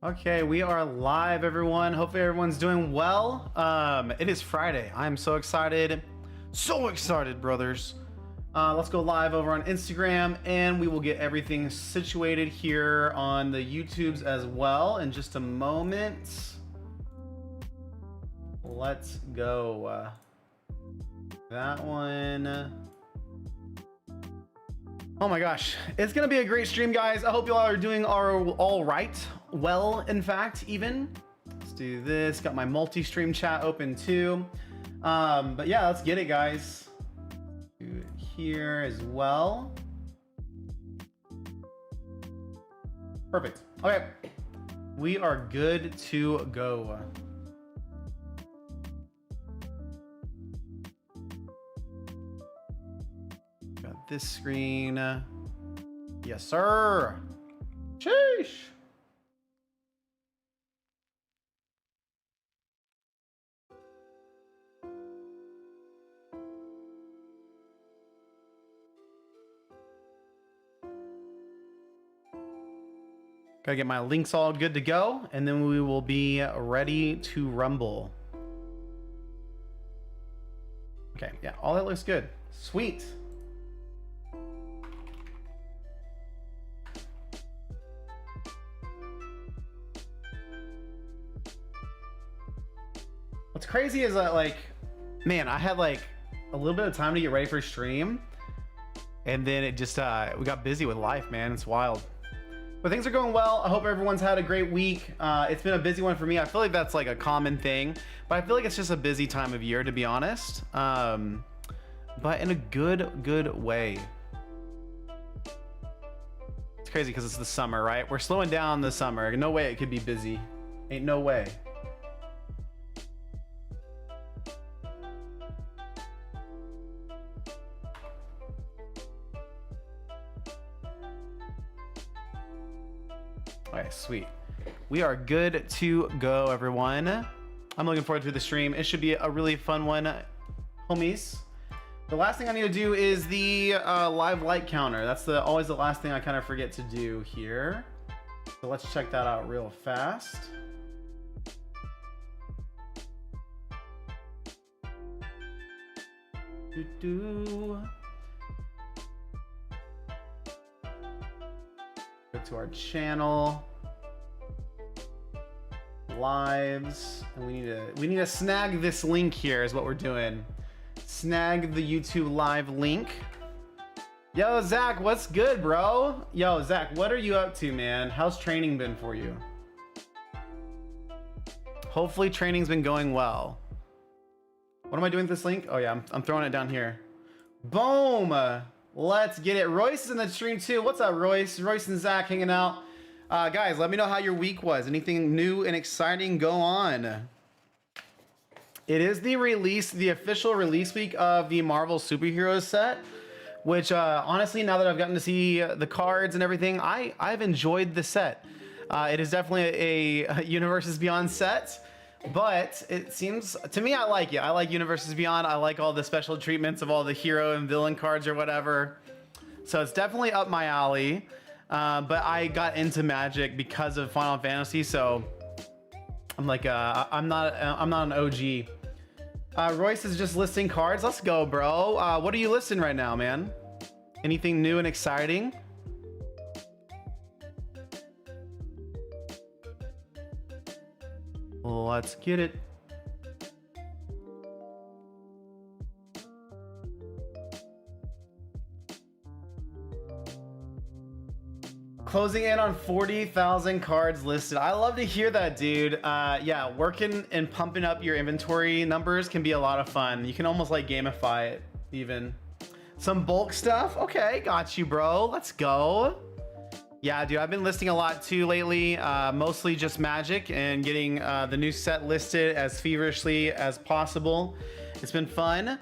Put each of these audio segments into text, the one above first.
Okay, we are live, everyone. Hopefully everyone's doing well. It is Friday. I'm so excited. So excited, brothers. Let's go live over on Instagram, and we will get everything situated here on the YouTubes as well in just a moment. Let's go. That one. Oh my gosh, it's gonna be a great stream, guys. I hope you all are doing all right. Well, in fact, even. Let's do this. Got my multi-stream chat open too. But yeah, let's get it, guys. Do it here as well. Perfect. Okay, we are good to go. Got this screen. Yes, sir. Sheesh. Gotta get my links all good to go, and then we will be ready to rumble. Okay, yeah, all that looks good. Sweet. What's crazy is that, like, man, I had like a little bit of time to get ready for stream, and then it just we got busy with life, man. It's wild. But things are going well. I hope everyone's had a great week. It's been a busy one for me. I feel like that's like a common thing, but I feel like it's just a busy time of year, to be honest. But in a good way. It's crazy because it's the summer, right? We're slowing down the summer. No way it could be busy. Ain't no way. Okay, sweet. We are good to go, everyone. I'm looking forward to the stream. It should be a really fun one, homies. The last thing I need to do is the live like counter. That's always the last thing I kind of forget to do here. So let's check that out real fast. Go to our channel, lives, and we need to snag this link here is what we're doing. Snag the YouTube live link. Yo, Zach, what's good, bro? Yo, Zach, what are you up to, man? How's training been for you? Hopefully training's been going well. What am I doing with this link? Oh yeah, I'm throwing it down here. Boom! Let's get it. Royce is in the stream too. What's up, Royce? Royce and Zach hanging out. Guys, let me know how your week was. Anything new and exciting go on? It is the official release week of the Marvel Superheroes set, which honestly, now that I've gotten to see the cards and everything, I've enjoyed the set. It is definitely a Universes Beyond set, but it seems to me I like it. I like Universes Beyond. I like all the special treatments of all the hero and villain cards or whatever. So it's definitely up my alley. But I got into Magic because of Final Fantasy, so I'm like I'm not an OG. Royce is just listing cards. Let's go, bro. What are you listing right now, man? Anything new and exciting? Let's get it. Closing in on 40,000 cards listed. I love to hear that, dude. Yeah, working and pumping up your inventory numbers can be a lot of fun. You can almost like gamify it even. Some bulk stuff. Okay, got you, bro. Let's go. Yeah, dude, I've been listing a lot too lately. Mostly just Magic and getting the new set listed as feverishly as possible. It's been fun.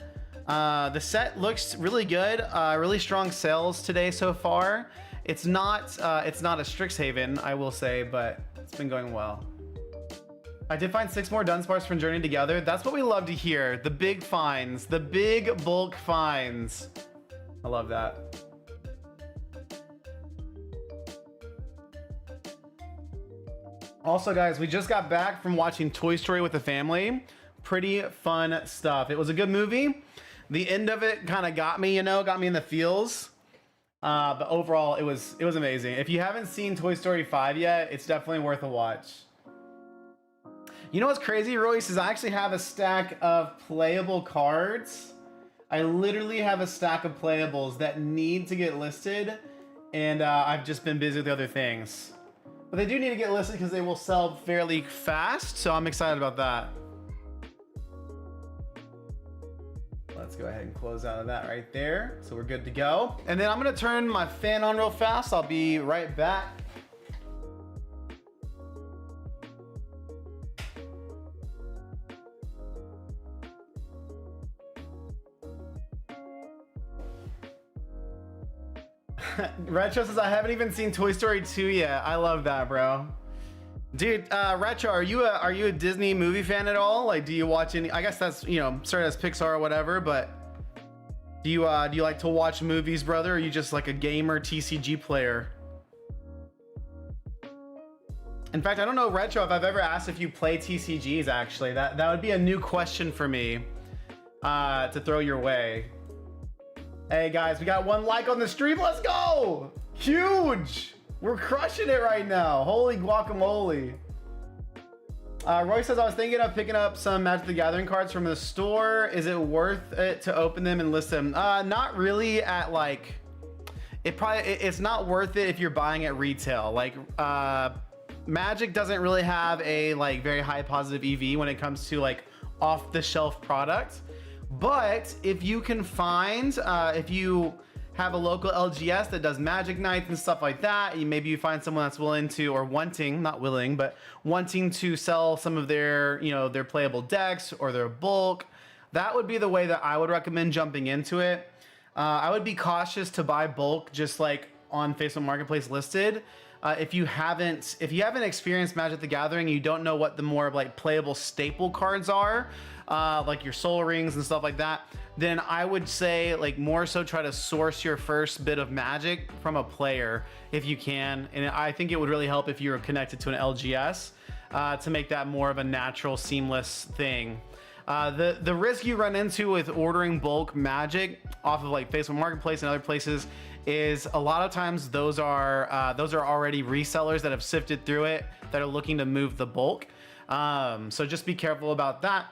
The set looks really good. Really strong sales today so far. It's not a Strixhaven, I will say, but it's been going well. I did find 6 more Dunsparce from Journey Together. That's what we love to hear. The big finds, the big bulk finds. I love that. Also, guys, we just got back from watching Toy Story with the family. Pretty fun stuff. It was a good movie. The end of it kind of got me, you know, got me in the feels. But overall, it was amazing. If you haven't seen Toy Story 5 yet, it's definitely worth a watch. You know what's crazy, Royce, is I actually have a stack of playable cards. I literally have a stack of playables that need to get listed, and I've just been busy with other things. But they do need to get listed because they will sell fairly fast, so I'm excited about that. Let's go ahead and close out of that right there. So we're good to go. And then I'm gonna turn my fan on real fast. I'll be right back. Retro says, I haven't even seen Toy Story 2 yet. I love that, bro. Dude, Retro, are you a Disney movie fan at all? Like, do you watch any? I guess that's, you know, started as Pixar or whatever, but do you like to watch movies, brother? Or are you just like a gamer TCG player? In fact, I don't know, Retro, if I've ever asked if you play TCGs. Actually, that would be a new question for me to throw your way. Hey guys, we got 1 like on the stream. Let's go! Huge! We're crushing it right now. Holy guacamole. Roy says, I was thinking of picking up some Magic the Gathering cards from the store. Is it worth it to open them and list them? Not really at like, it's not worth it if you're buying at retail. Like, Magic doesn't really have a like very high positive EV when it comes to like off the shelf product. But if you can find, if you have a local LGS that does Magic Nights and stuff like that, maybe you find someone that's willing to, or wanting, not willing, but wanting to sell some of their, you know, their playable decks or their bulk, that would be the way that I would recommend jumping into it. I would be cautious to buy bulk just like on Facebook Marketplace listed. If you haven't experienced Magic the Gathering, you don't know what the more like playable staple cards are, like your soul rings and stuff like that, then I would say like more so try to source your first bit of Magic from a player if you can. And I think it would really help if you were connected to an LGS to make that more of a natural, seamless thing. The risk you run into with ordering bulk Magic off of like Facebook Marketplace and other places is a lot of times those are already resellers that have sifted through it that are looking to move the bulk. So just be careful about that.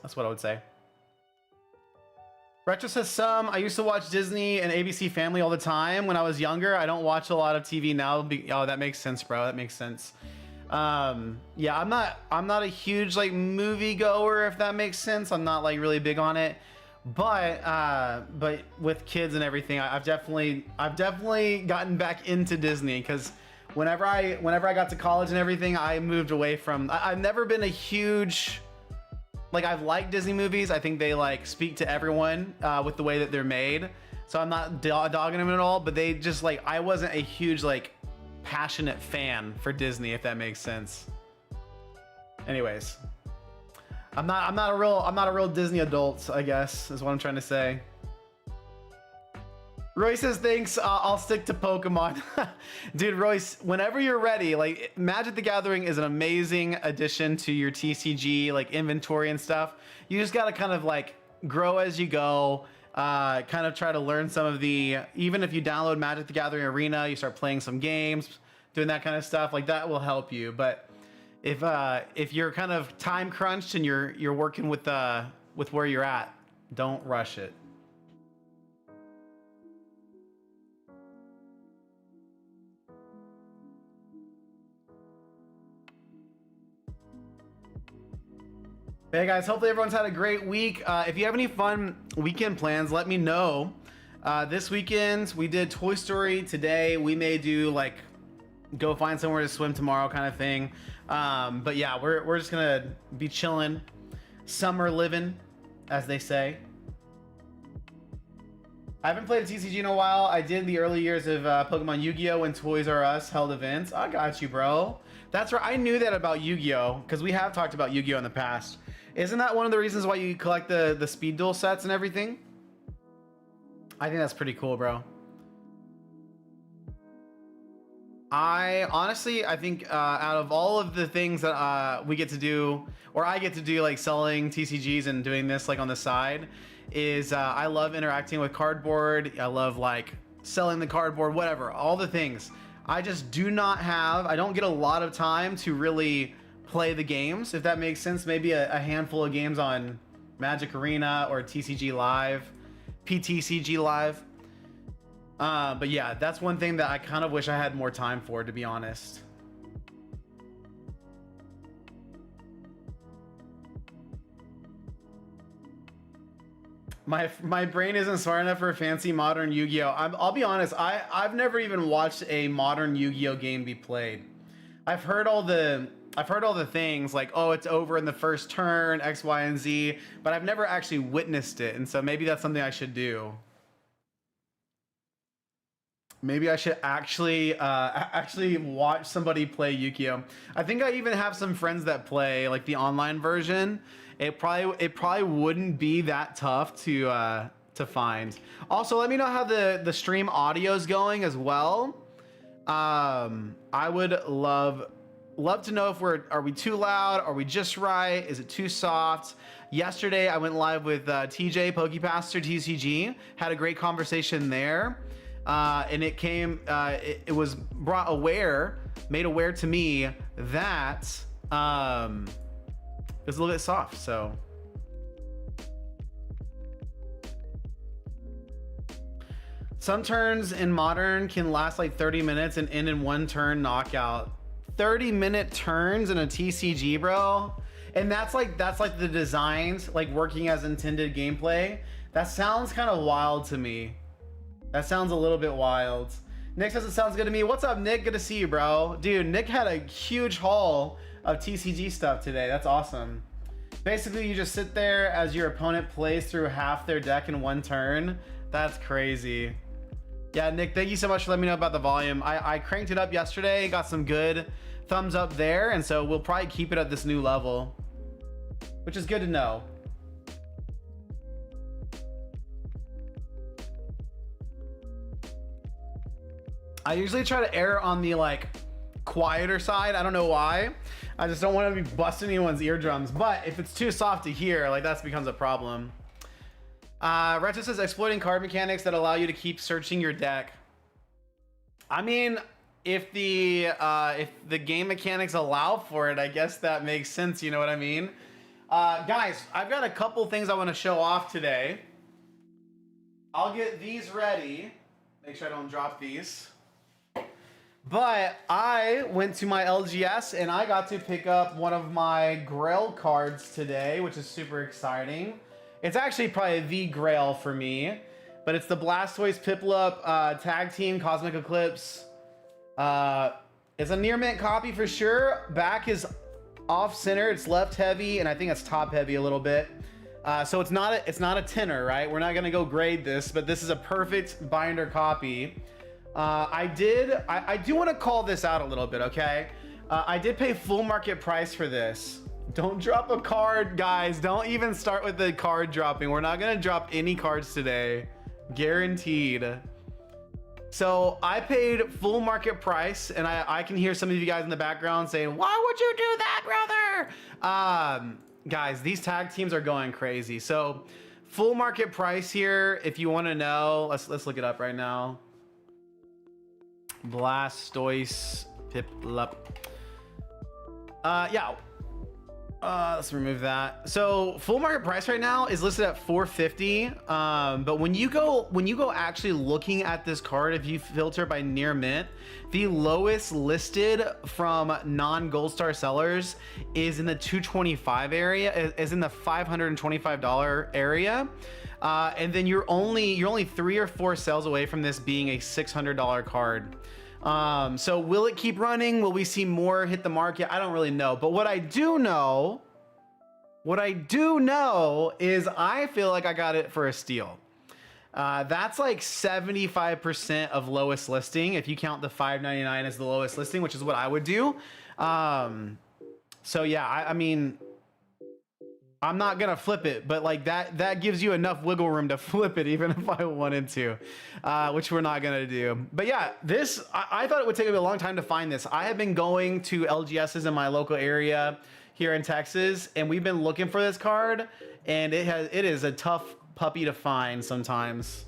That's what I would say. Retro says, I used to watch Disney and ABC Family all the time when I was younger. I don't watch a lot of TV now. Oh, that makes sense, bro. That makes sense. Yeah, I'm not a huge like movie goer, if that makes sense. I'm not like really big on it, but with kids and everything, I've definitely gotten back into Disney because whenever I got to college and everything, I moved away from. I've never been a huge, like, I've liked Disney movies. I think they like speak to everyone with the way that they're made. So I'm not dogging them at all, but they just like, I wasn't a huge like passionate fan for Disney, if that makes sense. Anyways, I'm not a real Disney adult, I guess, is what I'm trying to say. Royce says, thanks, I'll stick to Pokemon. Dude, Royce, whenever you're ready, like Magic the Gathering is an amazing addition to your TCG like inventory and stuff. You just gotta kind of like grow as you go, kind of try to learn some of the, even if you download Magic the Gathering Arena, you start playing some games, doing that kind of stuff, like that will help you. But if you're kind of time crunched and you're working with where you're at, don't rush it. Hey guys, hopefully everyone's had a great week. If you have any fun weekend plans, let me know. This weekend we did Toy Story today. We may do like go find somewhere to swim tomorrow kind of thing. But yeah, we're just gonna be chilling, summer living, as they say. I haven't played a TCG in a while. I did the early years of Pokemon Yu-Gi-Oh! When Toys R Us held events. I got you, bro. That's right. I knew that about Yu-Gi-Oh! Because we have talked about Yu-Gi-Oh! In the past. Isn't that one of the reasons why you collect the speed duel sets and everything? I think that's pretty cool, bro. I honestly, I think out of all of the things that we get to do, or I get to do, like selling TCGs and doing this like on the side, is I love interacting with cardboard. I love like selling the cardboard, whatever, all the things. I just do not have, I don't get a lot of time to really play the games, if that makes sense. Maybe a handful of games on Magic Arena or TCG Live, PTCG Live. But yeah, that's one thing that I kind of wish I had more time for, to be honest. My brain isn't smart enough for a fancy modern Yu-Gi-Oh. I'll be honest, I've never even watched a modern Yu-Gi-Oh game be played. I've heard all the things like, oh, it's over in the first turn, X, Y, and Z, but I've never actually witnessed it, and so maybe that's something I should do. Maybe I should actually actually watch somebody play Yu-Gi-Oh. I think I even have some friends that play like the online version. It probably wouldn't be that tough to find. Also, let me know how the stream audio is going as well. I would love to know if are we too loud? Are we just right? Is it too soft? Yesterday I went live with TJ Pokepaster TCG. Had a great conversation there. And it came, it was made aware to me that it was a little bit soft. So some turns in modern can last like 30 minutes and end in one turn knockout. 30-minute turns in a TCG, bro. And that's like the designs, like working as intended gameplay. That sounds kind of wild to me. That sounds a little bit wild. Nick says it sounds good to me. What's up, Nick? Good to see you, bro. Dude, Nick had a huge haul of TCG stuff today. That's awesome. Basically, you just sit there as your opponent plays through half their deck in one turn. That's crazy. Yeah, Nick, thank you so much for letting me know about the volume. I cranked it up yesterday, got some good thumbs up there, and so we'll probably keep it at this new level, which is good to know. I usually try to err on the like quieter side. I don't know why. I just don't want to be busting anyone's eardrums. But if it's too soft to hear, like that becomes a problem. Retro says exploiting card mechanics that allow you to keep searching your deck. I mean, if the game mechanics allow for it, I guess that makes sense. You know what I mean? Guys, I've got a couple things I want to show off today. I'll get these ready. Make sure I don't drop these. But I went to my LGS and I got to pick up one of my Grail cards today, which is super exciting. It's actually probably the Grail for me, but it's the Blastoise Piplup Tag Team Cosmic Eclipse. It's a near mint copy for sure. Back is off center, it's left heavy, and I think it's top heavy a little bit. So it's not a tenner, right? We're not gonna go grade this, but this is a perfect binder copy. I do want to call this out a little bit, okay? I did pay full market price for this. Don't drop a card, guys. Don't even start with the card dropping. We're not gonna drop any cards today, guaranteed. So I paid full market price, and I can hear some of you guys in the background saying, "Why would you do that, brother?" Guys, these tag teams are going crazy. So full market price here, if you want to know, let's look it up right now. Blastoise Piplup. Yeah. Let's remove that. So full market price right now is listed at $450. But when you go actually looking at this card, if you filter by near mint, the lowest listed from non-Gold Star sellers is in the $225 area, is in the $525 area. And then you're only 3 or 4 sales away from this being a $600 card. So will it keep running? Will we see more hit the market? I don't really know. But what I do know is I feel like I got it for a steal. That's like 75% of lowest listing, if you count the $5.99 as the lowest listing, which is what I would do. So yeah, I mean, I'm not gonna flip it, but like that gives you enough wiggle room to flip it even if I wanted to, which we're not gonna do. But yeah, this, I thought it would take a long time to find this. I have been going to LGSs in my local area here in Texas, and we've been looking for this card, and it is a tough puppy to find sometimes.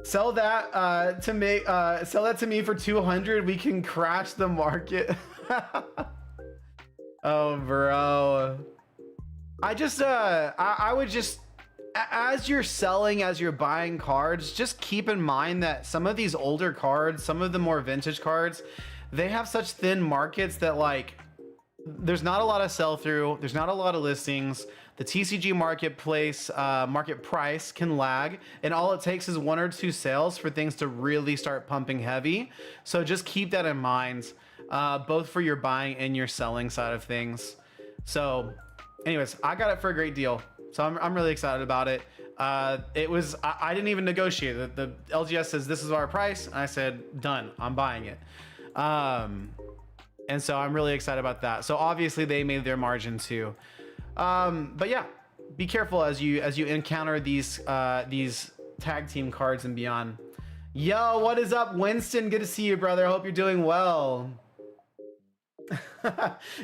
Sell that to me. Sell that to me for 200. We can crash the market. Oh, bro. I just I would just, as you're selling, as you're buying cards, just keep in mind that some of these older cards, some of the more vintage cards, they have such thin markets that like there's not a lot of sell through, there's not a lot of listings. The TCG marketplace market price can lag, and all it takes is 1 or 2 sales for things to really start pumping heavy. So just keep that in mind, both for your buying and your selling side of things. So anyways, I got it for a great deal, so I'm really excited about it. It was, I didn't even negotiate. The LGS says this is our price, and I said done, I'm buying it. And so I'm really excited about that. So obviously they made their margin too. But yeah, be careful as you encounter these tag team cards and beyond. Yo, what is up, Winston? Good to see you, brother. I hope you're doing well.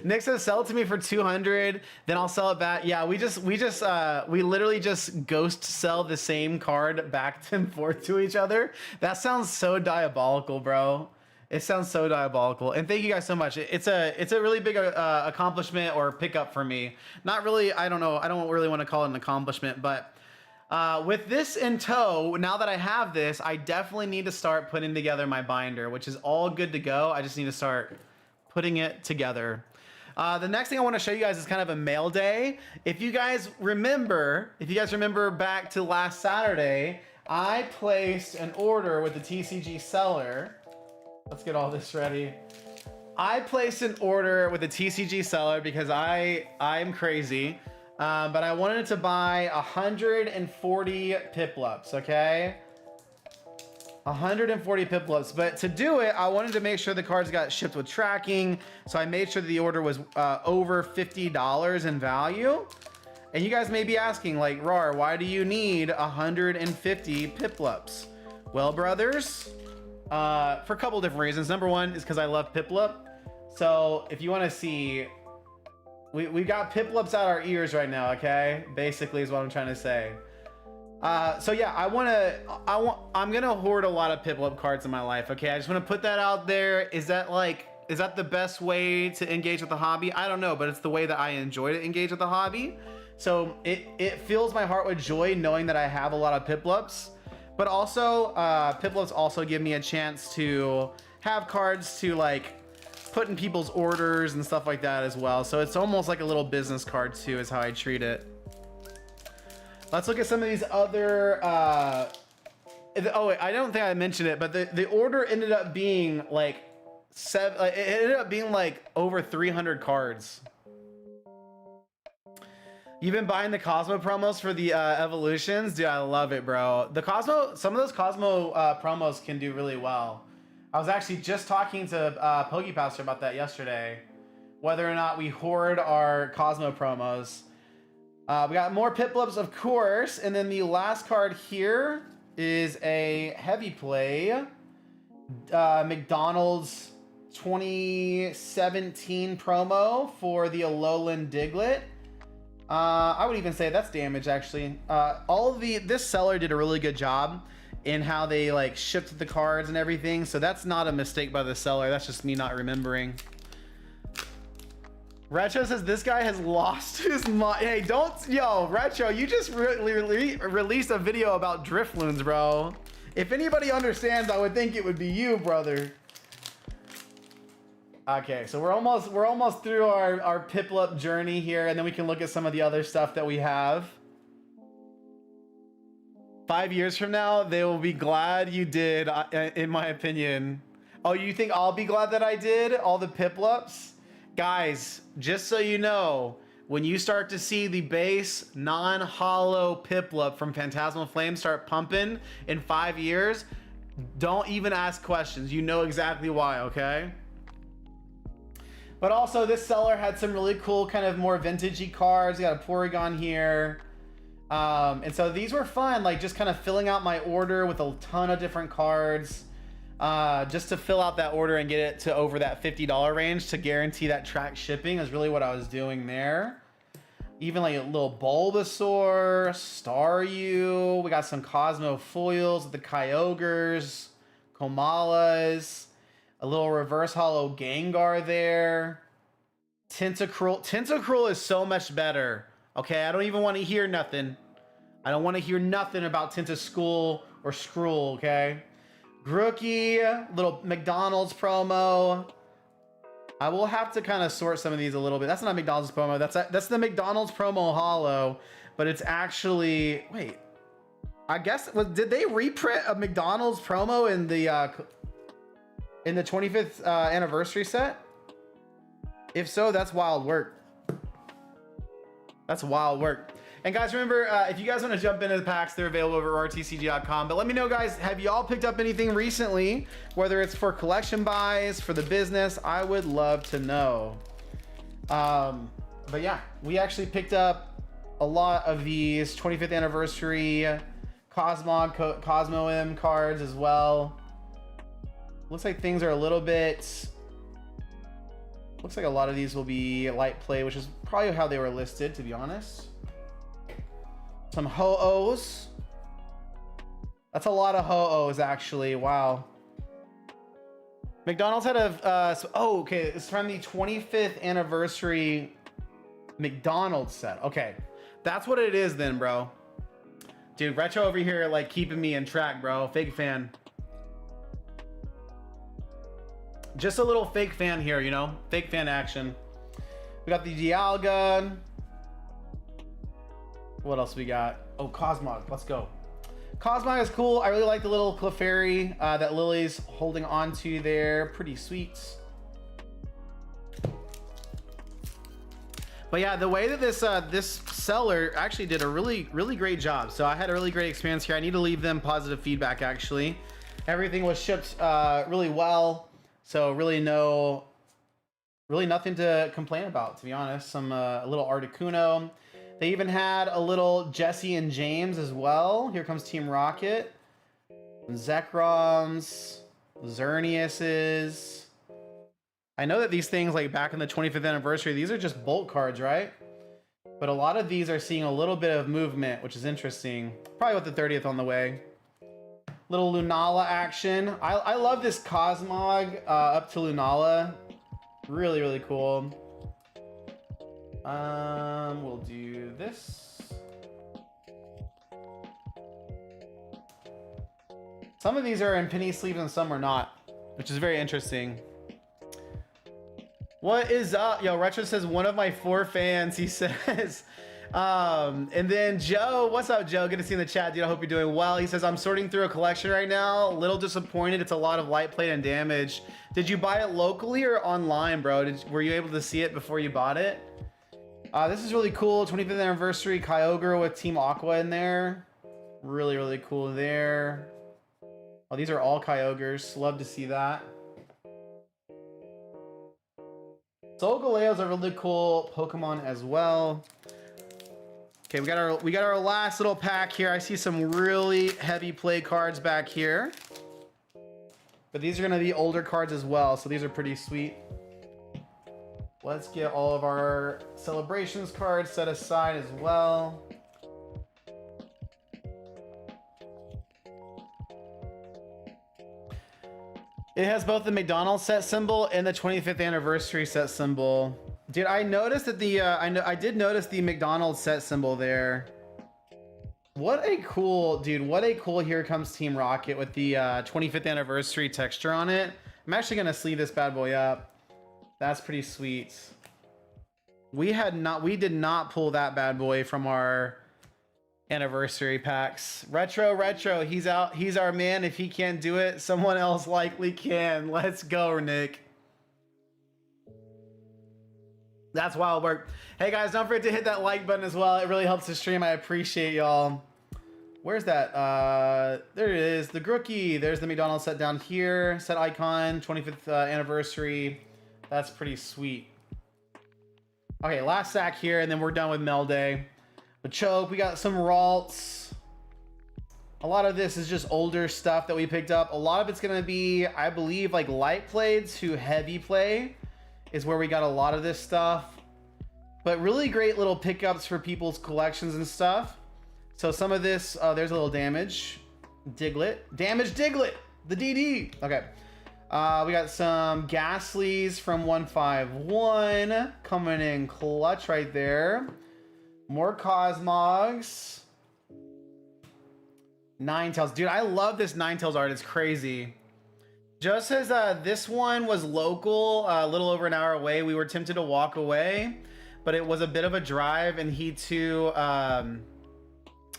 Nick says sell it to me for 200, then I'll sell it back. Yeah, we literally just ghost sell the same card back and forth to each other. That sounds so diabolical, bro. It sounds so diabolical. And thank you guys so much. It's a really big accomplishment or pickup for me. Not really, I don't know, I don't really want to call it an accomplishment, but with this in tow, now that I have this, I definitely need to start putting together my binder, which is all good to go. I just need to start putting it together. The next thing I want to show you guys is kind of a mail day. If you guys remember back to last Saturday, I placed an order with the TCG seller. Let's get all this ready. I placed an order with the TCG seller because I'm crazy, but I wanted to buy 140 Piplups, okay? 140 Piplups, but to do it, I wanted to make sure the cards got shipped with tracking, so I made sure the order was over $50 in value. And you guys may be asking, like, Rar, why do you need 150 Piplups? Well, brothers, for a couple different reasons. Number one is because I love Piplup. So if you want to see, we got Piplups out our ears right now, okay? Basically is what I'm trying to say. So yeah, I'm gonna hoard a lot of Piplup cards in my life, okay? I just want to put that out there. Is that the best way to engage with the hobby? I don't know, but it's the way that I enjoy to engage with the hobby. So it fills my heart with joy knowing that I have a lot of Piplups, but also Piplups also give me a chance to have cards to like put in people's orders and stuff like that as well. So it's almost like a little business card too, is how I treat it. Let's look at some of these other, oh wait, I don't think I mentioned it, but the order ended up being like it ended up being like over 300 cards. You've been buying the Cosmo promos for the evolutions? Dude, I love it, bro. The Cosmo, some of those Cosmo promos can do really well. I was actually just talking to PokePaster about that yesterday, whether or not we hoard our Cosmo promos. We got more Piplups, of course, and then the last card here is a heavy play, McDonald's 2017 promo for the Alolan Diglett. I would even say that's damage, actually. This seller did a really good job in how they like shipped the cards and everything, so that's not a mistake by the seller. That's just me not remembering. Retro says this guy has lost his mind. Hey, yo, Retro, you just released a video about Drifloons, bro. If anybody understands, I would think it would be you, brother. Okay, so we're almost through our Piplup journey here, and then we can look at some of the other stuff that we have. 5 years from now, they will be glad you did, in my opinion. Oh, you think I'll be glad that I did all the Piplups? Guys, just so you know, when you start to see the base non-hollow Piplup from Phantasmal Flame start pumping in 5 years, don't even ask questions. You know exactly why, okay? But also this seller had some really cool kind of more vintagey cards. We got a Porygon here. And so these were fun, like just kind of filling out my order with a ton of different cards. Just to fill out that order and get it to over that $50 range to guarantee that track shipping is really what I was doing there. Even like a little Bulbasaur, Staryu. We got some Cosmo foils with the Kyogres, Komalas, a little reverse holo Gengar there. Tentacruel. Tentacruel is so much better. Okay, I don't even want to hear nothing. I don't want to hear nothing about Tentacruel or Skrull, okay? Grookey, little McDonald's promo. I will have to kind of sort some of these a little bit. That's not McDonald's promo. That's the McDonald's promo holo, but it's actually, wait. I guess did they reprint a McDonald's promo in the 25th anniversary set? If so, that's wild work. That's wild work. And guys, remember, if you guys want to jump into the packs, they're available over at rtcg.com. But let me know, guys, have y'all picked up anything recently? Whether it's for collection buys, for the business, I would love to know. But yeah, we actually picked up a lot of these 25th anniversary Cosmo M cards as well. Looks like things are a little bit... Looks like a lot of these will be light play, which is probably how they were listed, to be honest. Some Ho-Ohs. That's a lot of Ho-Ohs, actually. Wow. McDonald's had a... oh, okay. It's from the 25th anniversary McDonald's set. Okay. That's what it is then, bro. Dude, Retro over here, like, keeping me in track, bro. Fake fan. Just a little fake fan here, you know? Fake fan action. We got the Dialga. What else we got? Oh, Cosmog. Let's go. Cosmog is cool. I really like the little Clefairy that Lily's holding on to there. Pretty sweet. But yeah, the way that this seller actually did a really great job. So I had a really great experience here. I need to leave them positive feedback, actually. Everything was shipped really well. So really nothing to complain about, to be honest. Some a little Articuno. They even had a little Jesse and James as well. Here comes Team Rocket. Zekroms, Xerneas's. I know that these things, like back in the 25th anniversary, these are just bulk cards, right? But a lot of these are seeing a little bit of movement, which is interesting. Probably with the 30th on the way. Little Lunala action. I love this Cosmog up to Lunala. Really cool. We'll do this. Some of these are in penny sleeves and some are not, which is very interesting. What is up? Yo, Retro says one of my 4 fans, he says. And then Joe, what's up, Joe? Good to see you in the chat, dude. I hope you're doing well. He says, I'm sorting through a collection right now. A little disappointed. It's a lot of light plate and damage. Did you buy it locally or online, bro? Were you able to see it before you bought it? This is really cool. 25th anniversary Kyogre with Team Aqua in there. Really cool there. Oh, these are all Kyogres. Love to see that. Solgaleo's a really cool Pokemon as well. Okay, we got our last little pack here. I see some really heavy play cards back here. But these are gonna be older cards as well, so these are pretty sweet. Let's get all of our celebrations cards set aside as well. It has both the McDonald's set symbol and the 25th anniversary set symbol. Dude, I noticed that I did notice the McDonald's set symbol there. What a cool, dude, what a cool Here Comes Team Rocket with the 25th anniversary texture on it. I'm actually gonna sleeve this bad boy up. That's pretty sweet. We did not pull that bad boy from our anniversary packs. Retro, he's out. He's our man. If he can't do it, someone else likely can. Let's go, Nick. That's wild work. Hey guys, don't forget to hit that like button as well. It really helps the stream. I appreciate y'all. Where's that? There it is. The Grookey. There's the McDonald's set down here. Set icon. 25th anniversary. That's pretty sweet. Okay, last sack here, and then we're done with Mel Day. Machoke, we got some Ralts. A lot of this is just older stuff that we picked up. A lot of it's gonna be, I believe, like light play to heavy play is where we got a lot of this stuff. But really great little pickups for people's collections and stuff. So some of this, there's a little damage. Diglett. Damage Diglett! The DD! Okay. We got some Gasly's from 151 coming in clutch right there. More Cosmogs. Ninetales. Dude, I love this Ninetales art. It's crazy. Joe says this one was local, a little over an hour away. We were tempted to walk away, but it was a bit of a drive, and he too...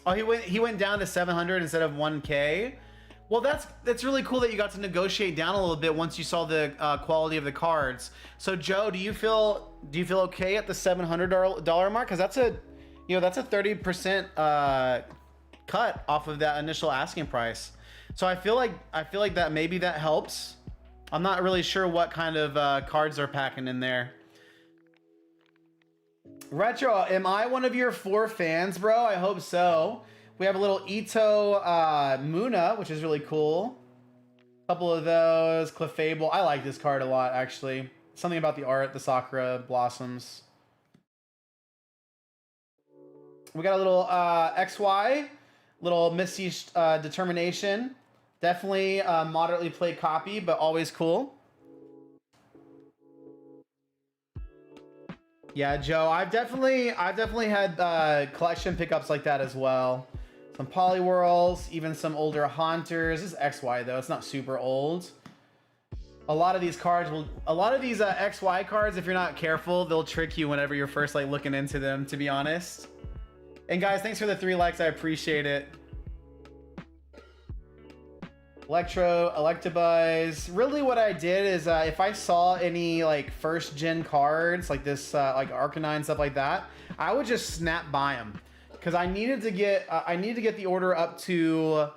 he went down to 700 instead of 1K. Well, that's really cool that you got to negotiate down a little bit once you saw the quality of the cards. So Joe, do you feel okay at the $700 mark? Because that's a 30% cut off of that initial asking price. So I feel like that maybe that helps. I'm not really sure what kind of cards they're packing in there. Retro, am I one of your 4 fans, bro? I hope so. We have a little Ito Muna, which is really cool. A couple of those. Clefable. I like this card a lot, actually. Something about the art, the Sakura blossoms. We got a little XY. Little Misty Determination. Definitely moderately played copy, but always cool. Yeah, Joe, I've definitely had collection pickups like that as well. Some Poliwhirls, even some older Haunters. This is XY though, it's not super old. A lot of these cards XY cards, if you're not careful, they'll trick you whenever you're first like looking into them, to be honest. And guys, thanks for the 3 likes, I appreciate it. Electabuzz. Really what I did is if I saw any like first gen cards like this, like Arcanine, stuff like that, I would just snap buy them. Because I needed to get the order up to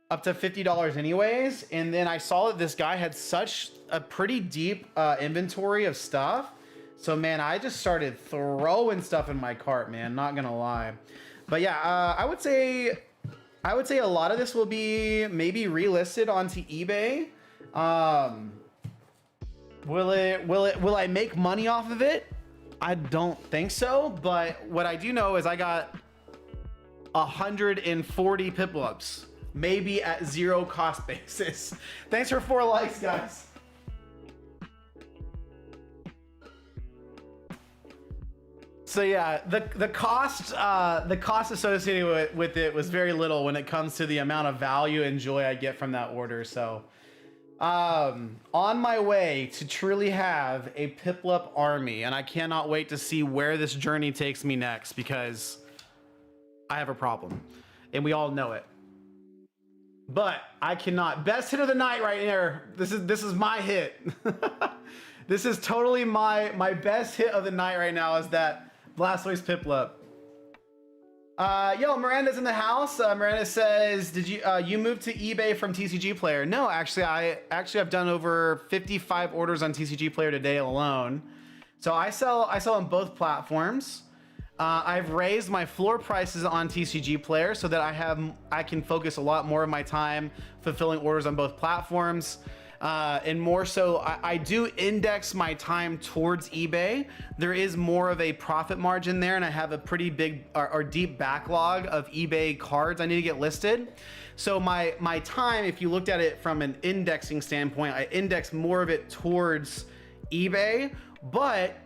$50 anyways. And then I saw that this guy had such a pretty deep inventory of stuff. So man, I just started throwing stuff in my cart, man, not gonna lie. But yeah, I would say a lot of this will be maybe relisted onto eBay. Will I make money off of it? I don't think so, but what I do know is I got 140 Piplups, maybe at 0 cost basis. Thanks for 4 likes, guys. So yeah, the cost associated with it was very little when it comes to the amount of value and joy I get from that order. So on my way to truly have a Piplup army, and I cannot wait to see where this journey takes me next, because I have a problem and we all know it. But I cannot. Best hit of the night right here. This is my hit. This is totally my best hit of the night right now, is that Blastoise Piplup. Yo, Miranda's in the house. Miranda says, "Did you move to eBay from TCG Player?" No, actually, I've done over 55 orders on TCG Player today alone. So I sell on both platforms. I've raised my floor prices on TCG Player so that I can focus a lot more of my time fulfilling orders on both platforms. And more so, I do index my time towards eBay. There is more of a profit margin there, and I have a pretty big or deep backlog of eBay cards I need to get listed. So my time, if you looked at it from an indexing standpoint, I index more of it towards eBay. But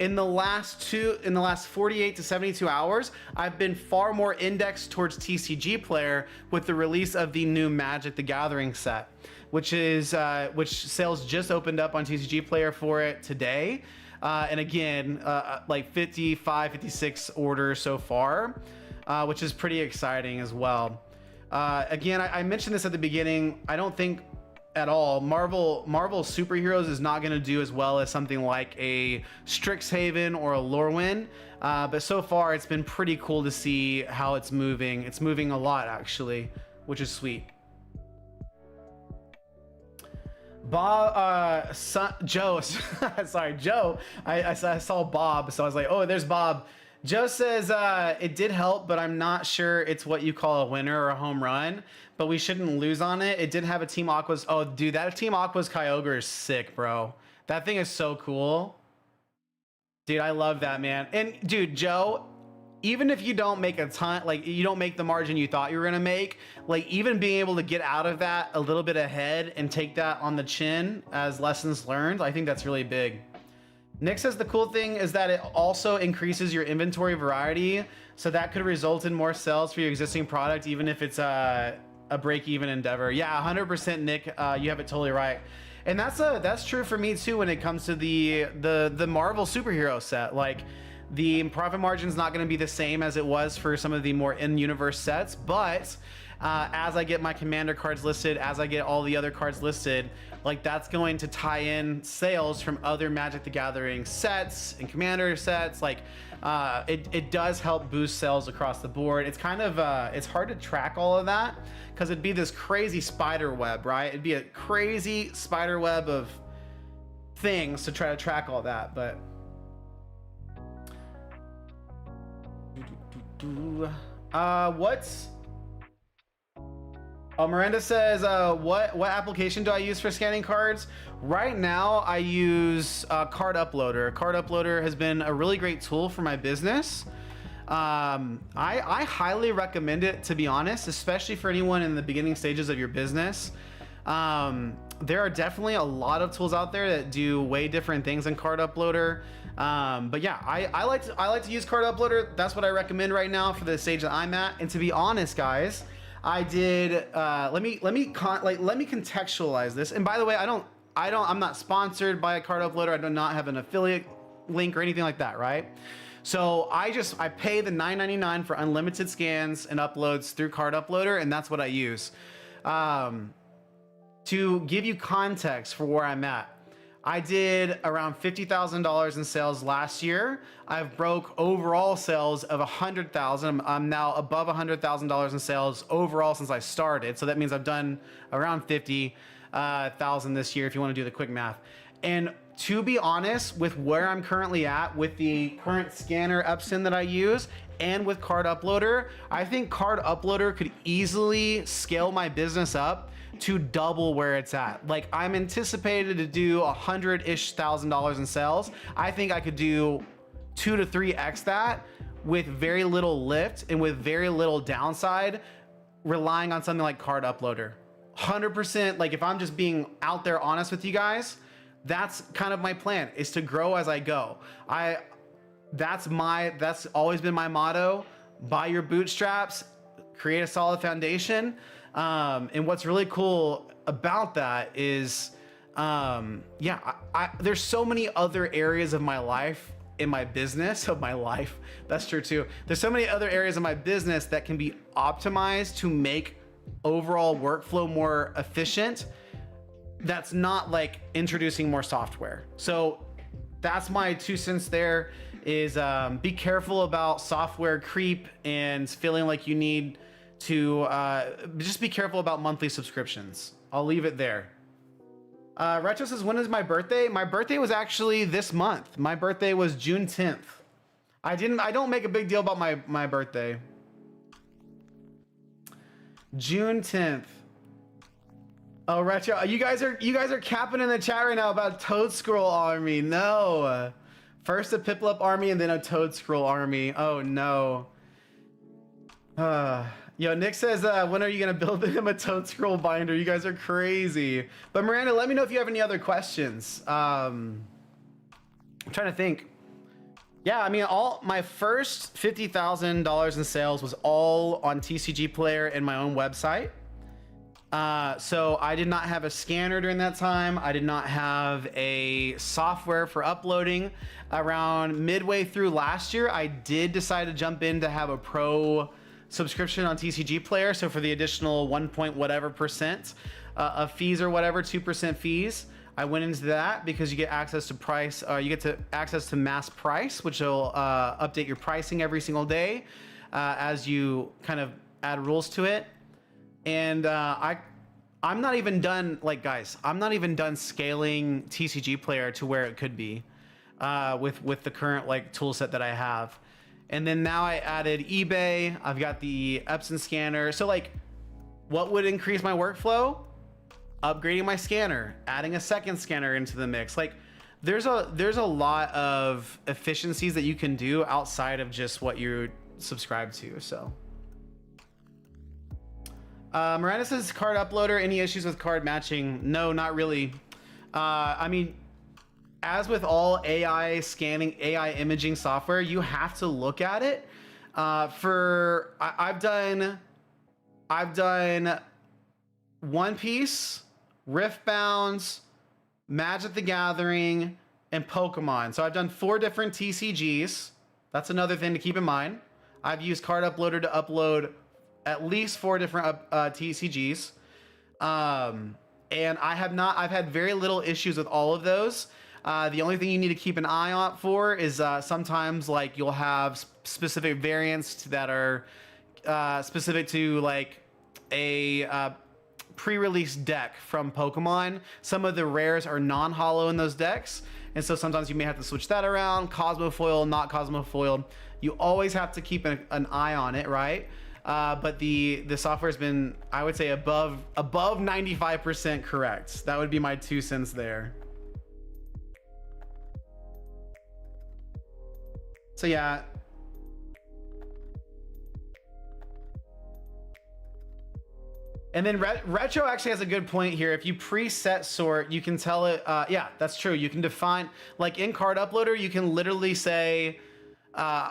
in the last 48 to 72 hours, I've been far more indexed towards TCG Player with the release of the new Magic the Gathering set, which sales just opened up on TCG Player for it today. And again, like 55, 56 orders so far, which is pretty exciting as well. Again, I mentioned this at the beginning. I don't think at all Marvel superheroes is not going to do as well as something like a Strixhaven or a Lorwyn. But so far, it's been pretty cool to see how it's moving. It's moving a lot, actually, which is sweet. Bob, Joe, sorry, Joe. I saw Bob, so I was like, oh, there's Bob. Joe says it did help, but I'm not sure it's what you call a winner or a home run. But we shouldn't lose on it. It did have a Team Aqua's. Oh, dude, that Team Aqua's Kyogre is sick, bro. That thing is so cool. Dude, I love that, man. And dude, Joe, even if you don't make a ton, like you don't make the margin you thought you were gonna make, like even being able to get out of that a little bit ahead and take that on the chin as lessons learned, I think that's really big. Nick says the cool thing is that it also increases your inventory variety, so that could result in more sales for your existing product, even if it's a break-even endeavor. Yeah, 100%, Nick. You have it totally right, and that's true for me too when it comes to the Marvel superhero set. Like, the profit margin is not going to be the same as it was for some of the more in-universe sets, but as I get my commander cards listed, as I get all the other cards listed, like that's going to tie in sales from other Magic the Gathering sets and commander sets. Like it does help boost sales across the board. It's kind of it's hard to track all of that because it'd be this crazy spider web, right? It'd be a crazy spider web of things to try to track all that, but what's Miranda says what application do I use for scanning cards? Right now I use Card Uploader. Card Uploader has been a really great tool for my business. I highly recommend it, to be honest, especially for anyone in the beginning stages of your business. There are definitely a lot of tools out there that do way different things than Card Uploader. But yeah, I like to use Card Uploader. That's what I recommend right now for the stage that I'm at. And to be honest, guys, I did let me contextualize this. And by the way, I'm not sponsored by a Card Uploader. I do not have an affiliate link or anything like that, right? So I pay the $9.99 for unlimited scans and uploads through Card Uploader, and that's what I use. To give you context for where I'm at, I did around $50,000 in sales last year. I've broke overall sales of $100,000. I'm now above $100,000 in sales overall since I started. So that means I've done around $50,000 this year, if you want to do the quick math. And to be honest, with where I'm currently at, with the current scanner Epson that I use, and with Card Uploader, I think Card Uploader could easily scale my business up to double where it's at. Like, I'm anticipated to do $100,000-ish in sales. I think I could do 2 to 3x that with very little lift and with very little downside, relying on something like Card Uploader. 100%. Like, if I'm just being out there honest with you guys, that's kind of my plan, is to grow as I go. That's always been my motto. Buy your bootstraps, create a solid foundation. And what's really cool about that is, there's so many other areas of my life, in my business, that's true too. There's so many other areas of my business that can be optimized to make overall workflow more efficient. That's not like introducing more software. So that's my 2 cents there, is be careful about software creep and feeling like you need to just be careful about monthly subscriptions. I'll leave it there. Retro says, when is my birthday? My birthday was actually this month. My birthday was June 10th. I don't make a big deal about my birthday. June 10th. Oh, Retro, you guys are capping in the chat right now about Toad Scroll Army. No. First a Piplup army and then a Toad Scroll army. Oh no. Yo, Nick says, when are you gonna build him a Toad Scroll binder? You guys are crazy. But Miranda, let me know if you have any other questions. I'm trying to think. Yeah, I mean, my first $50,000 in sales was all on TCG Player and my own website. So I did not have a scanner during that time. I did not have a software for uploading. Around midway through last year, I did decide to jump in to have a pro subscription on TCG Player. So for the additional 1 point whatever percent of fees or whatever, 2% fees, I went into that because you get access to price, access to mass price, which will update your pricing every single day as you kind of add rules to it. And I I'm not even done, like guys, I'm not even done scaling TCG Player to where it could be with the current like tool set that I have. And then now I added eBay. I've got the Epson scanner. So like, what would increase my workflow? Upgrading my scanner, adding a second scanner into the mix. Like, there's a lot of efficiencies that you can do outside of just what you're subscribed to. So, Miranda says card uploader. Any issues with card matching? No, not really. I mean, as with all AI scanning, AI imaging software, you have to look at it. I've done One Piece, Riftbound, Magic the Gathering, and Pokemon. So I've done 4 different TCGs. That's another thing to keep in mind. I've used Card Uploader to upload at least 4 different TCGs. And I've had very little issues with all of those. The only thing you need to keep an eye out for is sometimes like you'll have specific variants that are specific to like a pre-release deck from Pokemon. Some of the rares are non-holo in those decks, and so sometimes you may have to switch that around. Cosmofoil, not Cosmofoil. You always have to keep an eye on it, right? But the software has been, I would say, above 95% correct. That would be my 2 cents there. So yeah. And then Retro actually has a good point here. If you preset sort, you can tell it, yeah, that's true. You can define, like in Card Uploader, you can literally say,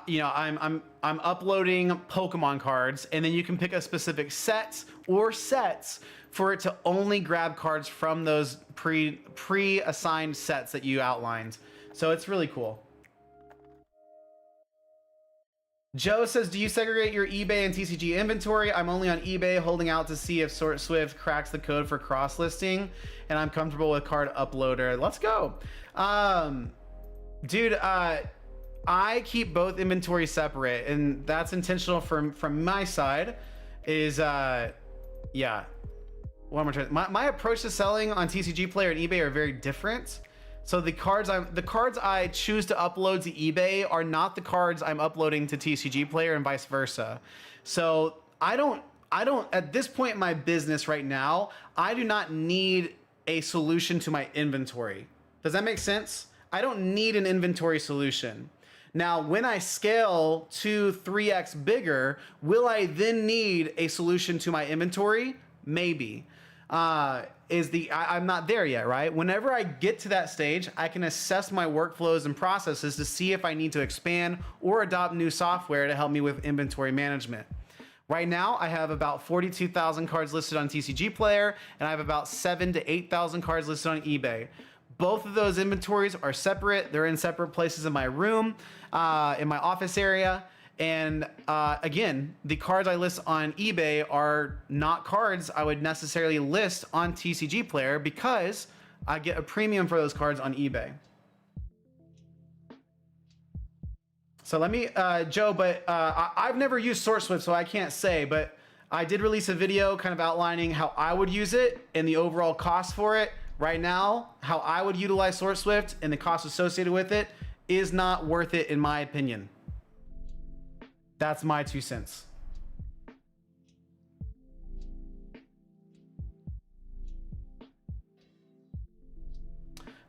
you know, I'm uploading Pokemon cards, and then you can pick a specific set or sets for it to only grab cards from those pre-assigned sets that you outlined. So it's really cool. Joe says, do you segregate your eBay and TCG inventory? I'm only on eBay holding out to see if Sort Swift cracks the code for cross listing, and I'm comfortable with Card Uploader. Let's go. Dude, I keep both inventories separate, and that's intentional from my side. Is yeah. What am I trying? My approach to selling on TCG Player and eBay are very different. So the cards I choose to upload to eBay are not the cards I'm uploading to TCG Player, and vice versa. So I don't at this point in my business right now, I do not need a solution to my inventory. Does that make sense? I don't need an inventory solution. Now, when I scale to 3x bigger, will I then need a solution to my inventory? Maybe. I'm not there yet, right? Whenever I get to that stage, I can assess my workflows and processes to see if I need to expand or adopt new software to help me with inventory management. Right now, I have about 42,000 cards listed on TCG Player, and I have about 7,000 to 8,000 cards listed on eBay. Both of those inventories are separate. They're in separate places in my room, in my office area. And again, the cards I list on eBay are not cards I would necessarily list on TCG Player because I get a premium for those cards on eBay. So let me, Joe, but I've never used SourceSwift, so I can't say, but I did release a video kind of outlining how I would use it and the overall cost for it. Right now, how I would utilize SourceSwift and the cost associated with it is not worth it in my opinion. That's my 2 cents.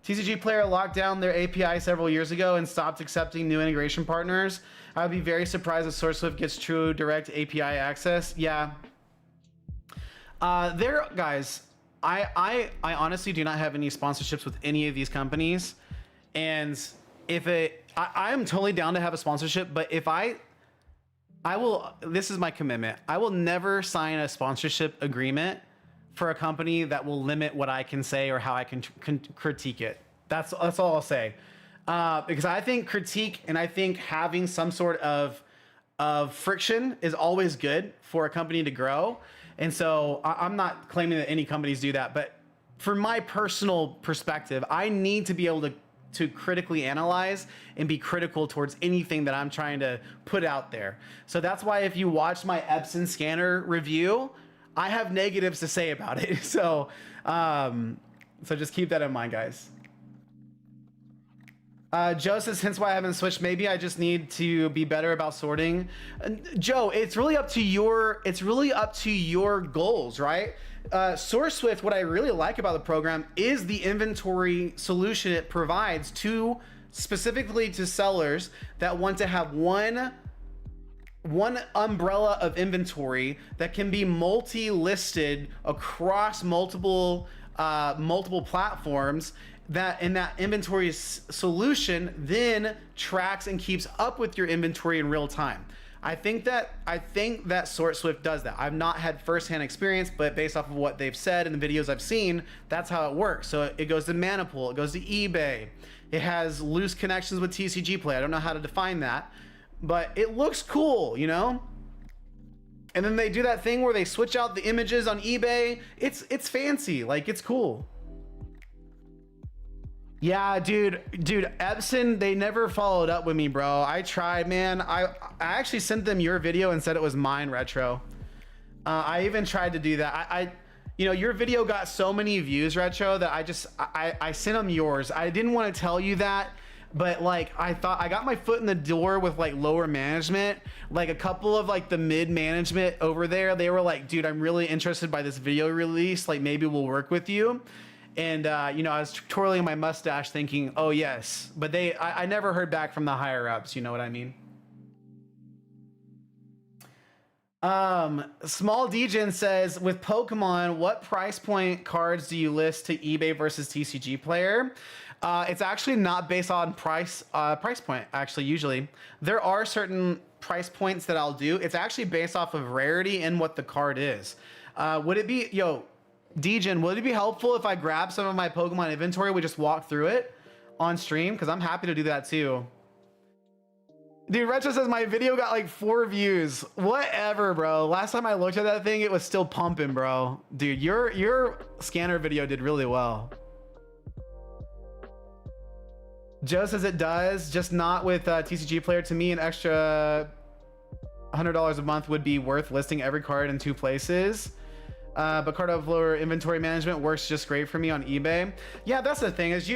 TCG Player locked down their API several years ago and stopped accepting new integration partners. I would be very surprised if SourceSwift gets true direct API access. Yeah. Guys, I honestly do not have any sponsorships with any of these companies. And if I am totally down to have a sponsorship, but if I will, this is my commitment. I will never sign a sponsorship agreement for a company that will limit what I can say or how I can critique it. That's all I'll say. Because I think critique and I think having some sort of friction is always good for a company to grow. And so I'm not claiming that any companies do that, but from my personal perspective, I need to be able to critically analyze and be critical towards anything that I'm trying to put out there. So that's why if you watch my Epson scanner review, I have negatives to say about it. So, so just keep that in mind, guys. Joe says, hence why I haven't switched. Maybe I just need to be better about sorting. Joe, it's really up to your goals, right? SourceSwift, what I really like about the program is the inventory solution it provides to specifically to sellers that want to have one umbrella of inventory that can be multi-listed across multiple platforms, that in that inventory solution then tracks and keeps up with your inventory in real time. I think that SourceSwift does that. I've not had firsthand experience, but based off of what they've said in the videos I've seen, that's how it works. So it goes to Manipool, it goes to eBay. It has loose connections with TCG Play. I don't know how to define that, but it looks cool, you know? And then they do that thing where they switch out the images on eBay. It's fancy, like it's cool. Yeah, dude, Epson, they never followed up with me, bro. I tried, man. I actually sent them your video and said it was mine, Retro. I even tried to do that. You know, your video got so many views, Retro, that I sent them yours. I didn't want to tell you that, but like I thought I got my foot in the door with like lower management, like a couple of like the mid management over there. They were like, dude, I'm really interested by this video release. Like maybe we'll work with you. And you know, I was twirling my mustache thinking, oh yes, but I never heard back from the higher ups, you know what I mean? Small Degen says, with Pokemon, what price point cards do you list to eBay versus TCG Player? It's actually not based on price point, actually, usually. There are certain price points that I'll do. It's actually based off of rarity and what the card is. Would it be, Degen, would it be helpful if I grab some of my Pokemon inventory, we just walk through it on stream? Because I'm happy to do that too. Dude, Retro says my video got like 4 views. Whatever, bro. Last time I looked at that thing, it was still pumping, bro. Dude, your scanner video did really well. Joe says it does, just not with TCG Player. To me, an extra $100 a month would be worth listing every card in 2 places. But card uploader inventory management works just great for me on eBay. Yeah, that's the thing, is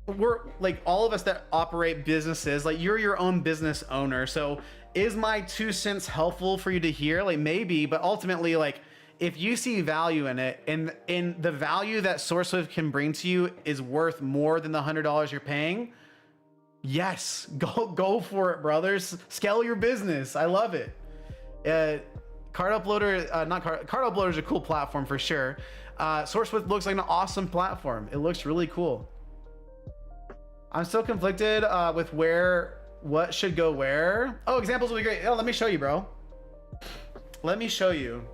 we're like all of us that operate businesses, like you're your own business owner. So is my 2 cents helpful for you to hear? Like maybe, but ultimately, like if you see value in it and in the value that SourceSwift can bring to you is worth more than the $100 you're paying, yes, go for it, brothers. Scale your business. I love it. Card uploader, card uploader is a cool platform for sure. SourceSwift looks like an awesome platform. It looks really cool. I'm still conflicted with what should go where. Oh, examples will be great. Oh, let me show you, bro. Let me show you.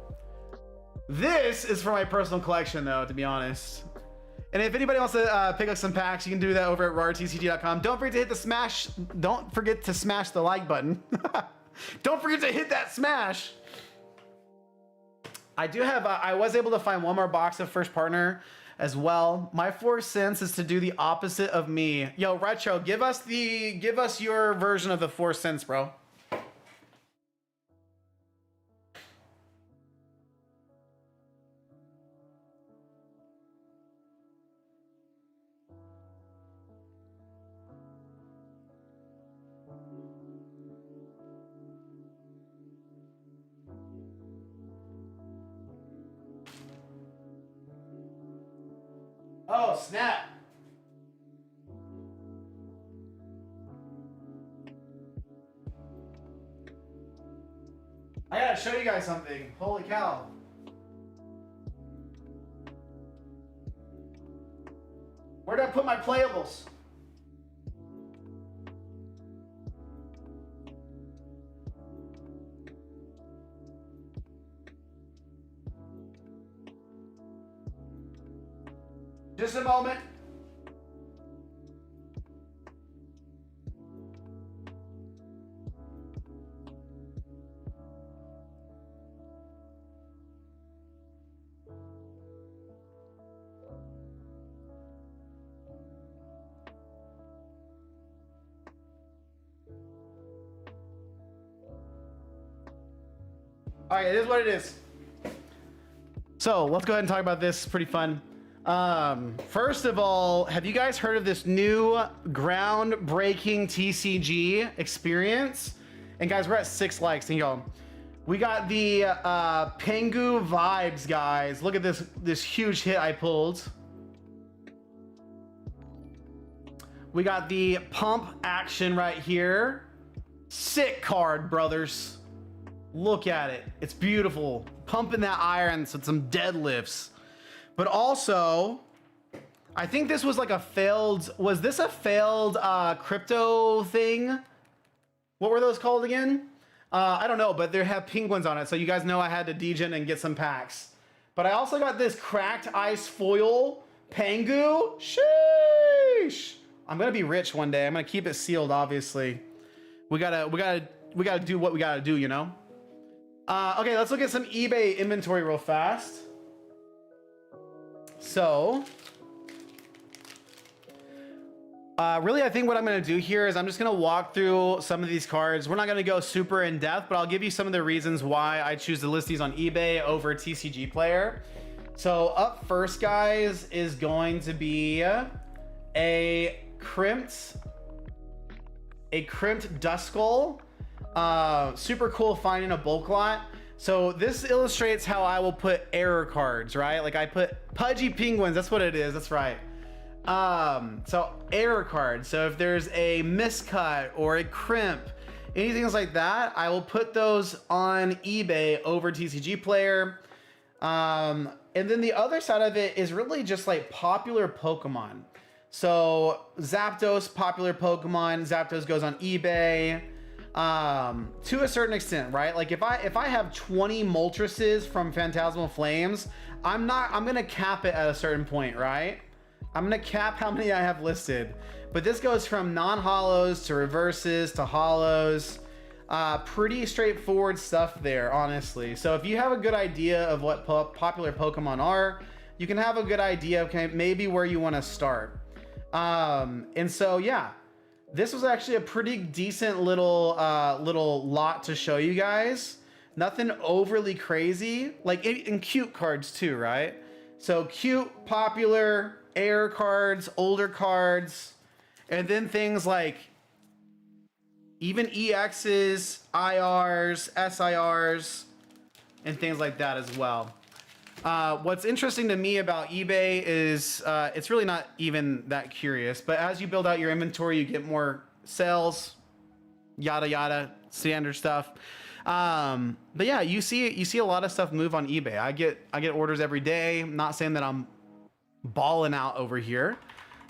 This is for my personal collection, though, to be honest. And if anybody wants to pick up some packs, you can do that over at rartcg.com. Don't forget to hit the smash. Don't forget to smash the like button. Don't forget to hit that smash. I do have, I was able to find one more box of First Partner as well. My 4 cents is to do the opposite of me. Yo, Retro, give us your version of the 4 cents, bro. Oh, snap. I gotta show you guys something. Holy cow. Where did I put my playables? Just a moment. All right, it is what it is. So let's go ahead and talk about this. Pretty fun. First of all, have you guys heard of this new groundbreaking TCG experience? And guys, we're at 6 likes. Thank y'all. We got the Pengu vibes, guys. Look at this huge hit I pulled. We got the pump action right here. Sick card, brothers. Look at it. It's beautiful. Pumping that iron, so some deadlifts. But also, I think this was like a failed, was this a failed crypto thing? What were those called again? I don't know, but they have penguins on it. So you guys know I had to degen and get some packs. But I also got this cracked ice foil Pengu. Sheesh. I'm gonna be rich one day. I'm gonna keep it sealed, obviously. We gotta do what we gotta do, you know? Okay, let's look at some eBay inventory real fast. So, really, I think what I'm going to do here is I'm just going to walk through some of these cards. We're not going to go super in depth, but I'll give you some of the reasons why I choose to list these on eBay over TCG Player. So up first, guys, is going to be a crimped Duskull. Super cool find in a bulk lot. So this illustrates how I will put error cards, right? Like I put pudgy penguins, that's what it is, that's right. So error cards. So if there's a miscut or a crimp, anything like that, I will put those on eBay over TCG Player. And then the other side of it is really just like popular Pokemon. So Zapdos, popular Pokemon, Zapdos goes on eBay. To a certain extent, right? Like if I have 20 Moltres from Phantasmal Flames, I'm gonna cap it at a certain point, right? I'm gonna cap how many I have listed. But this goes from non-hollows to reverses to hollows. Pretty straightforward stuff there, honestly. So if you have a good idea of what popular Pokemon are, you can have a good idea of maybe where you want to start. And so yeah. This was actually a pretty decent little lot to show you guys. Nothing overly crazy, like in cute cards too, right? So cute, popular, error cards, older cards, and then things like even EXs, IRs, SIRs, and things like that as well. What's interesting to me about eBay is it's really not even that curious, but as you build out your inventory, you get more sales, yada yada, standard stuff. But yeah, you see a lot of stuff move on eBay. I get orders every day. I'm not saying that I'm balling out over here,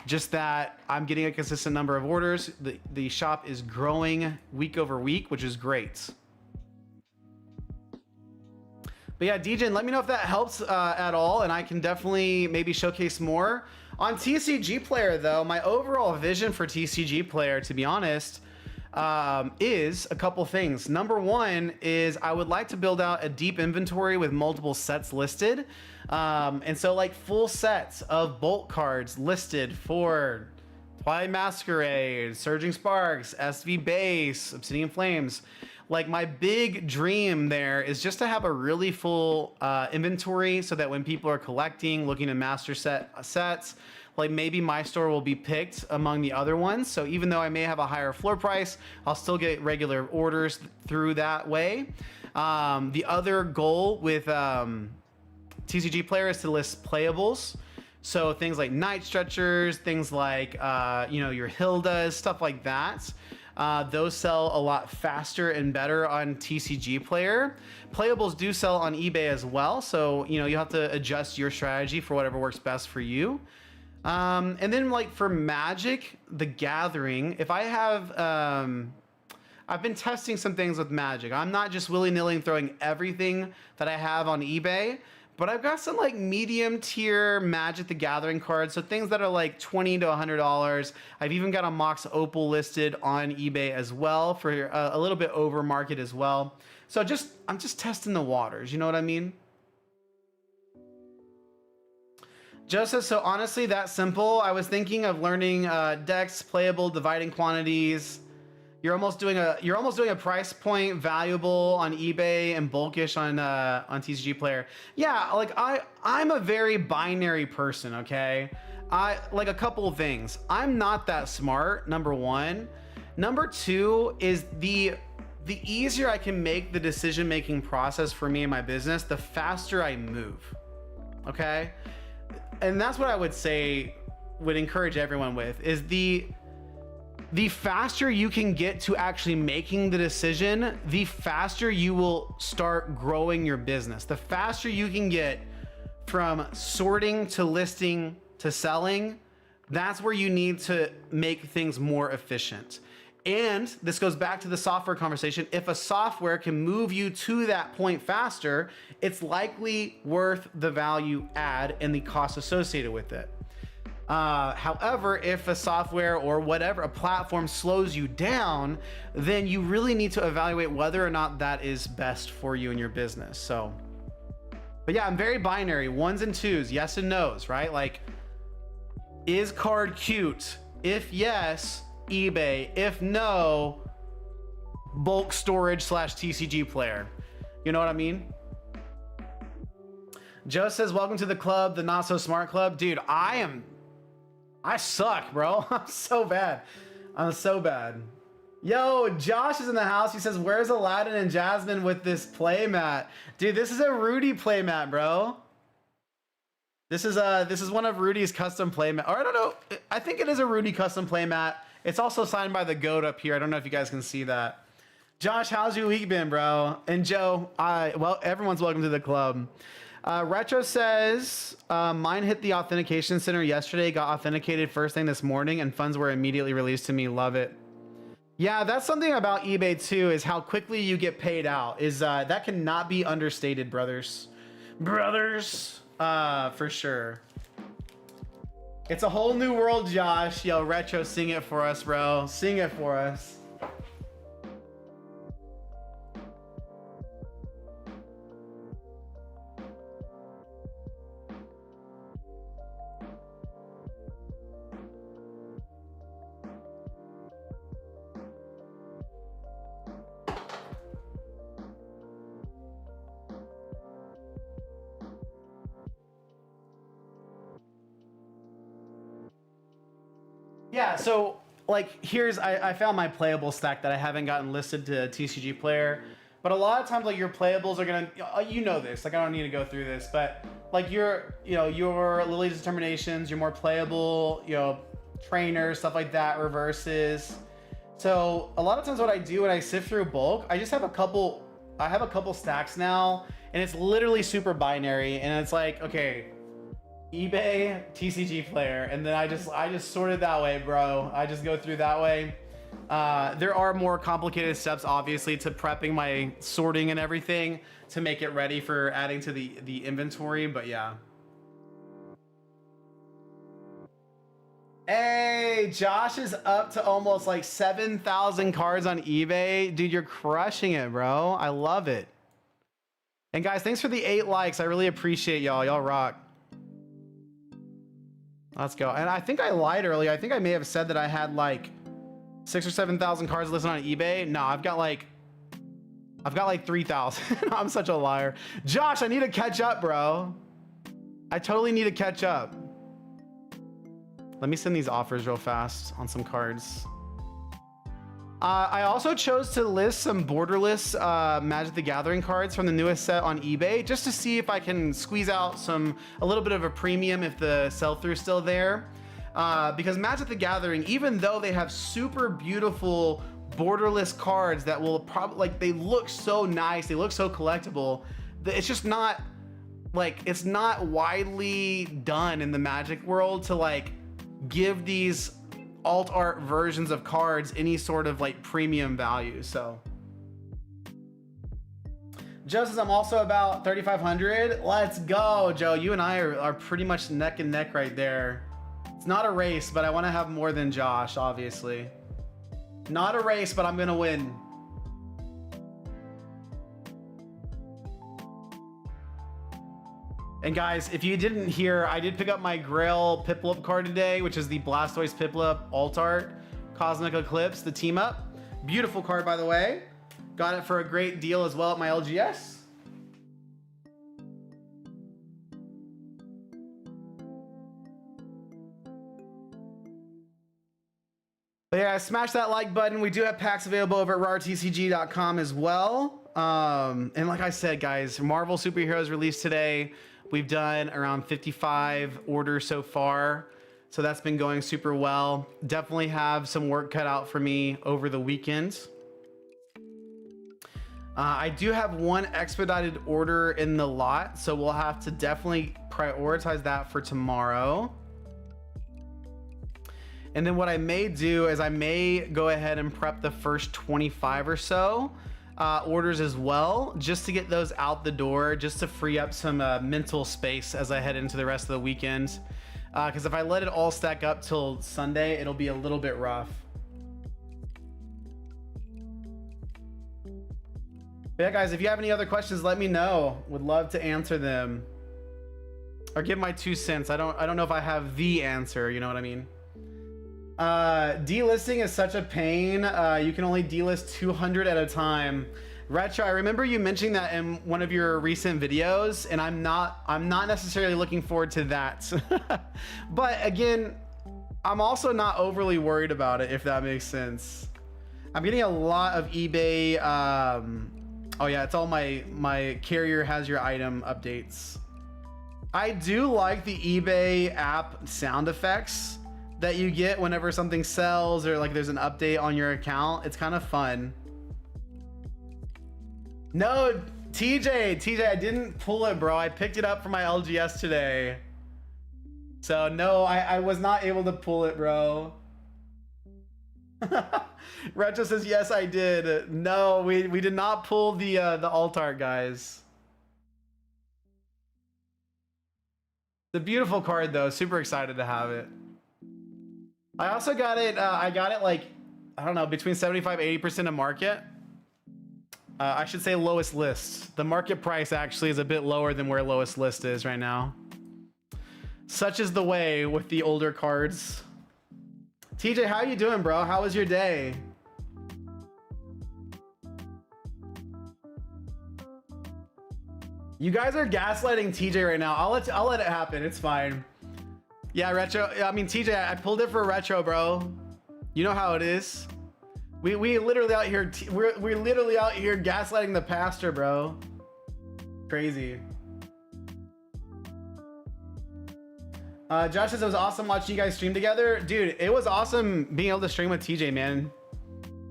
just that I'm getting a consistent number of orders. The shop is growing week over week, which is great. But yeah, DJ, let me know if that helps at all, and I can definitely maybe showcase more. On TCG Player, though, my overall vision for TCG Player, to be honest, is a couple things. Number one is I would like to build out a deep inventory with multiple sets listed. And so like full sets of Bolt cards listed for Twilight Masquerade, Surging Sparks, SV Base, Obsidian Flames. Like my big dream there is just to have a really full inventory so that when people are collecting, looking to master sets, like maybe my store will be picked among the other ones. So even though I may have a higher floor price, I'll still get regular orders through that way. The other goal with TCG Player is to list playables. So things like Night Stretchers, things like, your Hildas, stuff like that. Those sell a lot faster and better on TCG Player. Playables do sell on eBay as well, so you have to adjust your strategy for whatever works best for you. And then like for Magic the Gathering, if I have, I've been testing some things with Magic. I'm not just willy-nilly throwing everything that I have on eBay, but I've got some like medium tier Magic the Gathering cards. So things that are like $20 to $100. I've even got a Mox Opal listed on eBay as well for a little bit over market as well. So I'm just testing the waters. You know what I mean? Joseph, so honestly, that simple. I was thinking of learning decks, playable, dividing quantities, you're almost doing a price point valuable on eBay and bulkish on TCG Player. Yeah, like I'm a very binary person, okay? I like a couple of things. I'm not that smart, number one. Number two is the easier I can make the decision-making process for me and my business, the faster I move. Okay? And that's what I would say, would encourage everyone with, is the faster you can get to actually making the decision, the faster you will start growing your business. The faster you can get from sorting to listing to selling, that's where you need to make things more efficient. And this goes back to the software conversation. If a software can move you to that point faster, it's likely worth the value add and the cost associated with it. However, if a software or whatever, a platform slows you down, then you really need to evaluate whether or not that is best for you and your business. So, but yeah, I'm very binary, ones and twos, yes and no's, right? Like, is card cute? If yes, eBay. If no, bulk storage / TCG Player. You know what I mean? Joe says, welcome to the club, the not so smart club. Dude, I suck, bro. I'm so bad. I'm so bad. Yo, Josh is in the house. He says, where's Aladdin and Jasmine with this playmat? Dude, this is a Rudy playmat, bro. This is one of Rudy's custom playmat. Or I don't know. I think it is a Rudy custom playmat. It's also signed by the goat up here. I don't know if you guys can see that. Josh, how's your week been, bro? And Joe, well, everyone's welcome to the club. Retro says, mine hit the authentication center yesterday, got authenticated first thing this morning, and funds were immediately released to me. Love it. Yeah, that's something about eBay too, is how quickly you get paid out. That cannot be understated, brothers. For sure. It's a whole new world, Josh. Yo, Retro, sing it for us, bro. Sing it for us. Yeah, so like I found my playable stack that I haven't gotten listed to TCG Player, but a lot of times like your playables are gonna, you know this, like I don't need to go through this, but like your Lily's Determinations, your more playable, trainers, stuff like that, reverses. So a lot of times what I do when I sift through bulk, I have a couple stacks now, and it's literally super binary, and it's like, okay, eBay, TCG Player, and then I just sort it that way, bro. I just go through that way. There are more complicated steps, obviously, to prepping my sorting and everything to make it ready for adding to the inventory, but yeah. Hey, Josh is up to almost like 7,000 cards on eBay. Dude, you're crushing it, bro. I love it. And guys, thanks for the 8 likes. I really appreciate y'all. Y'all rock. Let's go. And I think I lied earlier. I think I may have said that I had like 6,000 or 7,000 cards listed on eBay. No, I've got like 3,000. I'm such a liar. Josh, I need to catch up, bro. I totally need to catch up. Let me send these offers real fast on some cards. I also chose to list some borderless Magic the Gathering cards from the newest set on eBay, just to see if I can squeeze out a little bit of a premium if the sell-through is still there. Because Magic the Gathering, even though they have super beautiful borderless cards that will probably, like, they look so nice, they look so collectible, it's just not, like, it's not widely done in the Magic world to, like, give these alt art versions of cards any sort of like premium value. So Joe says, I'm also about 3,500. Let's go, Joe. You and I are pretty much neck and neck right there. It's not a race, but I want to have more than Josh, obviously. Not a race, but I'm gonna win. And guys, if you didn't hear, I did pick up my Grail Piplup card today, which is the Blastoise Piplup Alt Art Cosmic Eclipse, the team up. Beautiful card, by the way. Got it for a great deal as well at my LGS. But yeah, smash that like button. We do have packs available over at rartcg.com as well. And like I said, guys, Marvel Superheroes released today. We've done around 55 orders so far. So that's been going super well. Definitely have some work cut out for me over the weekend. I do have one expedited order in the lot, so we'll have to definitely prioritize that for tomorrow. And then what I may do is I may go ahead and prep the first 25 or so orders as well, just to get those out the door, just to free up some mental space as I head into the rest of the weekend. Because if I let it all stack up till Sunday, it'll be a little bit rough. But yeah, guys, if you have any other questions, let me know. Would love to answer them or give my 2 cents. I don't know if I have the answer. You know what I mean? Delisting is such a pain. You can only delist 200 at a time. Retro, I remember you mentioning that in one of your recent videos, and I'm not necessarily looking forward to that. But again, I'm also not overly worried about it, if that makes sense. I'm getting a lot of eBay. Oh yeah, it's all my carrier has your item updates. I do like the eBay app sound effects that you get whenever something sells or like there's an update on your account. It's kind of fun. No, TJ, I didn't pull it, bro. I picked it up from my LGS today. So no, I was not able to pull it, bro. Retro says, yes, I did. No, we did not pull the alt art, guys. It's a beautiful card though. Super excited to have it. I also got it, I got it like, I don't know, between 75-80% of market. I should say lowest list. The market price actually is a bit lower than where lowest list is right now. Such is the way with the older cards. TJ, how you doing, bro? How was your day? You guys are gaslighting TJ right now. I'll let it happen. It's fine. Yeah, Retro. I mean, TJ, I pulled it for Retro, bro. You know how it is. We literally out here. We're literally out here gaslighting the pastor, bro. Crazy. Josh says it was awesome watching you guys stream together, dude. It was awesome being able to stream with TJ, man.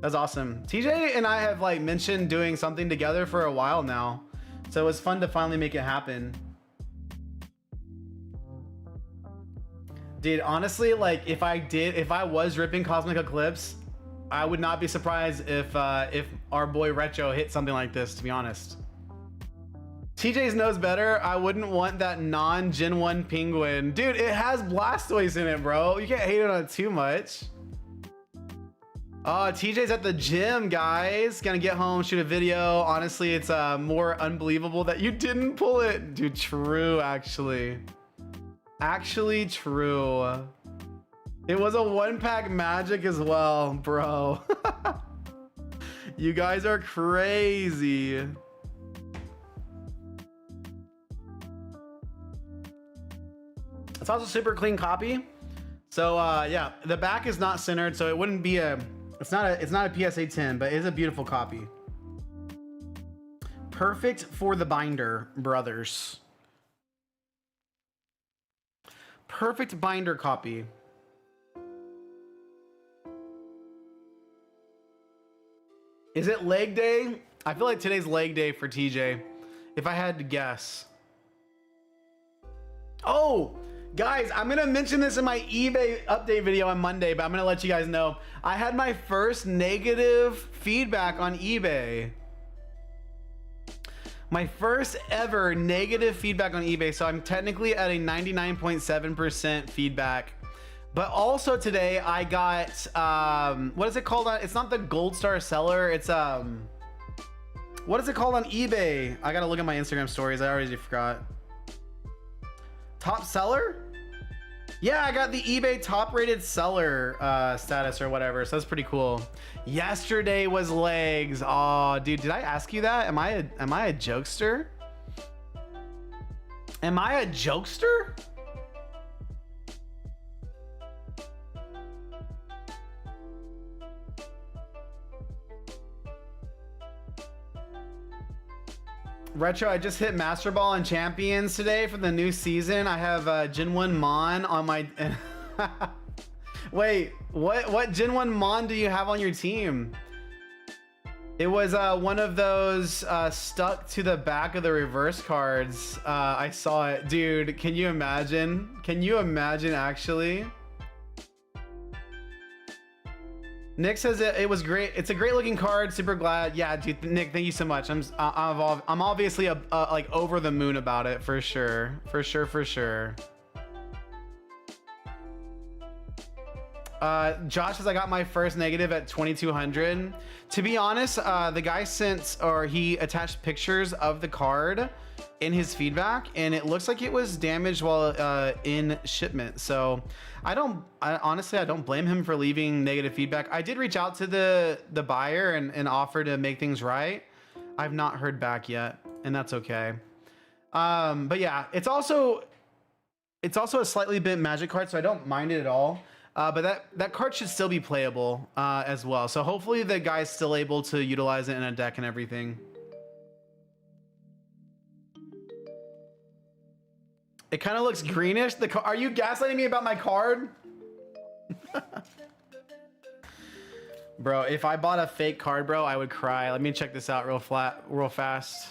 That's awesome. TJ and I have like mentioned doing something together for a while now, so it was fun to finally make it happen. Dude, honestly, like if I was ripping Cosmic Eclipse, I would not be surprised if our boy Retro hit something like this, to be honest. TJ's knows better. I wouldn't want that non-Gen 1 penguin. Dude, it has Blastoise in it, bro. You can't hate it on it too much. Oh, TJ's at the gym, guys. Gonna get home, shoot a video. Honestly, it's more unbelievable that you didn't pull it. Dude, true, actually. Actually true. It was a 1-pack magic as well, bro. You guys are crazy. It's also a super clean copy. So yeah, the back is not centered, so it wouldn't be it's not a PSA 10, but it is a beautiful copy. Perfect for the binder, brothers. Perfect binder copy. Is it leg day? I feel like today's leg day for TJ, if I had to guess. Oh, guys, I'm gonna mention this in my eBay update video on Monday, but I'm gonna let you guys know. I had my first negative feedback on eBay. My first ever negative feedback on eBay, so I'm technically at a 99.7% feedback. But also today I got, what is it called? It's not the Gold Star Seller, it's, what is it called on eBay? I gotta look at my Instagram stories, I already forgot. Top Seller? Yeah, I got the eBay top rated seller status or whatever, so that's pretty cool. Yesterday was legs. Oh, dude, did I ask you that? Am I a jokester? Am I a jokester? Retro, I just hit Master Ball and Champions today for the new season. I have Jinwon Mon on my... Wait, what Jinwon Mon do you have on your team? It was one of those stuck to the back of the reverse cards. I saw it. Dude, can you imagine? Can you imagine actually? Nick says it was great. It's a great looking card. Super glad. Yeah, dude, Nick, thank you so much. I'm obviously like over the moon about it for sure. For sure. Josh says I got my first negative at 2200. To be honest, the guy he attached pictures of the card in his feedback, and it looks like it was damaged while in shipment. So honestly, I don't blame him for leaving negative feedback. I did reach out to the buyer and offer to make things right. I've not heard back yet, and that's okay. But yeah, it's also a slightly bent magic card, so I don't mind it at all. But that card should still be playable as well. So hopefully the guy's still able to utilize it in a deck and everything. It kind of looks greenish. Are you gaslighting me about my card? Bro, if I bought a fake card, bro, I would cry. Let me check this out real fast.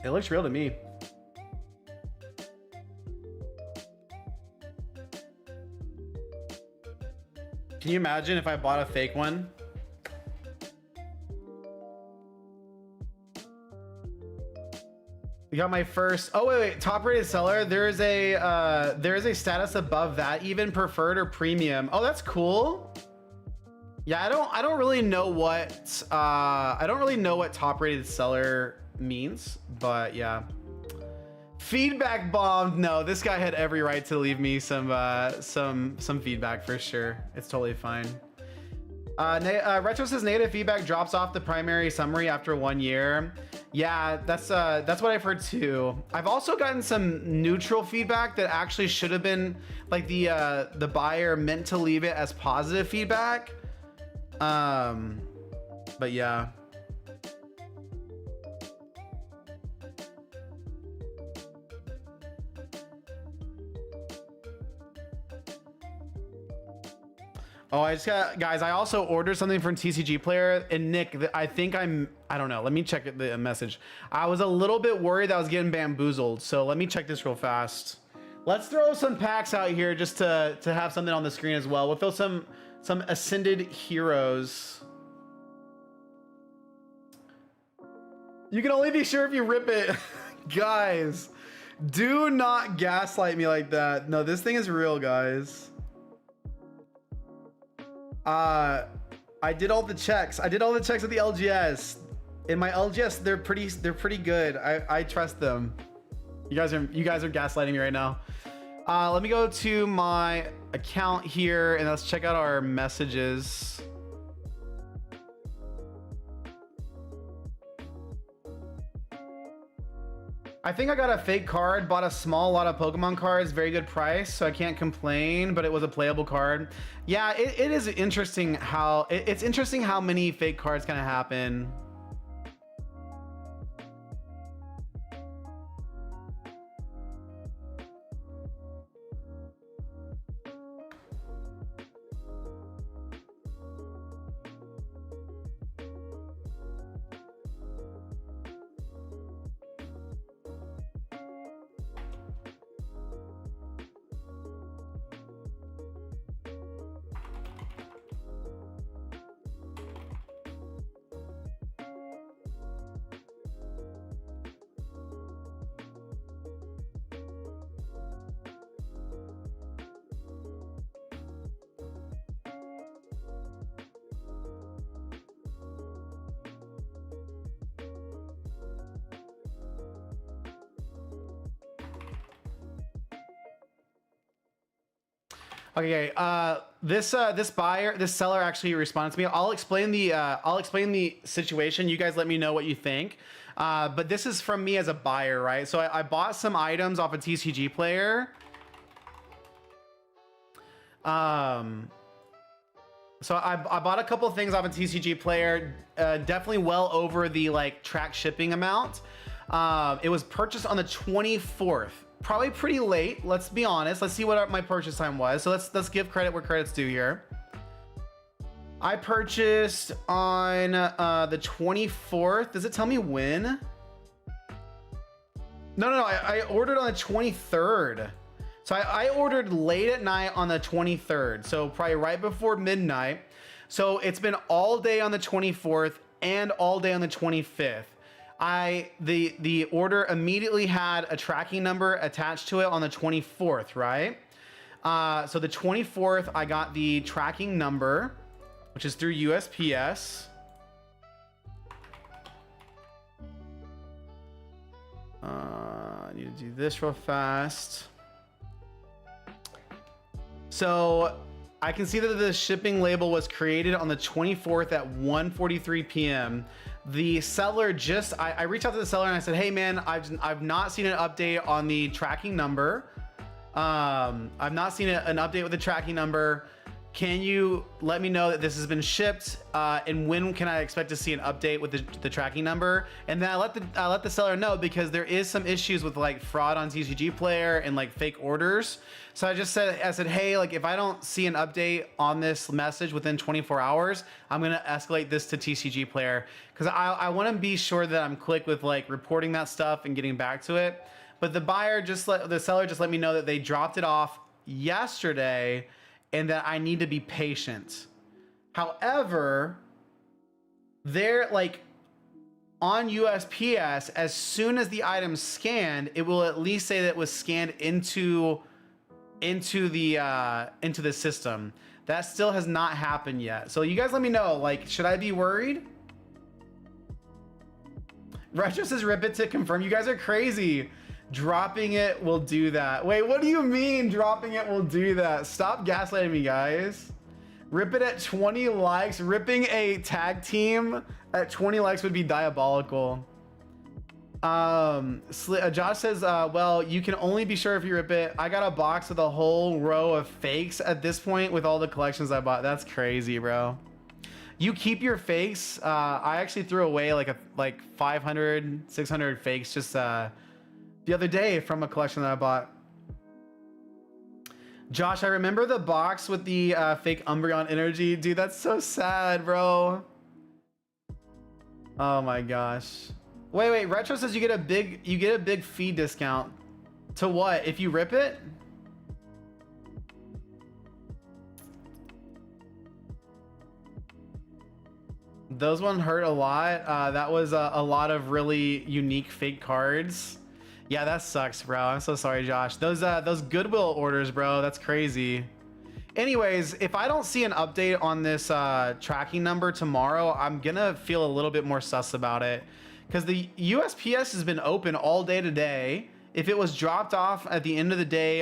It looks real to me. Can you imagine if I bought a fake one? We got my first. Oh wait, top rated seller. There is a status above that, even preferred or premium. Oh, that's cool. Yeah, I don't really know what top rated seller means, but yeah. Feedback bombed. No, this guy had every right to leave me some feedback for sure. It's totally fine. Retro says negative feedback drops off the primary summary after 1 year. Yeah, that's what I've heard too. I've also gotten some neutral feedback that actually should have been like the buyer meant to leave it as positive feedback. But yeah. Oh, I just got, guys, I also ordered something from TCG Player, and Nick, I don't know. Let me check the message. I was a little bit worried that I was getting bamboozled, so let me check this real fast. Let's throw some packs out here just to have something on the screen as well. We'll throw some Ascended Heroes. You can only be sure if you rip it. Guys, do not gaslight me like that. No, this thing is real, guys. I did all the checks. I did all the checks at the LGS. In my LGS, they're pretty good. I trust them. You guys are gaslighting me right now. Let me go to my account here and let's check out our messages. I think I got a fake card, bought a small lot of Pokemon cards, very good price, so I can't complain, but it was a playable card. Yeah, it is interesting how, it's interesting how many fake cards kind of happen. Okay, this buyer, this seller actually responded to me. I'll explain the situation. You guys let me know what you think. But this is from me as a buyer, right? So I bought some items off a TCG player. So I bought a couple of things off a TCG player, definitely well over the like track shipping amount. It was purchased on the 24th. Probably pretty late, let's be honest. Let's see what my purchase time was. So let's give credit where credit's due here. I purchased on the 24th. Does it tell me when? No, I ordered on the 23rd. So I ordered late at night on the 23rd. So probably right before midnight. So it's been all day on the 24th and all day on the 25th. The order immediately had a tracking number attached to it on the 24th, right? So the 24th, I got the tracking number, which is through USPS. I need to do this real fast. So I can see that the shipping label was created on the 24th at 1:43 p.m. The seller I reached out to the seller and I said, hey man, I've not seen an update on the tracking number. I've not seen an update with the tracking number. Can you let me know that this has been shipped? And when can I expect to see an update with the tracking number? And then I let the seller know because there is some issues with like fraud on TCG Player and like fake orders. So I said, hey, like if I don't see an update on this message within 24 hours, I'm gonna escalate this to TCG Player because I want to be sure that I'm quick with like reporting that stuff and getting back to it. But the seller just let me know that they dropped it off yesterday and that I need to be patient. However, they're like on USPS, as soon as the item's scanned, it will at least say that it was scanned into the system. That still has not happened yet. So you guys let me know, like, should I be worried? Retro says rip it to confirm. You guys are crazy. Dropping it will do that. Wait, what do you mean dropping it will do that? Stop gaslighting me, guys. Rip it at 20 likes. Ripping a tag team at 20 likes would be diabolical. Josh says, well, you can only be sure if you rip it. I got a box with a whole row of fakes at this point with all the collections I bought. That's crazy, bro. You keep your fakes. I actually threw away like 500, 600 fakes just the other day from a collection that I bought. Josh, I remember the box with the fake Umbreon energy. Dude, that's so sad, bro. Oh my gosh. Wait, Retro says you get a big fee discount. To what? If you rip it? Those one hurt a lot. That was a lot of really unique fake cards. Yeah, that sucks, bro. I'm so sorry, Josh. Those Goodwill orders, bro. That's crazy. Anyways, if I don't see an update on this tracking number tomorrow, I'm gonna feel a little bit more sus about it. Because the USPS has been open all day today. If it was dropped off at the end of the day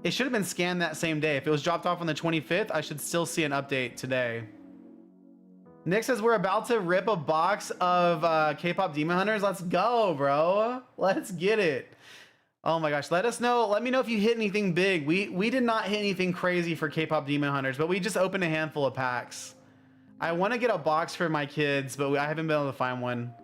it should have been scanned that same day. If it was dropped off on the 25th, I should still see an update today. Nick says we're about to rip a box of K-pop Demon Hunters. Let's go, bro. Let's get it. Oh my gosh, let us know. Let me know if you hit anything big. We did not hit anything crazy for K-pop Demon Hunters, but we just opened a handful of packs. I want to get a box for my kids, but I haven't been able to find one.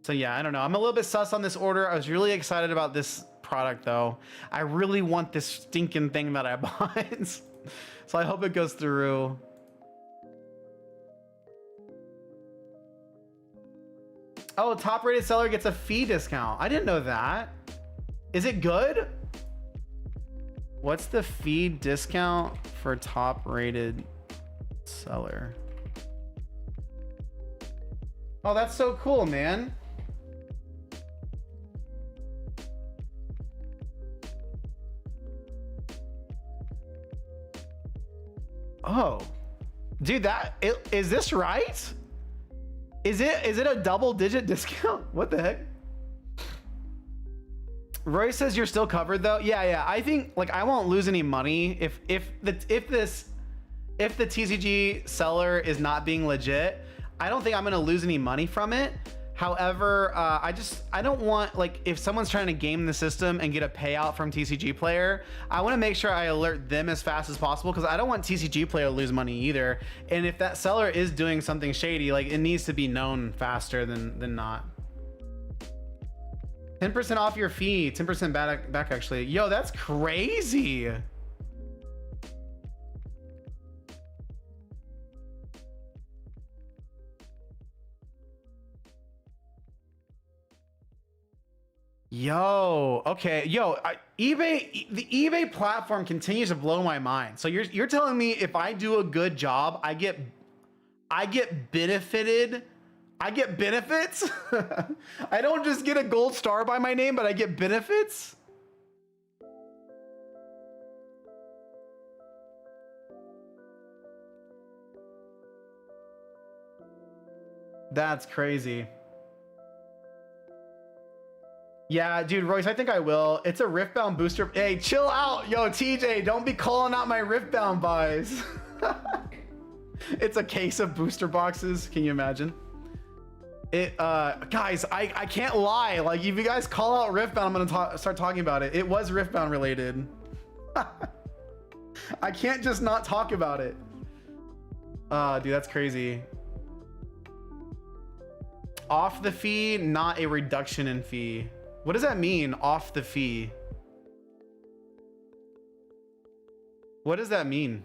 So yeah, I don't know. I'm a little bit sus on this order. I was really excited about this product though. I really want this stinking thing that I bought. So I hope it goes through. Oh, top rated seller gets a fee discount. I didn't know that. Is it good? What's the fee discount for top rated seller? Oh, that's so cool, man. Oh, dude, is this right? Is it a double digit discount? What the heck? Roy says you're still covered though. Yeah. I think like I won't lose any money if the TCG seller is not being legit. I don't think I'm gonna lose any money from it. However, I don't want, like, if someone's trying to game the system and get a payout from TCG player, I want to make sure I alert them as fast as possible because I don't want TCG player to lose money either. And if that seller is doing something shady, like, it needs to be known faster than not. 10% off your fee, 10% back actually. Yo, that's crazy. Yo, okay, eBay, the eBay platform continues to blow my mind. So you're telling me if I do a good job, I get benefited. I get benefits. I don't just get a gold star by my name, but I get benefits. That's crazy. Yeah, dude, Royce, I think I will. It's a Riftbound booster. Hey, chill out. Yo, TJ, don't be calling out my Riftbound buys. It's a case of booster boxes. Can you imagine? Guys, I can't lie. Like, if you guys call out Riftbound, I'm gonna start talking about it. It was Riftbound related. I can't just not talk about it. Dude, that's crazy. Off the fee, not a reduction in fee. What does that mean, off the fee? What does that mean?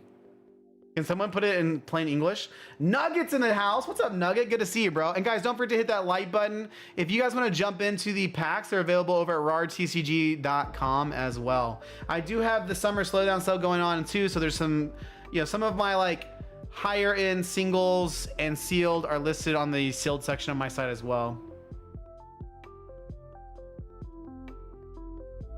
Can someone put it in plain English? Nuggets in the house. What's up, Nugget? Good to see you, bro. And guys, don't forget to hit that like button. If you guys want to jump into the packs, they're available over at rartcg.com as well. I do have the summer slowdown sale going on too, so there's some, some of my like higher end singles and sealed are listed on the sealed section of my site as well.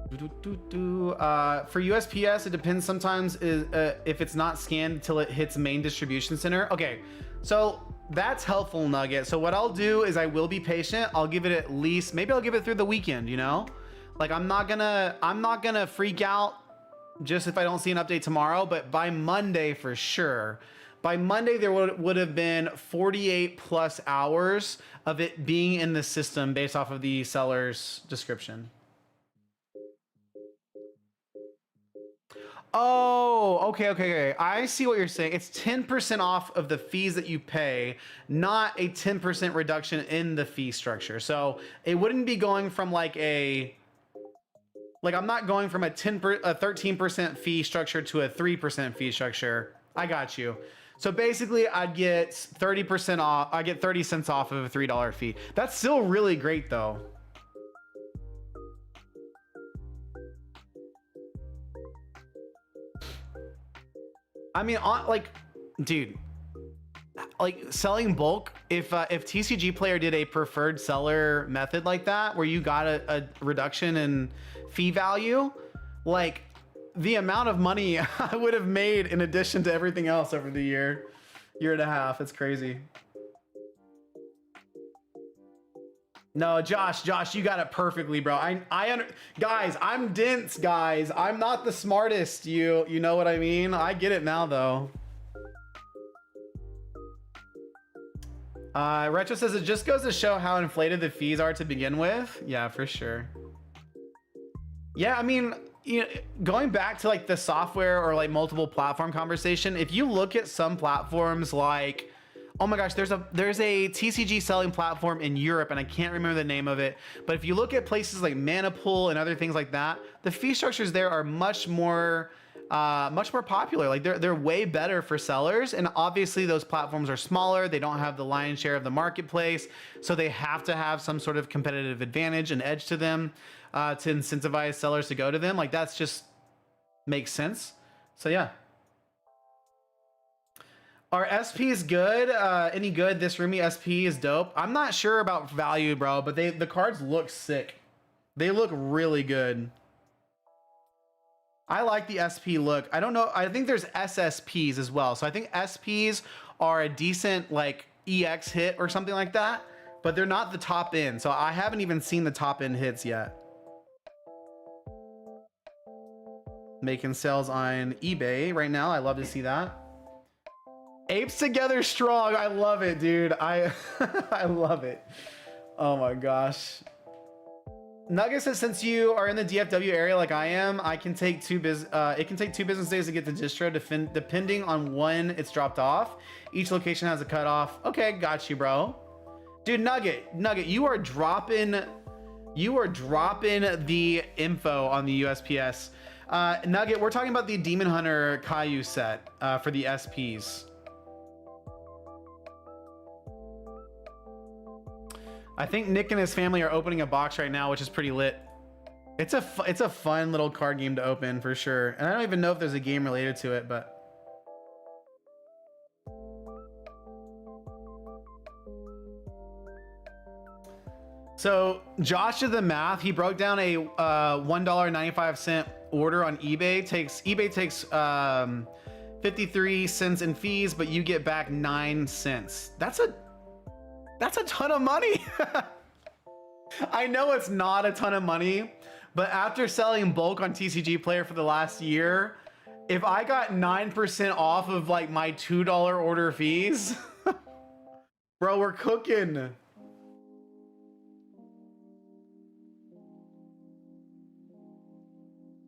For USPS, it depends sometimes if it's not scanned until it hits main distribution center. Okay, so that's helpful, Nugget. So what I'll do is I will be patient. I'll give it at least, maybe I'll give it through the weekend, like I'm not gonna freak out just if I don't see an update tomorrow, but by Monday for sure. By Monday, there would have been 48 plus hours of it being in the system based off of the seller's description. Oh, okay. I see what you're saying. It's 10% off of the fees that you pay, not a 10% reduction in the fee structure. So it wouldn't be going from I'm not going from a 13% fee structure to a 3% fee structure. I got you. So basically I'd get 30% off. I get 30 cents off of a $3 fee. That's still really great though. I mean, dude, like selling bulk, if TCG player did a preferred seller method like that, where you got a reduction in fee value, like the amount of money I would have made in addition to everything else over the year and a half, it's crazy. No, Josh, you got it perfectly, bro. Guys, I'm dense, guys. I'm not the smartest. You know what I mean? I get it now, though. Retro says it just goes to show how inflated the fees are to begin with. Yeah, for sure. Yeah, I mean, going back to like the software or like multiple platform conversation, if you look at some platforms like, oh my gosh, there's a TCG selling platform in Europe and I can't remember the name of it, but if you look at places like Manapool and other things like that, the fee structures there are much more popular. Like they're way better for sellers, and obviously those platforms are smaller. They don't have the lion's share of the marketplace, so they have to have some sort of competitive advantage and edge to them to incentivize sellers to go to them. Like that's just makes sense. So yeah. Are SPs good? Any good? This Rumi SP is dope. I'm not sure about value, bro, but the cards look sick. They look really good. I like the SP look. I don't know. I think there's SSPs as well. So I think SPs are a decent like EX hit or something like that, but they're not the top end. So I haven't even seen the top end hits yet. Making sales on eBay right now. I love to see that. Apes together strong. I love it, dude. I love it. Oh my gosh. Nugget says, since you are in the DFW area like I am, it can take 2 business days to get the distro, depending on when it's dropped off. Each location has a cutoff. Okay, got you, bro. Dude, Nugget, you are dropping the info on the USPS. Nugget, we're talking about the Demon Hunter Caillou set for the SPs. I think Nick and his family are opening a box right now, which is pretty lit. It's a fun little card game to open for sure. And I don't even know if there's a game related to it, but. So Josh did the math. He broke down a $1.95 order on eBay. eBay takes 53 cents in fees, but you get back 9 cents. That's a ton of money. I know it's not a ton of money, but after selling bulk on TCG Player for the last year, if I got 9% off of like my $2 order fees, bro, we're cooking.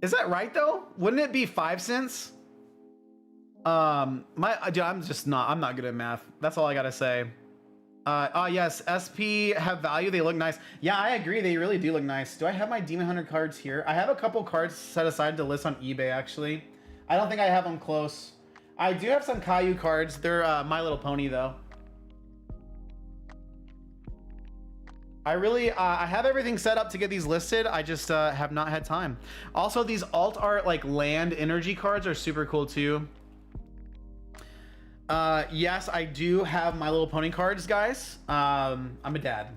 Is that right though? Wouldn't it be 5 cents? Dude, I'm not good at math. That's all I gotta say. Yes, SP have value. They look nice. Yeah, I agree. They really do look nice. Do I have my Demon Hunter cards here? I have a couple cards set aside to list on eBay, actually. I don't think I have them close. I do have some Caillou cards. They're My Little Pony, though. I have everything set up to get these listed. I just have not had time. Also, these alt art, like, land energy cards are super cool, too. Yes, I do have My Little Pony cards, guys. I'm a dad.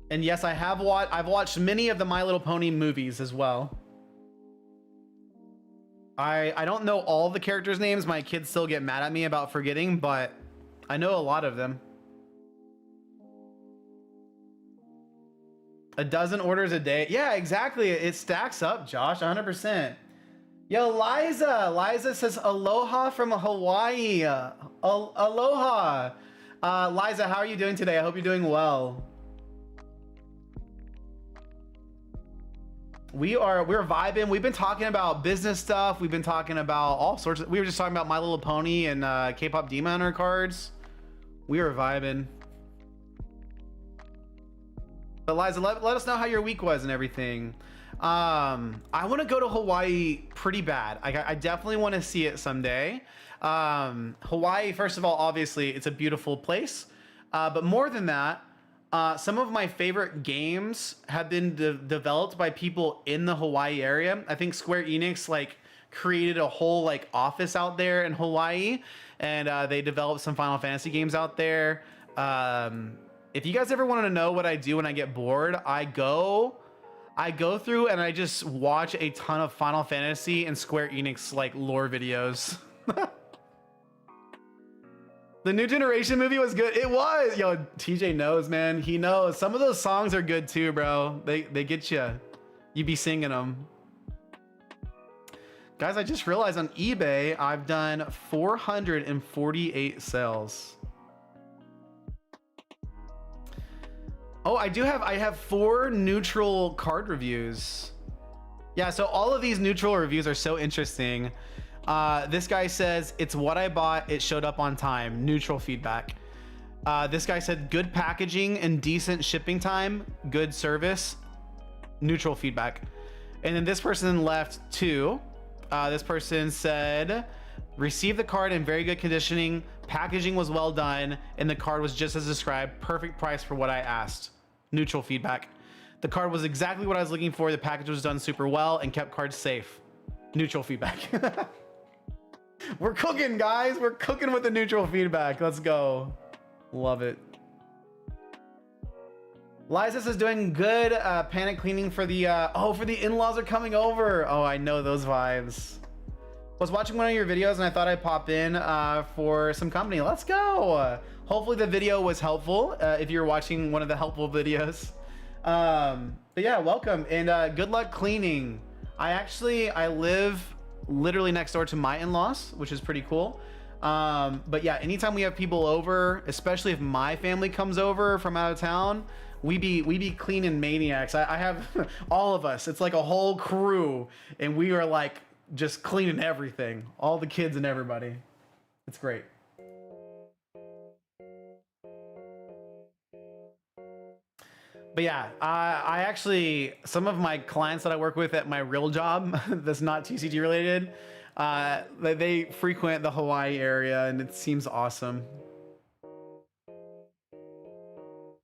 And yes, I've watched many of the My Little Pony movies as well. I don't know all the characters' names. My kids still get mad at me about forgetting, but I know a lot of them. A dozen orders a day. Yeah, exactly. It stacks up, Josh, 100%. Yo, Liza says aloha from Hawaii. Aloha. Liza, how are you doing today? I hope you're doing well. We're vibing. We've been talking about business stuff. We've been talking about all sorts of, we were just talking about My Little Pony and K-pop Demon Hunter cards. We were vibing. But Liza, let us know how your week was and everything. I want to go to Hawaii pretty bad. I definitely want to see it someday. Hawaii, first of all, obviously it's a beautiful place. But more than that, some of my favorite games have been developed by people in the Hawaii area. I think Square Enix like created a whole like office out there in Hawaii, and they developed some Final Fantasy games out there. If you guys ever want to know what I do when I get bored, I go through and I just watch a ton of Final Fantasy and Square Enix like lore videos. The New Generation movie was good. It was. Yo, TJ knows, man. He knows. Some of those songs are good too, bro. They get you. You be singing them. Guys, I just realized on eBay, I've done 448 sales. Oh, I have 4 neutral card reviews. Yeah, so all of these neutral reviews are so interesting. This guy says, it's what I bought. It showed up on time. Neutral feedback. This guy said, good packaging and decent shipping time. Good service. Neutral feedback. And then this person left 2. This person said, received the card in very good conditioning. Packaging was well done. And the card was just as described. Perfect price for what I asked. Neutral feedback. The card was exactly what I was looking for. The package was done super well and kept cards safe. Neutral feedback. We're cooking, guys. We're cooking with the neutral feedback. Let's go. Love it. Liza is doing good. Panic cleaning for the for the in-laws are coming over. Oh, I know those vibes. Was watching one of your videos and I thought I'd pop in for some company. Let's go. Hopefully the video was helpful if you're watching one of the helpful videos. But yeah, welcome and good luck cleaning. I live literally next door to my in-laws, which is pretty cool. But yeah, anytime we have people over, especially if my family comes over from out of town, we be cleaning maniacs. I have all of us. It's like a whole crew, and we are like just cleaning everything, all the kids and everybody. It's great. But yeah, I actually, some of my clients that I work with at my real job that's not TCG related, they frequent the Hawaii area, and it seems awesome.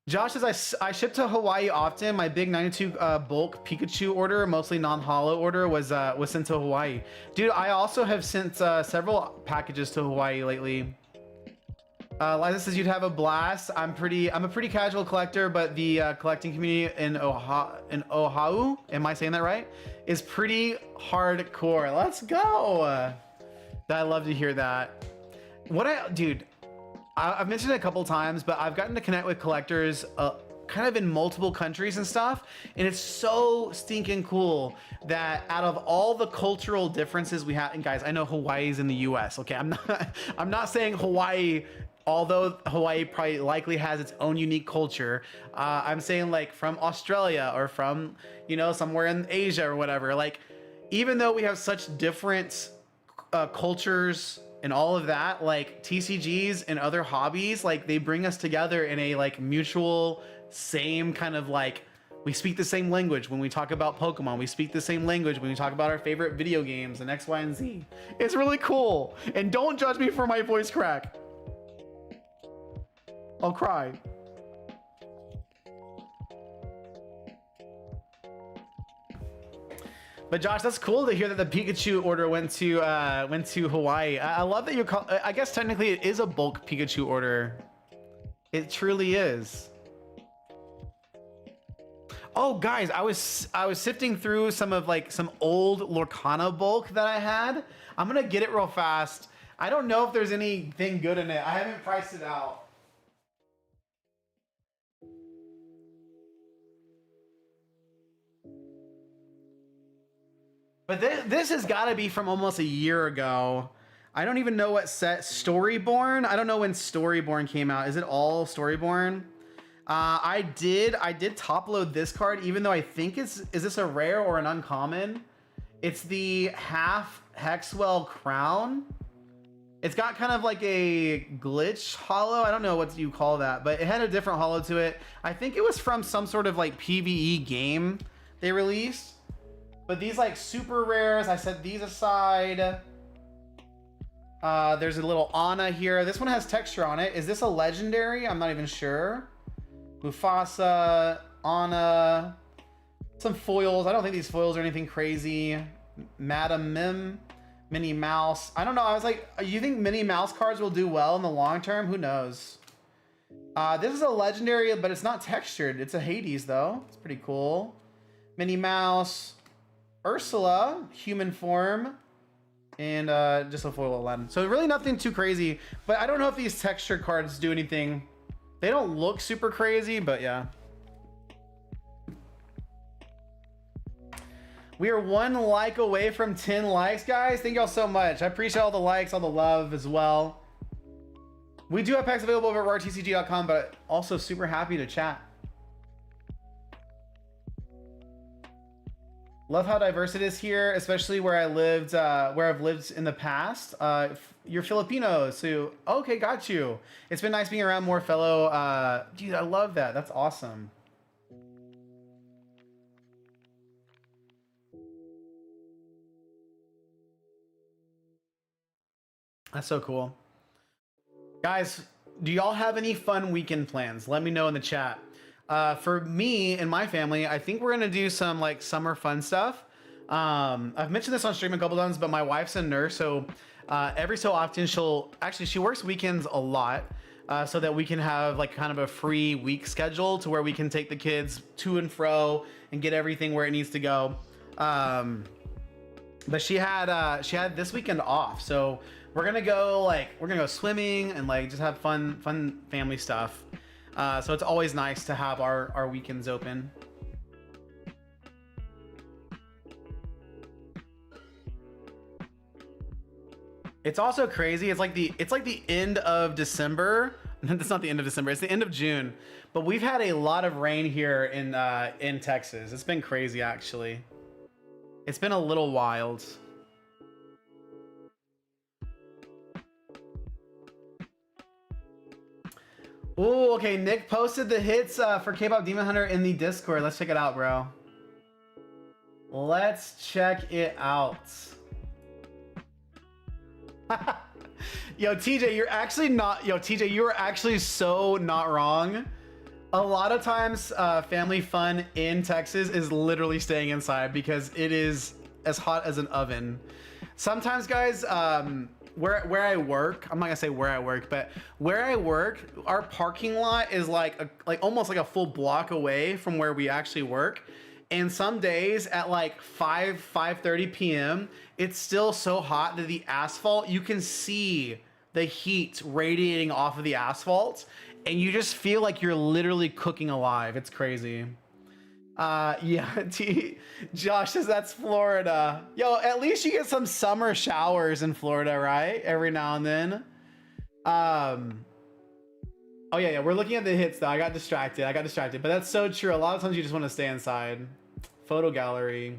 Josh says, I ship to Hawaii often. My big 92 bulk Pikachu order, mostly non-holo order, was sent to Hawaii. Dude, I also have sent several packages to Hawaii lately. Liza says you'd have a blast. I'm a pretty casual collector, but the collecting community in Oahu, am I saying that right? Is pretty hardcore. Let's go. I love to hear that. Dude, I've mentioned it a couple times, but I've gotten to connect with collectors kind of in multiple countries and stuff, and it's so stinking cool that out of all the cultural differences we have, and guys, I know Hawaii's in the US, okay? I'm not saying Hawaii, although Hawaii probably likely has its own unique culture, I'm saying like from Australia or from, you know, somewhere in Asia or whatever, like even though we have such different cultures and all of that, like TCGs and other hobbies, like they bring us together in a like mutual same kind of like, we speak the same language when we talk about Pokemon. We speak the same language when we talk about our favorite video games and X, Y, and Z. It's really cool. And don't judge me for my voice crack. I'll cry. But Josh, that's cool to hear that the Pikachu order went to Hawaii. I love that you call. I guess technically it is a bulk Pikachu order. It truly is. Oh, guys, I was sifting through some old Lorcana bulk that I had. I'm gonna get it real fast. I don't know if there's anything good in it. I haven't priced it out. But this has got to be from almost a year ago. I don't even know what set. Storyborn? I don't know when Storyborn came out. Is it all Storyborn? I did top load this card, even though I think is this a rare or an uncommon? It's the half Hexwell Crown. It's got kind of like a glitch hollow. I don't know what you call that, but it had a different hollow to it. I think it was from some sort of like PvE game they released. But these like super rares, I set these aside. There's a little Ana here. This one has texture on it. Is this a legendary? I'm not even sure. Mufasa, Ana, some foils. I don't think these foils are anything crazy. Madam Mim, Minnie Mouse. I don't know. I was like, you think Minnie Mouse cards will do well in the long term? Who knows? This is a legendary, but it's not textured. It's a Hades though. It's pretty cool. Minnie Mouse. Ursula, human form, and just a foil Aladdin. So really nothing too crazy, but I don't know if these texture cards do anything. They don't look super crazy, but yeah. We are 1 like away from 10 likes, guys. Thank y'all so much. I appreciate all the likes, all the love as well. We do have packs available over at rartcg.com, but also super happy to chat. Love how diverse it is here, especially where I've lived in the past. You're Filipino, so okay, got you. It's been nice being around more fellow. Dude, I love that. That's awesome. That's so cool. Guys, do y'all have any fun weekend plans? Let me know in the chat. For me and my family, I think we're gonna do some like summer fun stuff. I've mentioned this on stream a couple times, but my wife's a nurse, so every so often she works weekends a lot, so that we can have like kind of a free week schedule to where we can take the kids to and fro and get everything where it needs to go. But she had this weekend off, so we're gonna go swimming and like just have fun family stuff. So it's always nice to have our weekends open. It's also crazy. It's like the end of December. That's not the end of December. It's the end of June. But we've had a lot of rain here in Texas. It's been crazy, actually. It's been a little wild. Ooh, okay. Nick posted the hits for K-pop Demon Hunter in the Discord. Let's check it out, bro. Let's check it out. Yo, TJ, you're actually not. Yo, TJ, you are actually so not wrong. A lot of times, family fun in Texas is literally staying inside because it is as hot as an oven. Sometimes, guys, where I work, I'm not gonna say where I work, but where I work, our parking lot is like almost like a full block away from where we actually work. And some days at like 5:30 p.m., it's still so hot that the asphalt, you can see the heat radiating off of the asphalt, and you just feel like you're literally cooking alive. It's crazy. Yeah, Josh says that's Florida. Yo, at least you get some summer showers in Florida, right? Every now and then. Oh yeah, we're looking at the hits though. I got distracted, but that's so true. A lot of times you just want to stay inside. Photo gallery.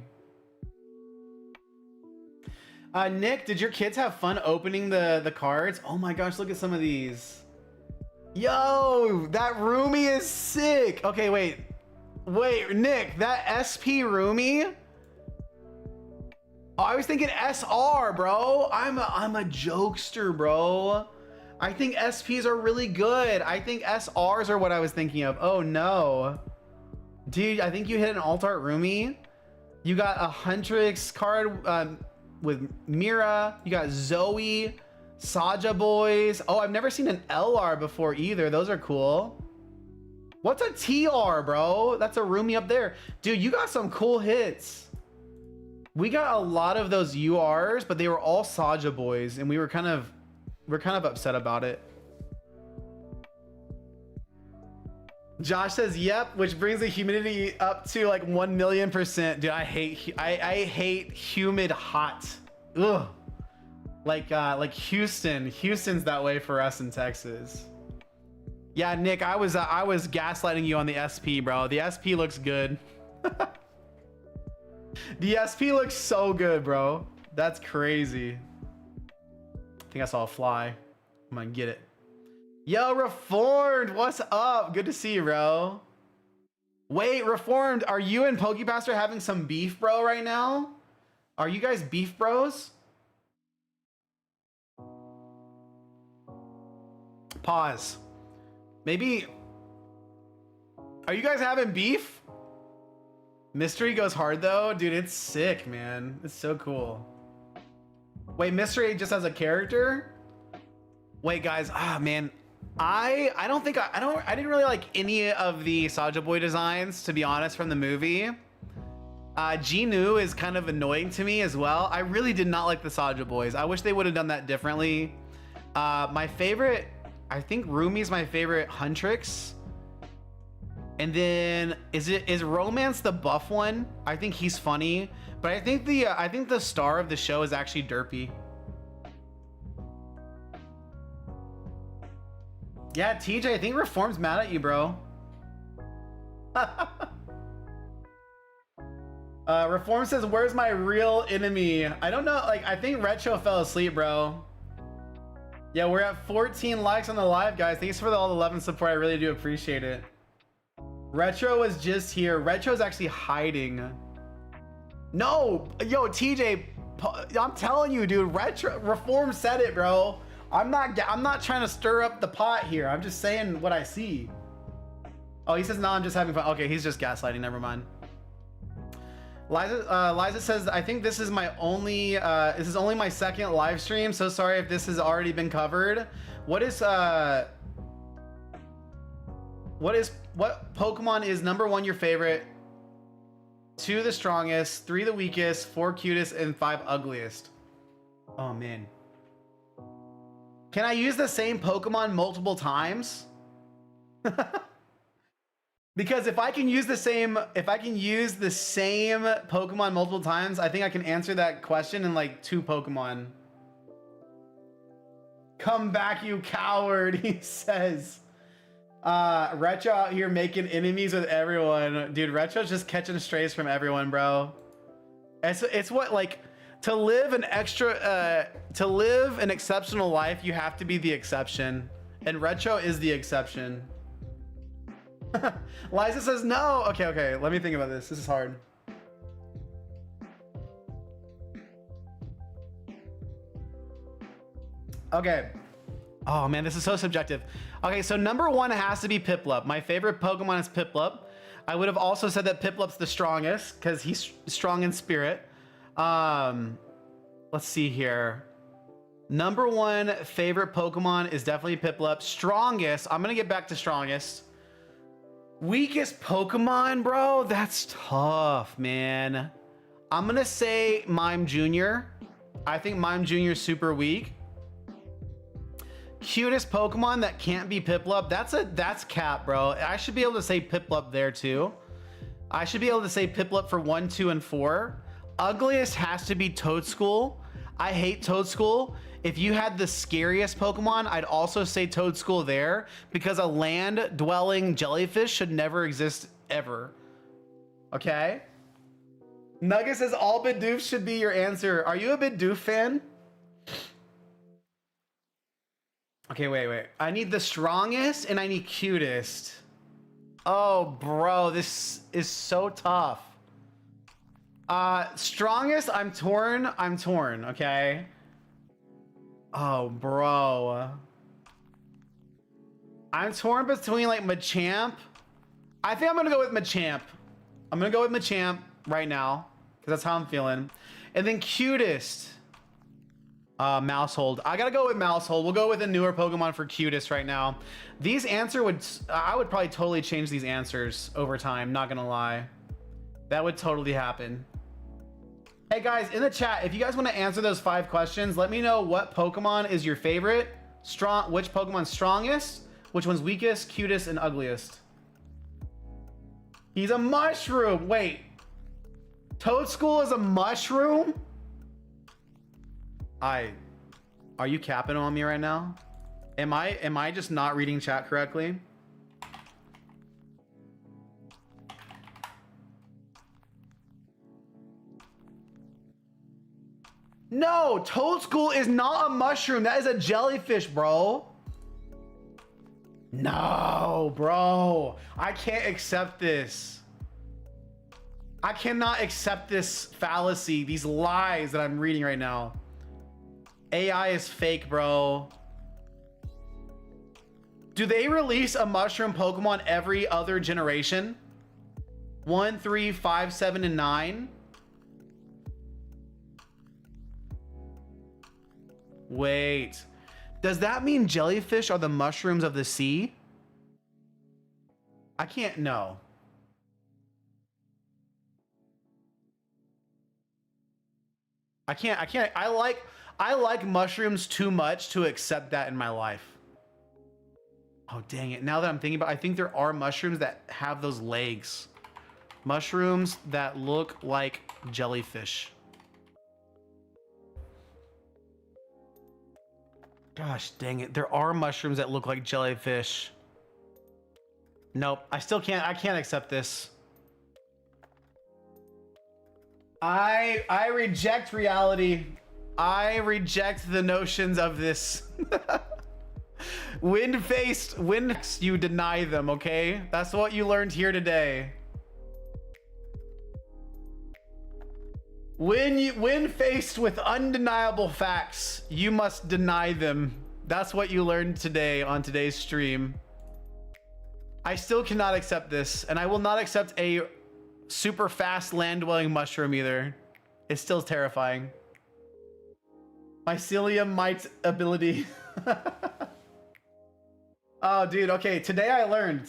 Nick, did your kids have fun opening the cards? Oh my gosh, look at some of these. Yo, that roomie is sick. Okay, wait, Nick, that SP roomie? Oh, I was thinking SR, bro. I'm a jokester, bro. I think SPs are really good. I think SRs are what I was thinking of. Oh no. Dude, I think you hit an alt art roomie. You got a Huntrix card with Mira. You got Zoe, Saja Boys. Oh, I've never seen an LR before either. Those are cool. What's a TR, bro? That's a roomie up there. Dude, you got some cool hits. We got a lot of those URs, but they were all Saja Boys, and we're kind of upset about it. Josh says, yep, which brings the humidity up to like 1,000,000%. Dude, I hate humid hot. Ugh. Like Houston. Houston's that way for us in Texas. Yeah, Nick, I was gaslighting you on the SP, bro. The SP looks good. The SP looks so good, bro. That's crazy. I think I saw a fly. I'm gonna get it. Yo, Reformed, what's up? Good to see you, bro. Wait, Reformed, are you and PokePaster having some beef, bro, right now? Are you guys beef bros? Pause. Maybe. Are you guys having beef? Mystery goes hard though. Dude, it's sick, man. It's so cool. Wait, Mystery just as a character? Wait, guys. Ah, man. I didn't really like any of the Saja Boy designs, to be honest, from the movie. Genu is kind of annoying to me as well. I really did not like the Saja Boys. I wish they would have done that differently. My favorite, I think Rumi's my favorite Huntrix. And then is Romance the buff one? I think he's funny, but I think the star of the show is actually Derpy. Yeah, TJ, I think Reform's mad at you, bro. Reform says, where's my real enemy? I don't know, like, I think Retro fell asleep, bro. Yeah, we're at 14 likes on the live, guys. Thanks for all the love and support. I really do appreciate it. Retro was just here. Retro's actually hiding. No, yo, TJ, I'm telling you, dude, Reform said it, bro. I'm not trying to stir up the pot here. I'm just saying what I see. Oh, he says, no, I'm just having fun. Okay, he's just gaslighting. Never mind. Liza says, I think this is my only, this is only my second live stream. So sorry if this has already been covered. What Pokemon is number 1 your favorite, 2 the strongest, 3 the weakest, 4 cutest, and 5 ugliest? Oh man. Can I use the same Pokemon multiple times? Because if I can use the same Pokemon multiple times, I think I can answer that question in like 2 Pokemon. Come back, you coward, he says. Retro out here making enemies with everyone. Dude, Retro's just catching strays from everyone, bro. It's what, like, to live an exceptional life, you have to be the exception. And Retro is the exception. Liza says no. Okay, let me think about this. This is hard. Okay. Oh man, this is so subjective. Okay, so number one has to be Piplup. My favorite Pokemon is Piplup. I would have also said that Piplup's the strongest because he's strong in spirit. Let's see here. Number one favorite Pokemon is definitely Piplup. Strongest, I'm gonna get back to strongest. Weakest Pokemon, bro, that's tough, man. I'm gonna say Mime Jr. I think Mime Jr. is super weak. Cutest Pokemon that can't be Piplup, that's cap, bro. I should be able to say Piplup there too. I should be able to say Piplup for 1, 2, and 4. Ugliest has to be Toadscool. I hate Toadscool. If you had the scariest Pokemon, I'd also say Toadscool there because a land-dwelling jellyfish should never exist ever. Okay? Nugget says all Bidoof should be your answer. Are you a Bidoof fan? Okay, wait. I need the strongest and I need cutest. Oh, bro, this is so tough. Strongest, I'm torn, okay? Oh, bro. I'm torn between like Machamp. I think I'm gonna go with Machamp. I'm gonna go with Machamp right now, because that's how I'm feeling. And then cutest. Mousehold. I gotta go with Mousehold. We'll go with a newer Pokemon for cutest right now. These answer would, I would probably totally change these answers over time, not gonna lie. That would totally happen. Hey guys, in the chat, if you guys want to answer those 5 questions, let me know what Pokemon is your favorite, which Pokemon's strongest, which one's weakest, cutest, and ugliest. He's a mushroom. Wait, Toadscool is a mushroom? Are you capping on me right now? Am I just not reading chat correctly? No, Toadscool is not a mushroom. That is a jellyfish, bro. No, bro. I can't accept this. I cannot accept this fallacy, these lies that I'm reading right now. AI is fake, bro. Do they release a mushroom Pokemon every other generation? 1, 3, 5, 7, and 9? Wait. Does that mean jellyfish are the mushrooms of the sea? I can't know. I can't. I like mushrooms too much to accept that in my life. Oh, dang it. Now that I'm thinking about it, I think there are mushrooms that have those legs. Mushrooms that look like jellyfish. Gosh, dang it. There are mushrooms that look like jellyfish. Nope. I can't accept this. I reject reality. I reject the notions of this. Wind-faced, you deny them, okay? That's what you learned here today. When faced with undeniable facts, you must deny them. That's what you learned today on today's stream. I still cannot accept this, and I will not accept a super fast land-dwelling mushroom either. It's still terrifying. Mycelium mite ability. Oh, dude. Okay, today I learned.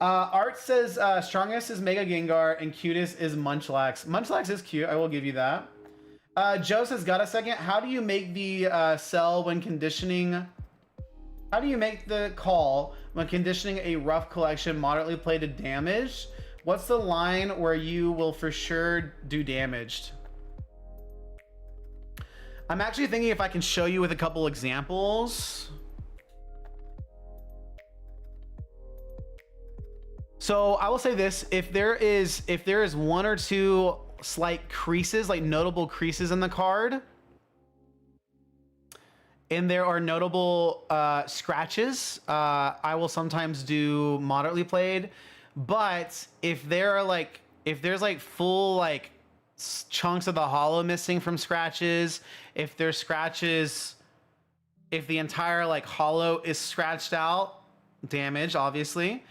Art says strongest is Mega Gengar and cutest is Munchlax. Munchlax is cute. I will give you that. Joe says, got a second. How do you make the sell when conditioning? How do you make the call when conditioning a rough collection moderately plated damage? What's the line where you will for sure do damaged? I'm actually thinking if I can show you with a couple examples. So I will say this, if there is one or two slight creases, like notable creases in the card, and there are notable scratches, I will sometimes do moderately played. But if there's like full like chunks of the hollow missing from scratches, if there's scratches, if the entire like hollow is scratched out, damage obviously.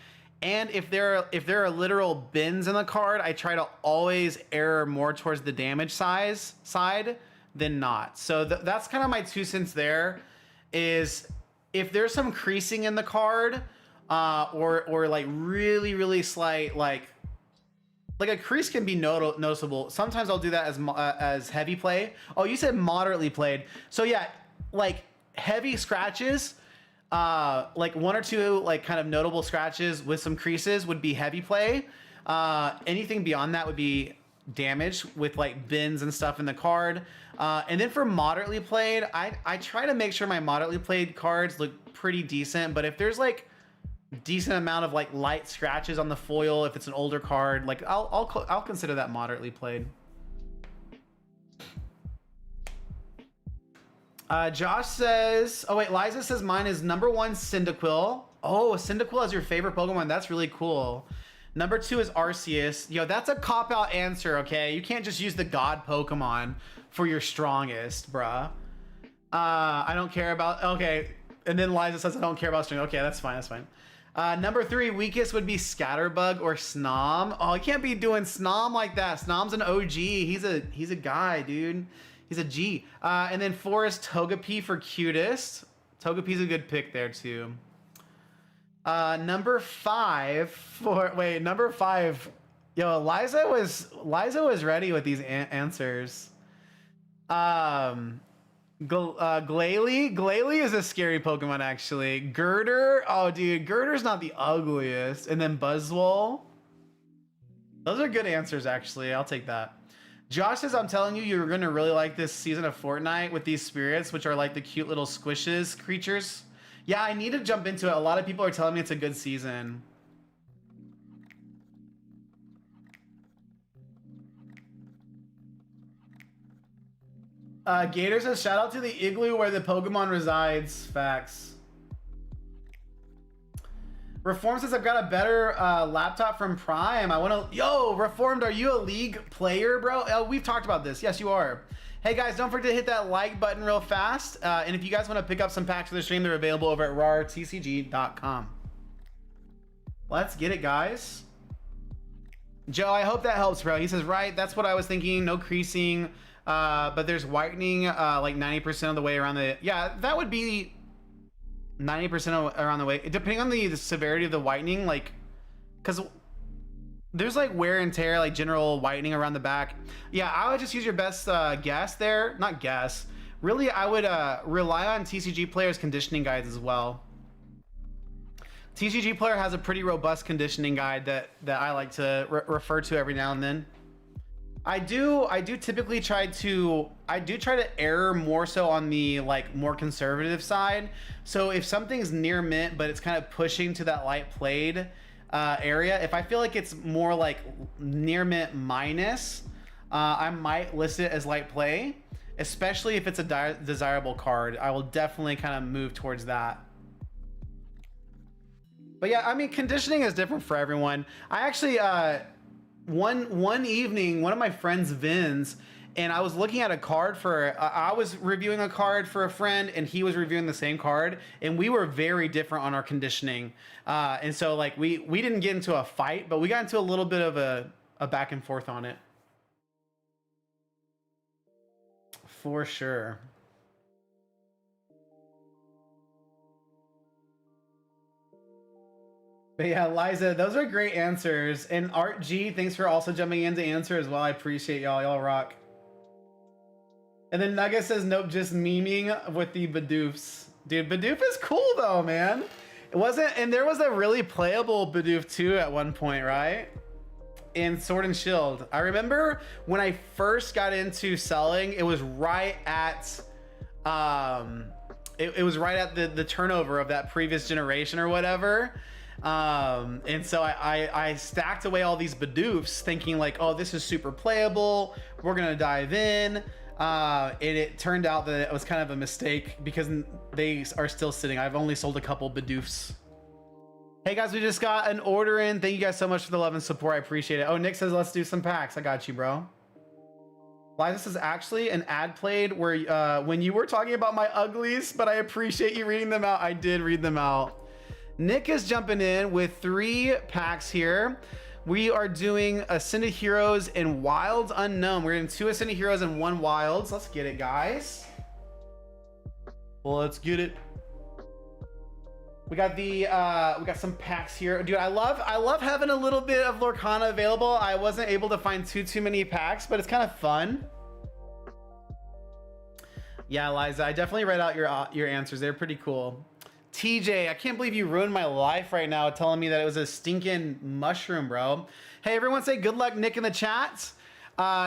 And if there are literal bends in the card, I try to always err more towards the damage side than not. So that's kind of my 2 cents there, is if there's some creasing in the card, or like really slight, like a crease can be noticeable. Sometimes I'll do that as heavy play. Oh, you said moderately played. So yeah, like heavy scratches, like 1 or 2 like kind of notable scratches with some creases would be heavy play. Anything beyond that would be damage with like bends and stuff in the card. And then for moderately played, I try to make sure my moderately played cards look pretty decent. But if there's like decent amount of like light scratches on the foil, if it's an older card, like I'll consider that moderately played. Josh says, oh wait, Liza says mine is number 1 Cyndaquil. Oh, Cyndaquil is your favorite Pokemon. That's really cool. Number 2 is Arceus. Yo, that's a cop-out answer, okay? You can't just use the god Pokemon for your strongest, bruh. I don't care about, okay. And then Liza says I don't care about string. Okay, that's fine, that's fine. Number 3, weakest would be Scatterbug or Snom. Oh, I can't be doing Snom like that. Snom's an OG. He's a guy, dude. He's a G. And then 4 is Togepi for cutest. Togepi's a good pick there too. Number 5 number 5. Yo, Liza was ready with these answers. Glalie is a scary Pokemon actually. Girder, oh dude, Girder's not the ugliest. And then Buzzwole. Those are good answers actually. I'll take that. Josh says, I'm telling you, you're gonna really like this season of Fortnite with these spirits, which are like the cute little squishes creatures. Yeah, I need to jump into it. A lot of people are telling me it's a good season. Gator says, shout out to the igloo where the Pokemon resides. Facts. Reform says, I've got a better laptop from Prime. I want to... Yo, Reformed, are you a League player, bro? We've talked about this. Yes, you are. Hey, guys, don't forget to hit that like button real fast. And if you guys want to pick up some packs for the stream, they're available over at rartcg.com. Let's get it, guys. Joe, I hope that helps, bro. He says, right, that's what I was thinking. No creasing. But there's whitening like 90% of the way around the... Yeah, that would be... 90% around the way, depending on the severity of the whitening, like, because there's like wear and tear, like general whitening around the back. Yeah, I would just use your best guess there. Not guess. Really, I would rely on TCG Player's conditioning guides as well. TCG Player has a pretty robust conditioning guide that I like to refer to every now and then. I do typically try to err more so on the like more conservative side. So if something's near mint but it's kind of pushing to that light played area, if I feel like it's more like near mint minus, I might list it as light play, especially if it's a desirable card. I will definitely kind of move towards that. But yeah, I mean, conditioning is different for everyone. I actually one evening, one of my friends, Vin's, and I was looking at a card for, I was reviewing a card for a friend and he was reviewing the same card, and we were very different on our conditioning. And so like we didn't get into a fight, but we got into a little bit of a back and forth on it. For sure. But yeah, Liza, those are great answers. And Art G, thanks for also jumping in to answer as well. I appreciate y'all. Y'all rock. And then Nugget says, nope, just memeing with the Bidoofs. Dude, Bidoof is cool though, man. It wasn't, and there was a really playable Bidoof too at one point, right? in Sword and Shield. I remember when I first got into selling, it was right at it was right at the turnover of that previous generation or whatever. And so I stacked away all these Bidoofs thinking like, oh, this is super playable, we're gonna dive in. And it turned out that it was kind of a mistake because they are still sitting. I've only sold a couple Bidoofs. Hey guys, we just got an order in. Thank you guys so much for the love and support. I appreciate it. Oh, Nick says let's do some packs. I got you, bro. Liza says actually an ad played where when you were talking about my uglies, but I appreciate you reading them out. I did read them out. Nick is jumping in with 3 packs here. We are doing Ascended Heroes and Wilds Unknown. We're in 2 Ascended Heroes and 1 Wilds. Let's get it, guys. Let's get it. We got the we got some packs here, dude. I love having a little bit of Lorcana available. I wasn't able to find too many packs, but it's kind of fun. Yeah, Liza, I definitely read out your answers. They're pretty cool. TJ, I can't believe you ruined my life right now telling me that it was a stinking mushroom, bro. Hey, everyone say good luck, Nick, in the chat.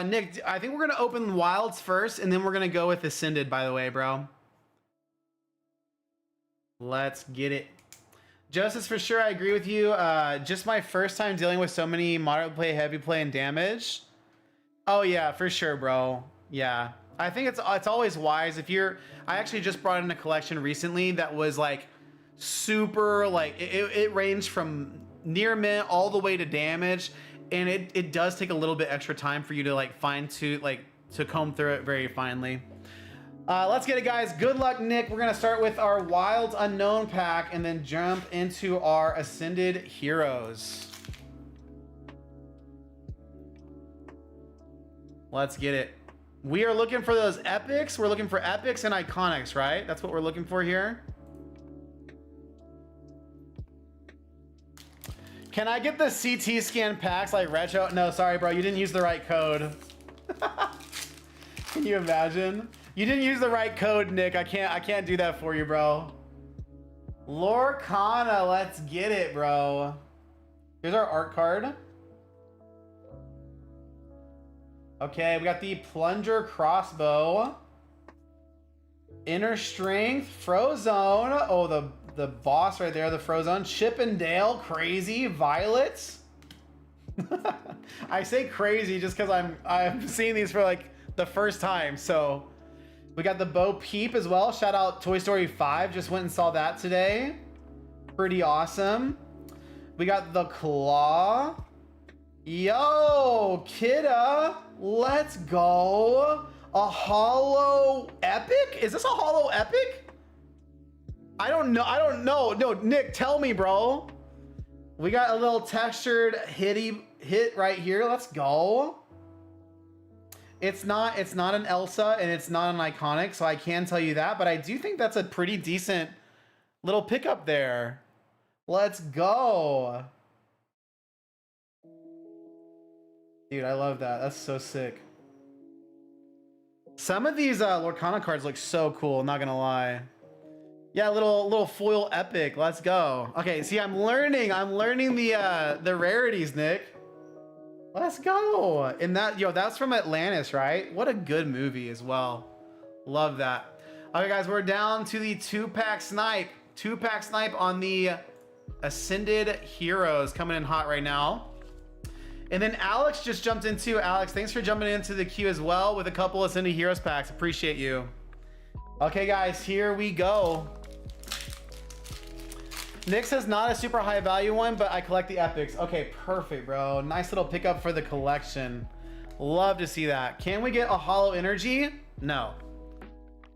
Nick, I think we're gonna open Wilds first, and then we're gonna go with Ascended, by the way, bro. Let's get it. Joseph, for sure, I agree with you. Just my first time dealing with so many moderate play, heavy play, and damage. Oh yeah, for sure, bro. Yeah, I think it's always wise if you're. I actually just brought in a collection recently that was like super, like it ranged from near mint all the way to damage, and it does take a little bit extra time for you to like to comb through it very finely. Let's get it, guys. Good luck, Nick. We're gonna start with our Wilds Unknown pack and then jump into our Ascended Heroes. Let's get it. We are looking for those epics. We're looking for epics and iconics, right? That's what we're looking for here. Can I get the CT scan packs like retro? No, sorry, bro. You didn't use the right code. Can you imagine? You didn't use the right code, Nick. I can't do that for you, bro. Lorcana, let's get it, bro. Here's our art card. Okay, we got the Plunger Crossbow. Inner Strength, Frozone. Oh, the boss right there, the Frozone. Chippendale, Crazy, Violet. I say crazy just because I'm seeing these for like the first time, so. We got the Bo Peep as well. Shout out Toy Story 5. Just went and saw that today. Pretty awesome. We got the Claw. Yo, Kidda. Let's go. A holo epic? Is this a holo epic? I don't know. No, Nick, tell me, bro. We got a little textured hit right here. Let's go. It's not an Elsa and it's not an iconic, so I can tell you that, but I do think that's a pretty decent little pickup there. Let's go. Dude, I love that. That's so sick. Some of these Lorcana cards look so cool, not gonna lie. Yeah, little foil epic. Let's go. Okay, see, I'm learning the rarities, Nick. Let's go. And that's from Atlantis, right? What a good movie as well. Love that. Okay, guys, we're down to the 2-pack snipe. 2-pack snipe on the Ascended Heroes, coming in hot right now. And then Alex just jumped in too. Alex, thanks for jumping into the queue as well with a couple Ascended Heroes packs. Appreciate you. Okay, guys, here we go. Nick says not a super high value one, but I collect the epics. Okay, perfect, bro. Nice little pickup for the collection. Love to see that. Can we get a holo energy? No.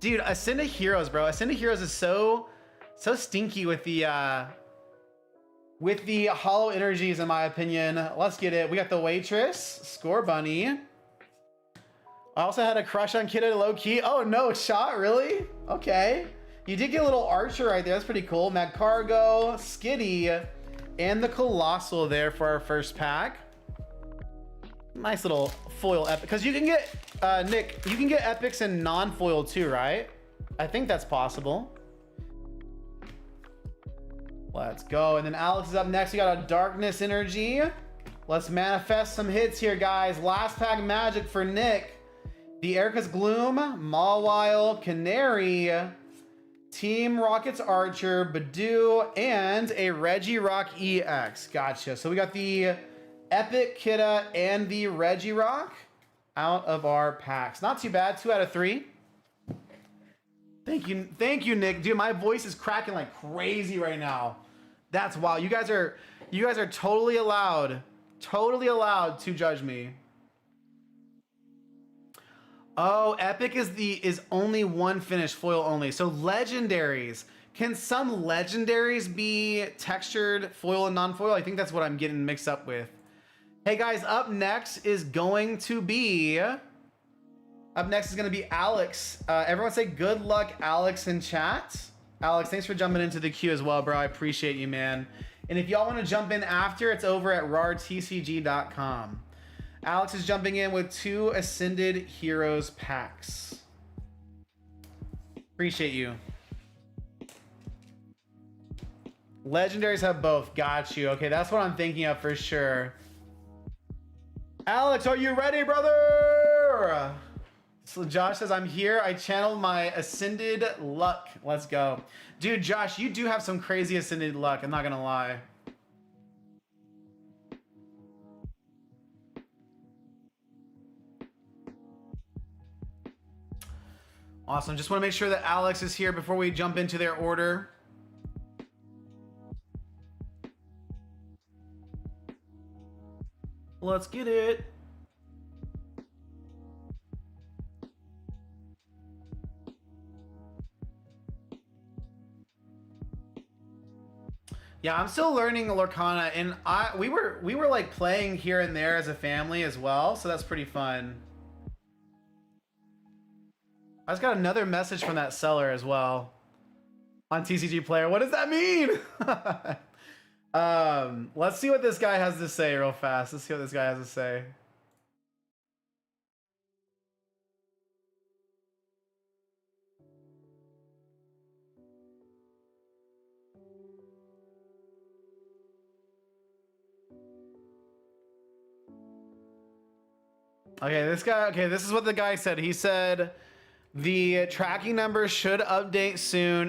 Dude, Ascended Heroes, bro. Ascended Heroes is so stinky with the holo energies, in my opinion. Let's get it. We got the Waitress, Score Bunny. I also had a crush on Kidda low key. Oh no, shot, really? Okay. You did get a little Archer right there. That's pretty cool. Magcargo, Skitty, and the Colossal there for our first pack. Nice little foil epic. Because you can get, Nick, you can get epics and non-foil too, right? I think that's possible. Let's go. And then Alex is up next. We got a Darkness Energy. Let's manifest some hits here, guys. Last pack magic for Nick. The Erica's Gloom, Mawile, Canary, Team Rocket's Archer, Badoo, and a Regirock EX. Gotcha. So we got the Epic Kidda and the Regirock out of our packs. Not too bad. 2 out of 3. Thank you, Nick. Dude, my voice is cracking like crazy right now. That's wild. You guys are totally allowed to judge me. Oh, Epic is only one finish, foil only. So legendaries. Can some legendaries be textured foil and non-foil? I think that's what I'm getting mixed up with. Hey guys, up next is going to be Alex. Everyone say good luck, Alex, in chat. Alex, thanks for jumping into the queue as well, bro. I appreciate you, man. And if y'all want to jump in after, it's over at rartcg.com. Alex is jumping in with 2 Ascended Heroes packs. Appreciate you. Legendaries have both. Got you. Okay, that's what I'm thinking of for sure. Alex, are you ready, brother? So Josh says, I'm here. I channeled my Ascended luck. Let's go. Dude, Josh, you do have some crazy Ascended luck. I'm not going to lie. Awesome. Just want to make sure that Alex is here before we jump into their order. Let's get it. Yeah, I'm still learning Lorcana, and we were like playing here and there as a family as well, so that's pretty fun. I just got another message from that seller as well on TCG Player. What does that mean? Let's see what this guy has to say real fast. Let's see what this guy has to say. Okay, this is what the guy said. He said, the tracking number should update soon.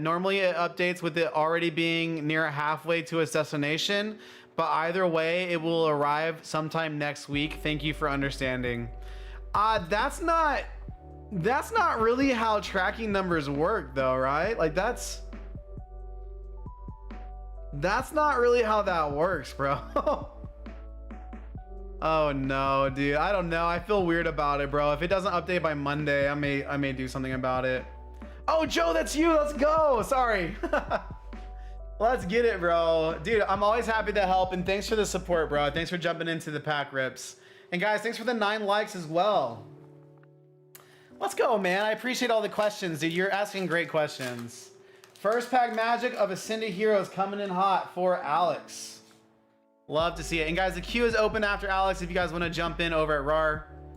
Normally it updates with it already being near halfway to its destination, but either way, it will arrive sometime next week. Thank you for understanding. That's not really how tracking numbers work though, right? Like that's not really how that works, bro. Oh no, dude. I don't know. I feel weird about it, bro. If it doesn't update by Monday, I may do something about it. Oh, Joe, that's you. Let's go. Sorry. Let's get it, bro. Dude, I'm always happy to help, and thanks for the support, bro. Thanks for jumping into the pack rips. And guys, thanks for the 9 likes as well. Let's go, man. I appreciate all the questions, dude. You're asking great questions. First pack magic of Ascended Heroes coming in hot for Alex. Love to see it. And guys, the queue is open after Alex if you guys want to jump in over at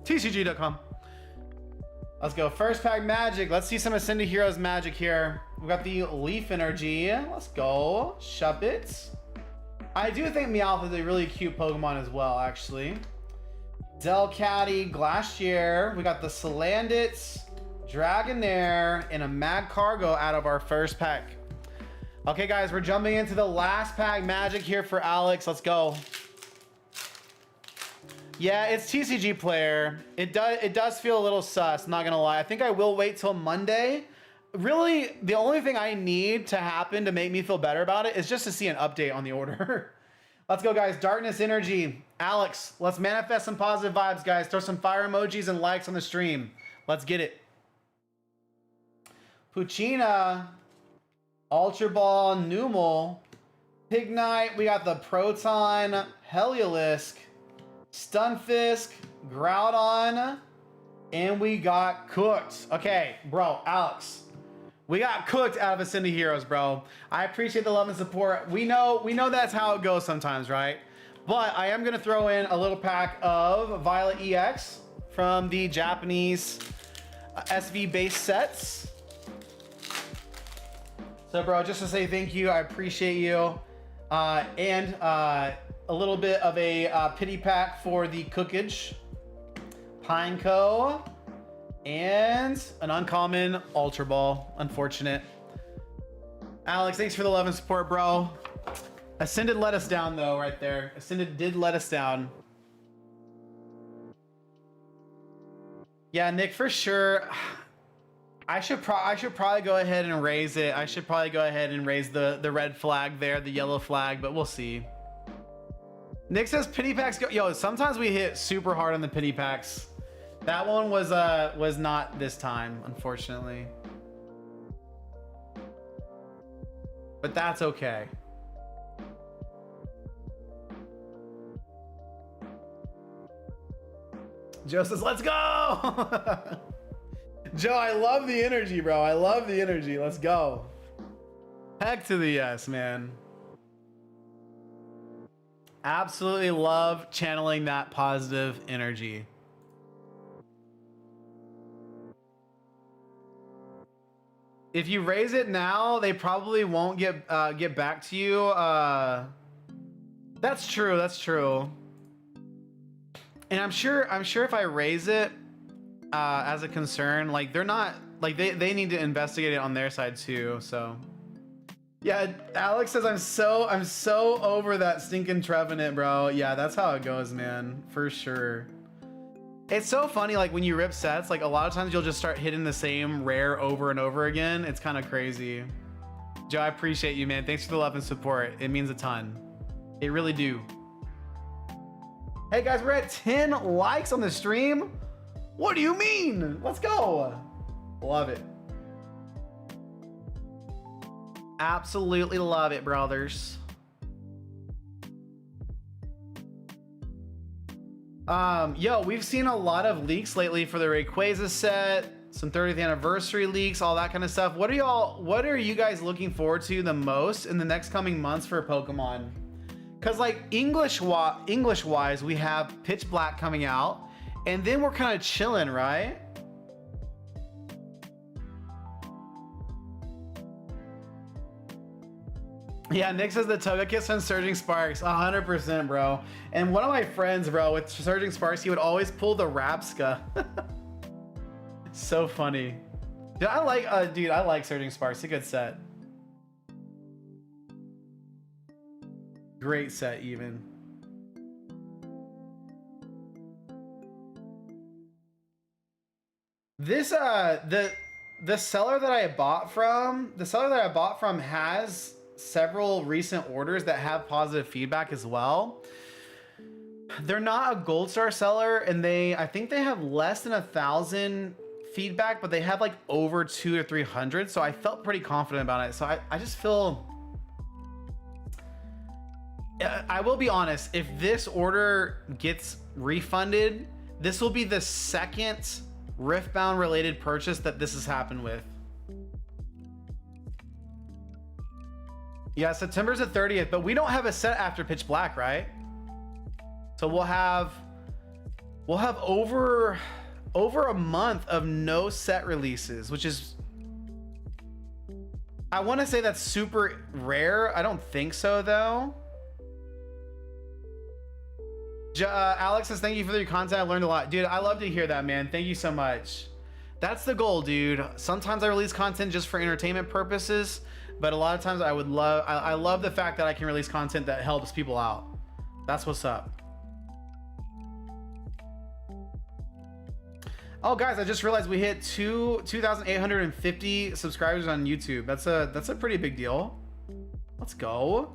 rartcg.com. Let's go. First pack magic. Let's see some Ascended Heroes magic here. We got the Leaf Energy. Let's go. Shuppet. I do think Meowth is a really cute Pokemon as well, actually. Delcatty, Glacier. We got the Salandit, Dragonair, and a Mad Cargo out of our first pack. Okay, guys, we're jumping into the last pack magic here for Alex. Let's go. Yeah, it's TCG Player. It does feel a little sus, I'm not gonna lie. I think I will wait till Monday. Really, the only thing I need to happen to make me feel better about it is just to see an update on the order. Let's go, guys. Darkness Energy. Alex, let's manifest some positive vibes, guys. Throw some fire emojis and likes on the stream. Let's get it. Puccina. Ultra Ball, Numel, Pignite, we got the Proton, Heliolisk, Stunfisk, Groudon, and we got cooked. Okay, bro, Alex, we got cooked out of Ascended Heroes, bro. I appreciate the love and support. We know that's how it goes sometimes, right? But I am gonna throw in a little pack of Violet EX from the Japanese SV-based sets. So, bro, just to say thank you, I appreciate you. And a little bit of a pity pack for the cookage. Pineco. And an uncommon Ultra Ball. Unfortunate. Alex, thanks for the love and support, bro. Ascended let us down, though, right there. Ascended did let us down. Yeah, Nick, for sure. I should probably go ahead and raise it. I should probably go ahead and raise the red flag there, the yellow flag, but we'll see. Nick says pity packs go. Yo, sometimes we hit super hard on the pity packs. That one was not this time, unfortunately. But that's okay. Joe says, let's go! Joe, I love the energy, bro. I love the energy. Let's go. Heck to the yes, man. Absolutely love channeling that positive energy. If you raise it now, they probably won't get back to you. That's true. That's true. And I'm sure if I raise it as a concern, like they're not like they need to investigate it on their side too. So yeah, Alex says I'm so over that stinking Trevenant, bro. Yeah, that's how it goes, man, for sure. It's so funny, like when you rip sets, like a lot of times you'll just start hitting the same rare over and over again. It's kind of crazy. Joe, I appreciate you, man. Thanks for the love and support. It means a ton. It really do. Hey guys, we're at 10 likes on the stream. What do you mean? Let's go. Love it. Absolutely love it, brothers. Yo, we've seen a lot of leaks lately for the Rayquaza set, some 30th anniversary leaks, all that kind of stuff. What are you guys looking forward to the most in the next coming months for Pokemon? Cause like English wise, we have Pitch Black coming out, and then we're kind of chilling, right? Yeah, Nick says the Togekiss and Surging Sparks, 100%, bro. And one of my friends, bro, with Surging Sparks, he would always pull the Rapska. So funny. Dude, I like Surging Sparks. It's a good set. Great set, even. This the seller that I bought from has several recent orders that have positive feedback as well. They're not a gold star seller, and I think they have less than 1,000 feedback, but they have like over 200 or 300. So I felt pretty confident about it. So I just feel, I will be honest, if this order gets refunded, this will be the second Riftbound related purchase that this has happened with. Yeah, September's the 30th, but we don't have a set after Pitch Black, right? So we'll have over a month of no set releases, which is, I want to say that's super rare. I don't think so though. Alex says, thank you for your content. I learned a lot. Dude, I love to hear that, man. Thank you so much. That's the goal, dude. Sometimes I release content just for entertainment purposes, but a lot of times I love the fact that I can release content that helps people out. That's what's up. Oh guys, I just realized we hit 2,850 subscribers on YouTube. That's a pretty big deal. Let's go.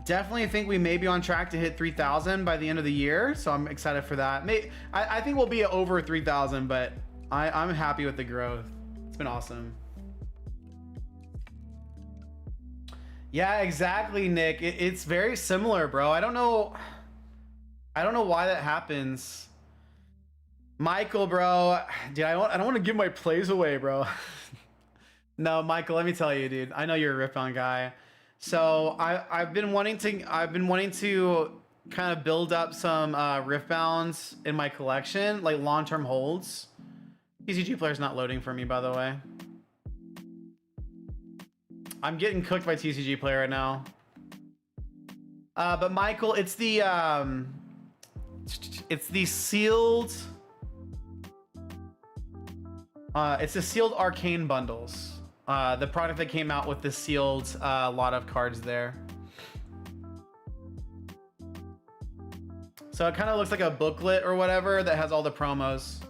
Definitely think we may be on track to hit 3,000 by the end of the year, so I'm excited for that. I think we'll be over 3,000, but I'm happy with the growth. It's been awesome. Yeah, exactly, Nick. It's very similar, bro. I don't know why that happens. Michael, bro, dude, I don't want to give my plays away, bro. No, Michael, let me tell you, dude. I know you're a Rippin guy. So I've been wanting to kind of build up some Riftbounds in my collection, like long-term holds. TCG player's not loading for me, by the way. I'm getting cooked by TCG Play right now. But Michael, it's the sealed. It's the sealed arcane bundles. The product that came out with the sealed lot of cards there. So it kind of looks like a booklet or whatever that has all the promos.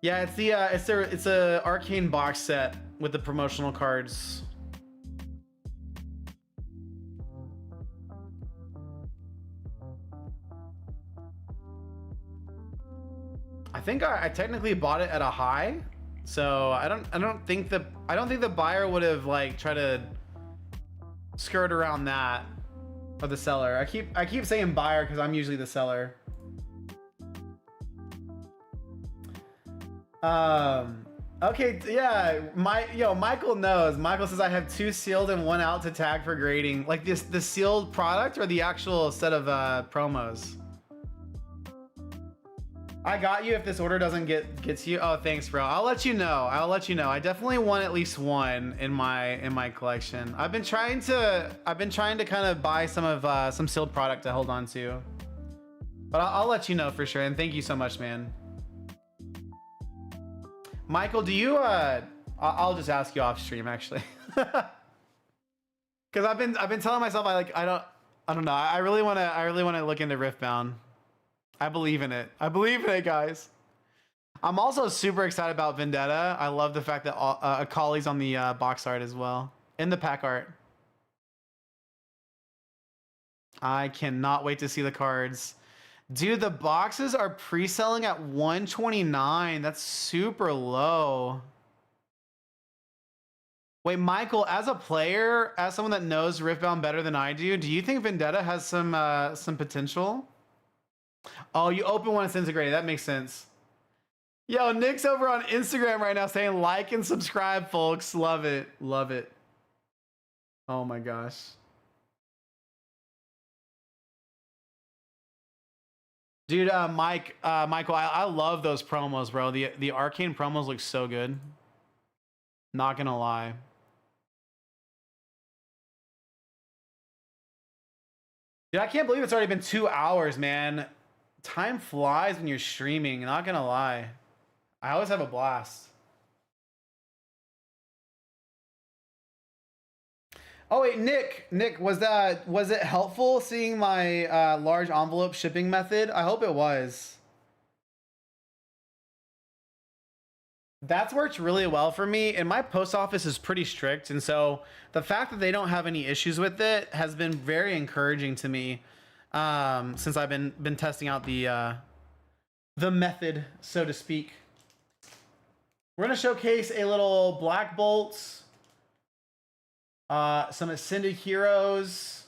Yeah, it's a arcane box set with the promotional cards. I think I technically bought it at a high, so I don't think the buyer would have like tried to skirt around that, or the seller. I keep saying buyer because I'm usually the seller. Okay, yeah, Michael knows. Michael says I have 2 sealed and 1 out to tag for grading. Like the sealed product or the actual set of promos? I got you if this order doesn't get to you. Oh, thanks, bro. I'll let you know. I definitely want at least 1 in my collection. I've been trying to kind of buy some sealed product to hold on to. But I'll let you know for sure. And thank you so much, man. Michael, do you I'll just ask you off stream actually. Cuz I've been telling myself I don't know. I really want to look into Riftbound. I believe in it. Guys. I'm also super excited about Vendetta. I love the fact that Akali's on the box art as well, in the pack art. I cannot wait to see the cards. Dude, the boxes are pre-selling at $129. That's super low. Wait, Michael, as a player, as someone that knows Riftbound better than I do you think Vendetta has some potential? Oh, you open when it's integrated. That makes sense. Yo, Nick's over on Instagram right now saying like and subscribe, folks. Love it. Love it. Oh my gosh. Dude, Michael, I love those promos, bro. The arcane promos look so good. Not gonna lie. Dude, I can't believe it's already been 2 hours, man. Time flies when you're streaming, not gonna lie. I always have a blast. Oh wait, Nick, was it helpful seeing my large envelope shipping method? I hope it was. That's worked really well for me, and my post office is pretty strict, and so the fact that they don't have any issues with it has been very encouraging to me since I've been testing out the method, so to speak. We're gonna showcase a little Black Bolts, some Ascended Heroes,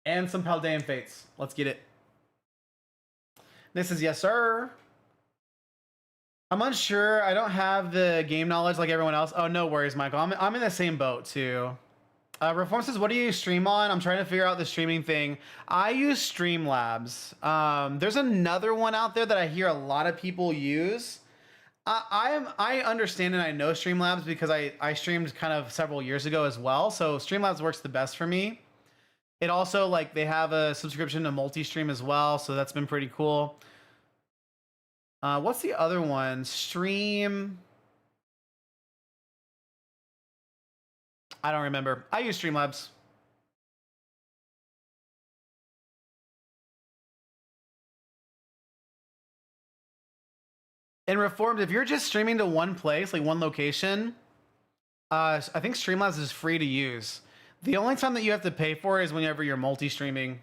and some Paldean Fates. Let's get it. This is yes, sir. I'm unsure. I don't have the game knowledge like everyone else. Oh, no worries, Michael. I'm in the same boat too. Reform says, what do you stream on? I'm trying to figure out the streaming thing. I use Streamlabs. There's another one out there that I hear a lot of people use. I understand and I know Streamlabs because I streamed kind of several years ago as well. So Streamlabs works the best for me. It also, like, they have a subscription to multi-stream as well. So that's been pretty cool. What's the other one? Stream. I don't remember. I use Streamlabs. And Reformed, if you're just streaming to one place, like one location, I think Streamlabs is free to use. The only time that you have to pay for it is whenever you're multi-streaming.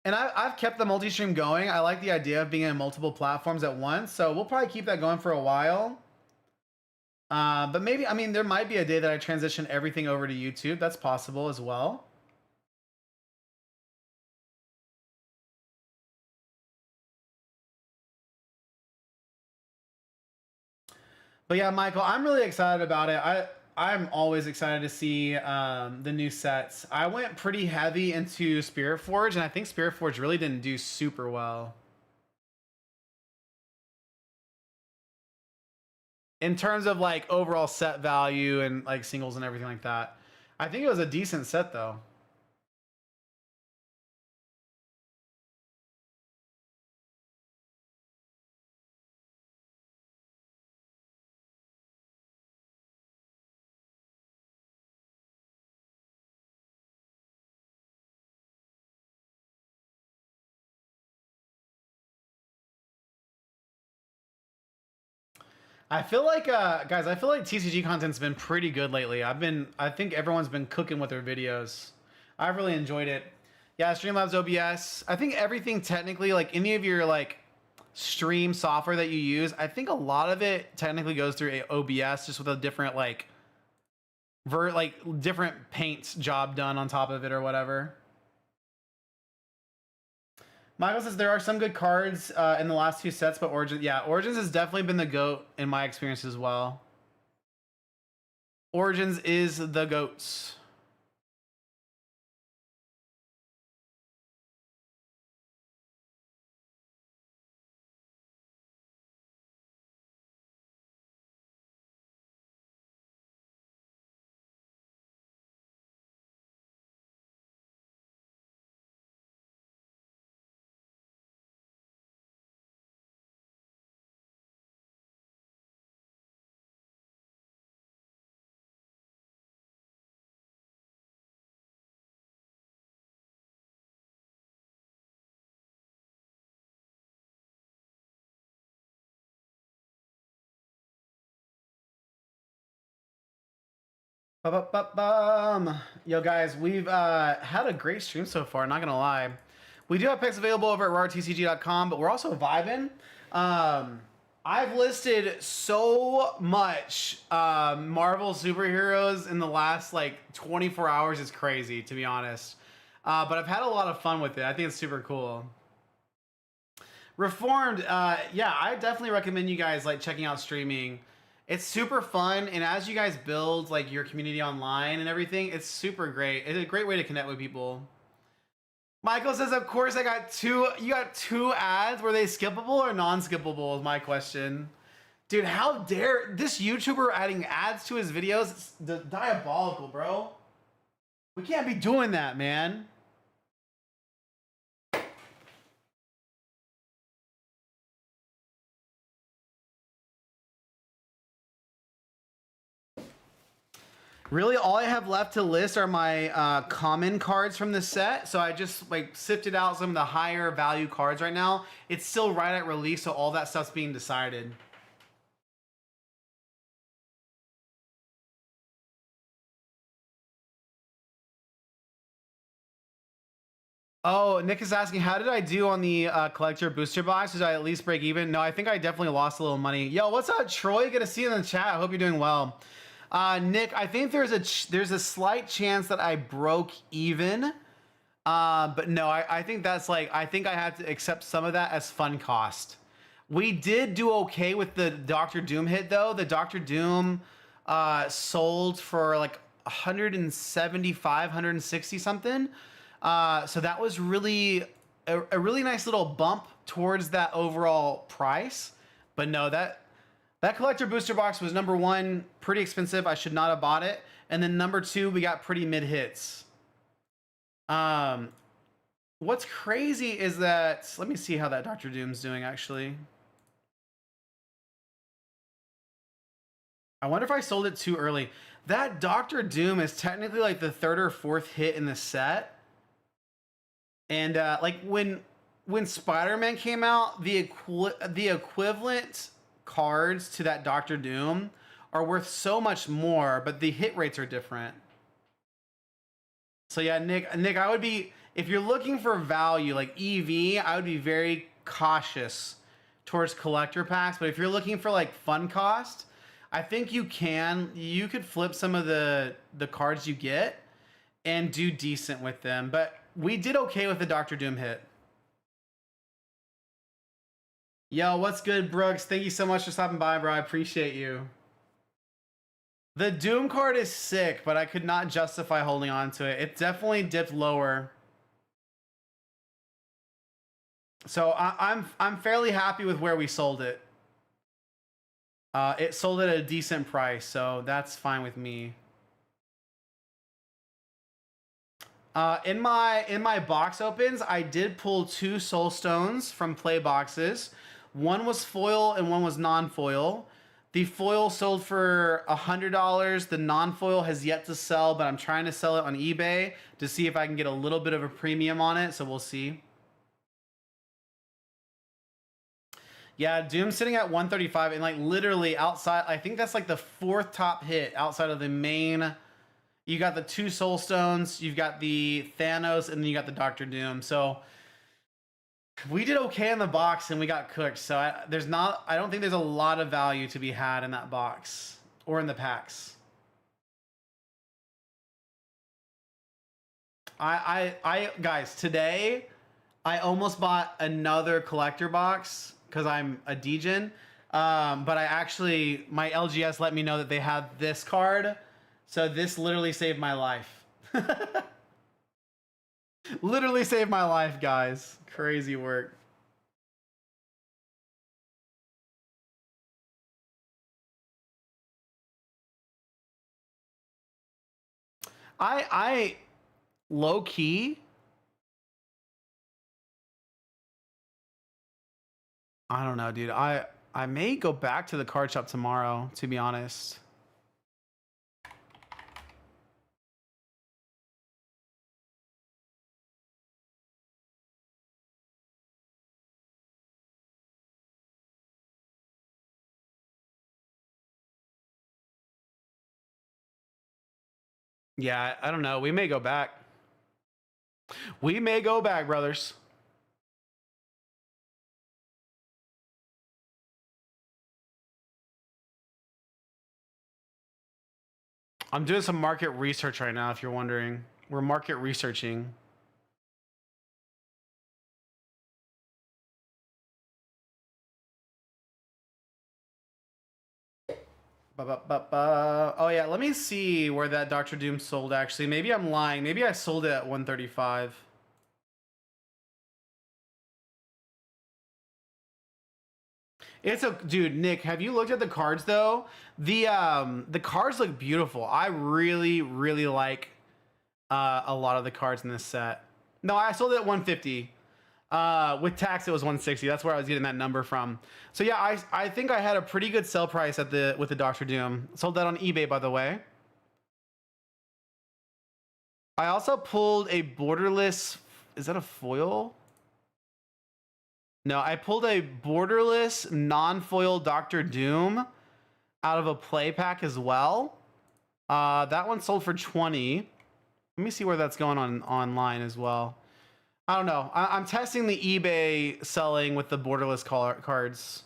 And I've kept the multi-stream going. I like the idea of being on multiple platforms at once. So we'll probably keep that going for a while. But maybe, I mean, there might be a day that I transition everything over to YouTube. That's possible as well. But yeah, Michael, I'm really excited about it. I'm always excited to see the new sets. I went pretty heavy into Spirit Forge, and I think Spirit Forge really didn't do super well in terms of like overall set value and like singles and everything like that. I think it was a decent set though. I feel like, guys, I feel like TCG content's been pretty good lately. I think everyone's been cooking with their videos. I've really enjoyed it. Yeah, Streamlabs OBS. I think everything technically, like any of your like stream software that you use, I think a lot of it technically goes through a OBS, just with a different like different paint job done on top of it or whatever. Michael says there are some good cards in the last two sets, but Origins has definitely been the GOAT in my experience as well. Origins is the GOATs. Ba-ba-ba-bum. Yo, guys, we've had a great stream so far, not gonna lie. We do have picks available over at rartcg.com, but we're also vibing. I've listed so much Marvel superheroes in the last like 24 hours. It's crazy, to be honest. But I've had a lot of fun with it. I think it's super cool. Reformed, yeah, I definitely recommend you guys like checking out streaming. It's super fun, and as you guys build like your community online and everything, it's super great. It's a great way to connect with people. Michael says, "Of course, I got two. You got two ads. Were they skippable or non-skippable?" Is my question. Dude, how dare this YouTuber adding ads to his videos? It's diabolical, bro. We can't be doing that, man. Really, all I have left to list are my common cards from the set. So I just like sifted out some of the higher value cards right now. It's still right at release, so all that stuff's being decided. Oh, Nick is asking, how did I do on the collector booster box? Did I at least break even? No, I think I definitely lost a little money. Yo, what's up, Troy? Good to see you in the chat. I hope you're doing well. Nick, I think there's a slight chance that I broke even. But no, I think that's like, I think I had to accept some of that as fun cost. We did do okay with the Doctor Doom hit though. The Doctor Doom sold for like 175, 160 something. So that was really a really nice little bump towards that overall price. But no, that collector booster box was number one, pretty expensive. I should not have bought it. And then number two, we got pretty mid hits. What's crazy is that, let me see how that Doctor Doom's doing actually. I wonder if I sold it too early. That Doctor Doom is technically like the third or fourth hit in the set. And like when Spider-Man came out, the equivalent cards to that Doctor Doom are worth so much more, but the hit rates are different. So yeah, Nick, I would be, if you're looking for value like EV, I would be very cautious towards collector packs. But if you're looking for like fun cost, I think you could flip some of the cards you get and do decent with them. But we did okay with the Doctor Doom hit. Yo, what's good, Brooks? Thank you so much for stopping by, bro. I appreciate you. The Doom card is sick, but I could not justify holding on to it. It definitely dipped lower. So I'm fairly happy with where we sold it. It sold it at a decent price, so that's fine with me. In my box opens, I did pull 2 soul stones from play boxes. One was foil and one was non-foil. The foil sold for $100. The non-foil has yet to sell, but I'm trying to sell it on eBay to see if I can get a little bit of a premium on it. So we'll see. Yeah, Doom's sitting at 135 and like literally outside. I think that's like the 4th top hit outside of the main. You got the 2 soul stones, you've got the Thanos, and then you got the Doctor Doom. So we did okay in the box and we got cooked. So I don't think there's a lot of value to be had in that box or in the packs. Guys, today I almost bought another collector box because I'm a degen. But my LGS let me know that they had this card. So this literally saved my life. Literally saved my life, guys. Crazy work. I low key. I don't know, dude. I may go back to the card shop tomorrow, to be honest. Yeah, I don't know. We may go back. We may go back, brothers. I'm doing some market research right now, if you're wondering. We're market researching. Oh yeah, let me see where that Doctor Doom sold actually. Maybe I'm lying. Maybe I sold it at 135. Dude, Nick, have you looked at the cards though? The cards look beautiful. I really, really like a lot of the cards in this set. No, I sold it at 150. With tax, it was 160. That's where I was getting that number from. So yeah, I think I had a pretty good sell price with the Doctor Doom. Sold that on eBay, by the way. I also pulled a borderless. Is that a foil? No, I pulled a borderless non-foil Doctor Doom out of a play pack as well. That one sold for 20. Let me see where that's going on online as well. I don't know. I'm testing the eBay selling with the borderless cards.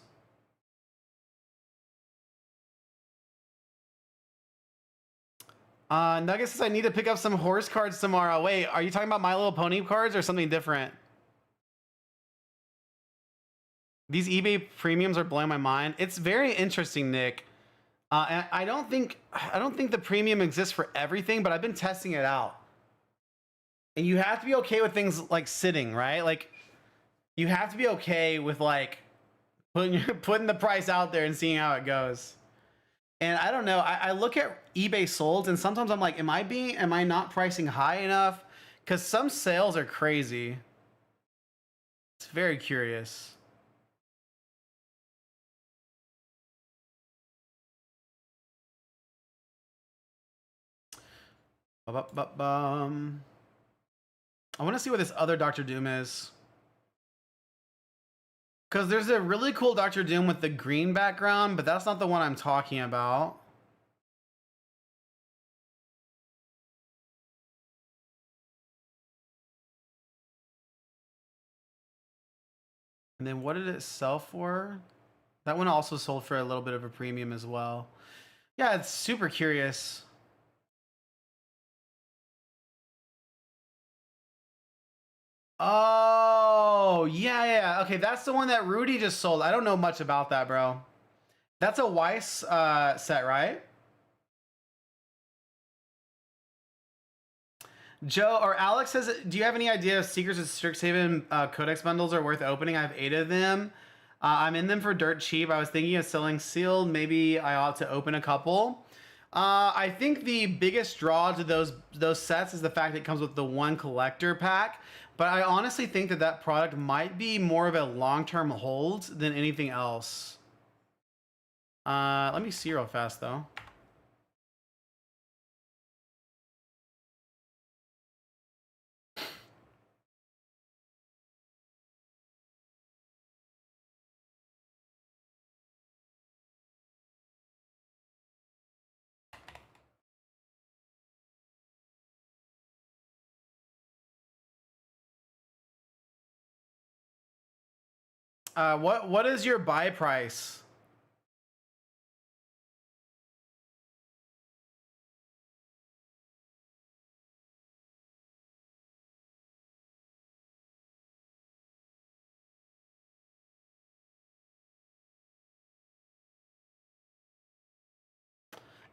Nugget says I need to pick up some horse cards tomorrow. Wait, are you talking about My Little Pony cards or something different? These eBay premiums are blowing my mind. It's very interesting, Nick. And I don't think the premium exists for everything, but I've been testing it out. And you have to be okay with things like sitting, right? Like you have to be okay with like putting the price out there and seeing how it goes. And I don't know. I look at eBay sold, and sometimes I'm like, am I not pricing high enough? Because some sales are crazy. It's very curious. I want to see what this other Doctor Doom is. Because there's a really cool Doctor Doom with the green background, but that's not the one I'm talking about. And then what did it sell for? That one also sold for a little bit of a premium as well. Yeah, it's super curious. Oh, yeah, yeah. Okay, that's the one that Rudy just sold. I don't know much about that, bro. That's a Weiss set, right? Joe or Alex says, do you have any idea if Seekers of Strixhaven Codex bundles are worth opening? I have 8 of them. I'm in them for dirt cheap. I was thinking of selling sealed. Maybe I ought to open a couple. I think the biggest draw to those sets is the fact that it comes with the one collector pack. But I honestly think that that product might be more of a long-term hold than anything else. Let me see real fast though. What is your buy price?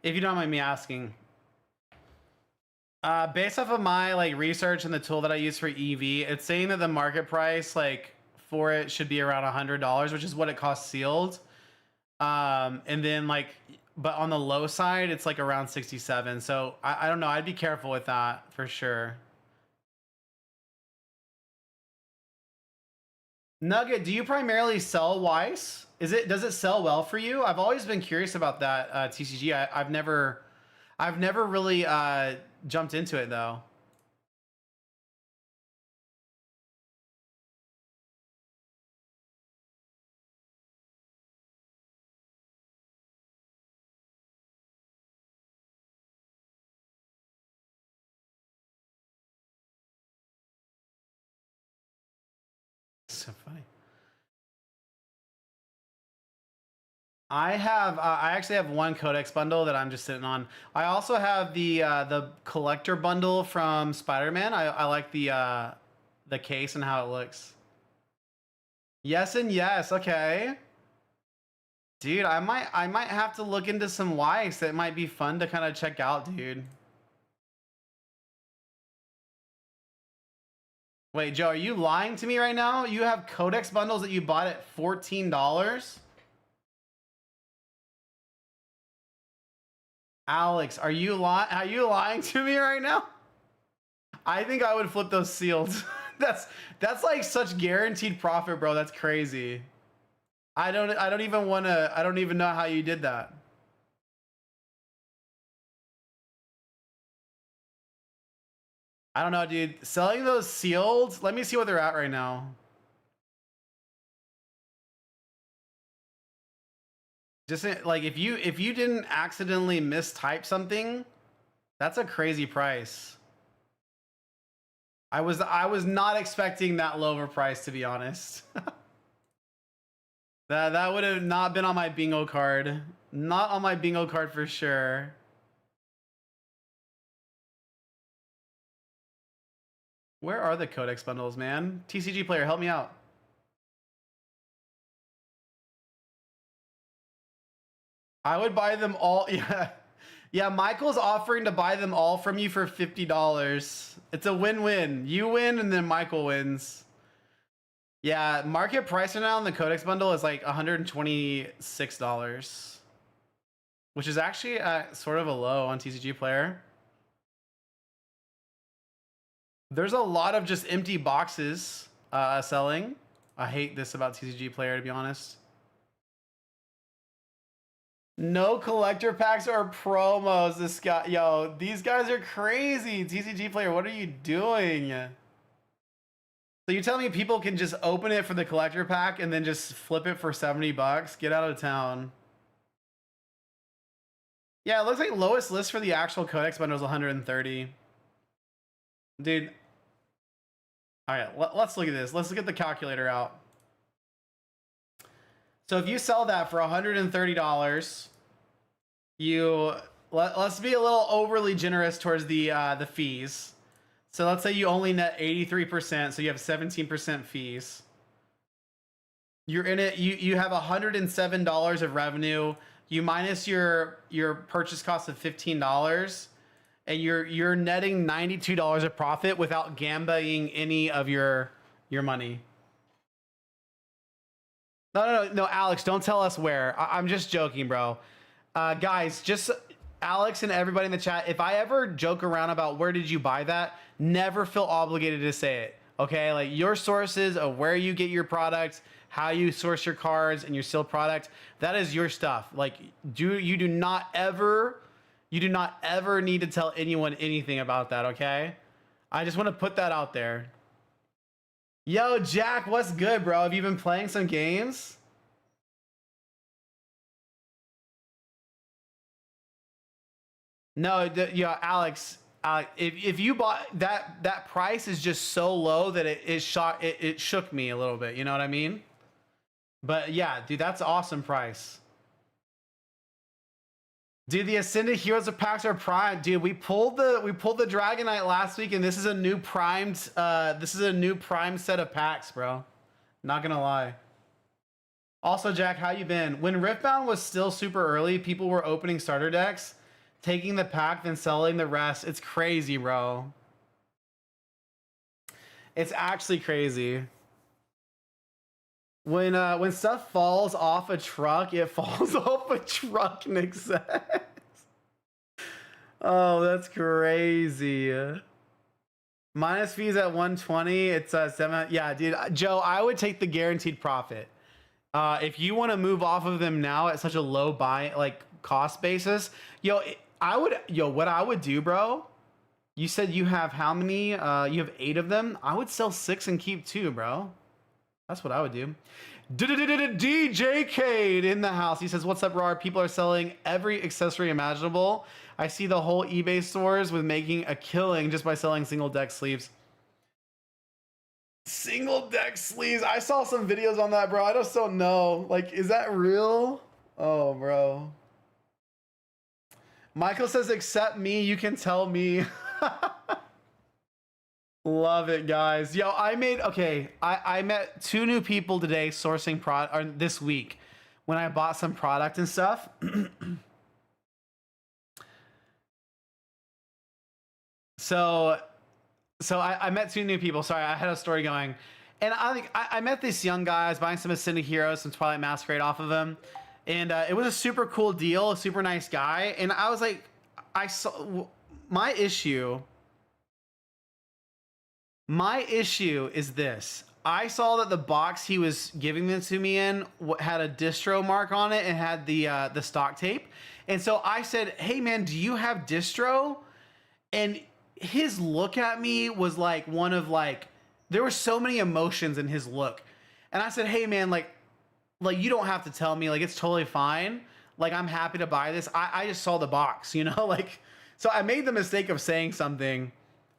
If you don't mind me asking. Based off of my like research and the tool that I use for EV, it's saying that the market price like for it should be around $100, which is what it costs sealed. And then like, but on the low side, it's like around 67. So I don't know. I'd be careful with that for sure. Nugget, do you primarily sell Weiss? Does it sell well for you? I've always been curious about that TCG. I've never really jumped into it though. So funny. I actually have one codex bundle that I'm just sitting on. I also have the collector bundle from Spider-Man. I like the case and how it looks. Yes and yes. Okay. Dude, I might have to look into some Weiss. It might be fun to kind of check out, dude. Wait, Joe, are you lying to me right now? You have codex bundles that you bought at $14? Alex, are you lying to me right now? I think I would flip those sealed. that's like such guaranteed profit, bro. That's crazy. I don't even know how you did that. I don't know, dude. Selling those sealed, let me see what they're at right now. Just like if you didn't accidentally mistype something, that's a crazy price. I was not expecting that low of a price, to be honest. That would have not been on my bingo card. Not on my bingo card for sure. Where are the codex bundles, man? TCG player, help me out. I would buy them all. Yeah. Yeah, Michael's offering to buy them all from you for $50. It's a win-win. You win and then Michael wins. Yeah, market price right now on the Codex bundle is like $126, which is actually sort of a low on TCG Player. There's a lot of just empty boxes selling. I hate this about TCG Player, to be honest. No collector packs or promos. This guy, yo, these guys are crazy. TCG Player, what are you doing? So you tell me people can just open it for the collector pack and then just flip it for $70? Get out of town. Yeah, it looks like lowest list for the actual codex bundle is 130. Dude. All right, let's look at this. Let's look at the calculator out. So if you sell that for $130, let's be a little overly generous towards the fees. So let's say you only net 83%, so you have 17% fees. You're in it. You have $107 of revenue. You minus your purchase cost of $15, and you're netting $92 of profit without gambling any of your money. No, Alex, don't tell us where. I'm just joking, bro. Guys, just Alex and everybody in the chat, if I ever joke around about where did you buy that, never feel obligated to say it. Okay, like your sources of where you get your product, how you source your cards and your sealed product, that is your stuff. Like, you do not ever need to tell anyone anything about that. Okay, I just want to put that out there. Yo, Jack, what's good, bro? Have you been playing some games? No, yeah, Alex. If you bought that price is just so low that it shook me a little bit. You know what I mean? But yeah, dude, that's an awesome price. Dude, the Ascended Heroes of packs are prime. Dude, we pulled the Dragonite last week, and this is a new primed set of packs, bro. Not gonna lie. Also, Jack, how you been? When Riftbound was still super early, people were opening starter decks, taking the pack, then selling the rest. It's crazy, bro. It's actually crazy. When stuff falls off a truck, it falls off a truck, Nick says. Oh, that's crazy. Minus fees at 120. It's 7. Yeah, dude. Joe, I would take the guaranteed profit. If you want to move off of them now at such a low cost basis, what I would do, bro. You said you have how many? You have 8 of them. I would sell 6 and keep 2, bro. That's what I would do. DJ Cade in the house. He says, "What's up, Rar? People are selling every accessory imaginable. I see the whole eBay stores with making a killing just by selling single deck sleeves." Single deck sleeves. I saw some videos on that, bro. I just don't know. Like, is that real? Oh, bro. Michael says, "Except me, you can tell me." Love it, guys. Yo, I met 2 new people today sourcing or this week when I bought some product and stuff. So I met 2 new people. Sorry, I had a story going. And I met this young guy. I was buying some Ascended Heroes, some Twilight Masquerade off of him. And it was a super cool deal, a super nice guy. And I was like, my issue is this. I saw that the box he was giving them to me in had a distro mark on it and had the stock tape. And so I said, "Hey man, do you have distro?" And his look at me was like one of there were so many emotions in his look. And I said, "Hey man, like you don't have to tell me, like it's totally fine. Like I'm happy to buy this. I just saw the box, you know?" Like, so I made the mistake of saying something,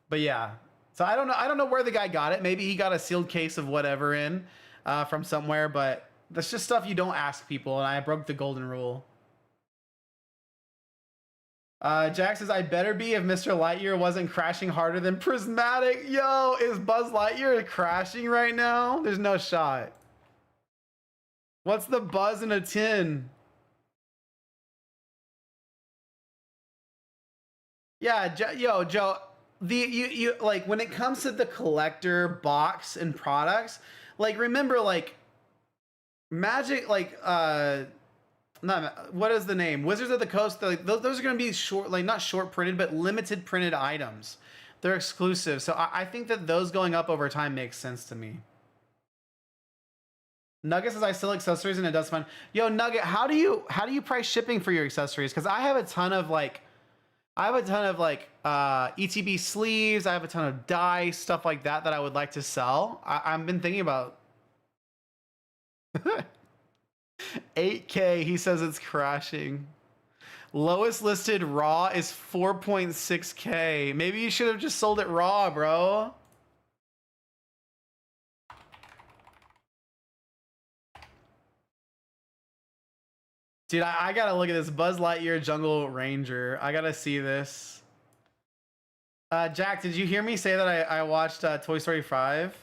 but yeah. So I don't know where the guy got it. Maybe he got a sealed case of whatever in from somewhere, but that's just stuff you don't ask people, and I broke the golden rule. Jack says, "I better be if Mr. Lightyear wasn't crashing harder than Prismatic." Yo, is Buzz Lightyear crashing right now? There's no shot. What's the buzz in a tin? Yeah, Joe. You like when it comes to the collector box and products, like remember Magic, not what is the name? Wizards of the Coast. Those are going to be short, not short printed, but limited printed items. They're exclusive, so I think that those going up over time makes sense to me. Nugget says, "I sell accessories and it does fine." Yo, Nugget, how do you price shipping for your accessories? Because I have a ton of ETB sleeves. I have a ton of dice, stuff like that I would like to sell. I've been thinking about 8K. He says it's crashing. Lowest listed raw is 4.6K. Maybe you should have just sold it raw, bro. Dude, I gotta look at this Buzz Lightyear Jungle Ranger. I gotta see this. Jack, did you hear me say that I watched Toy Story 5?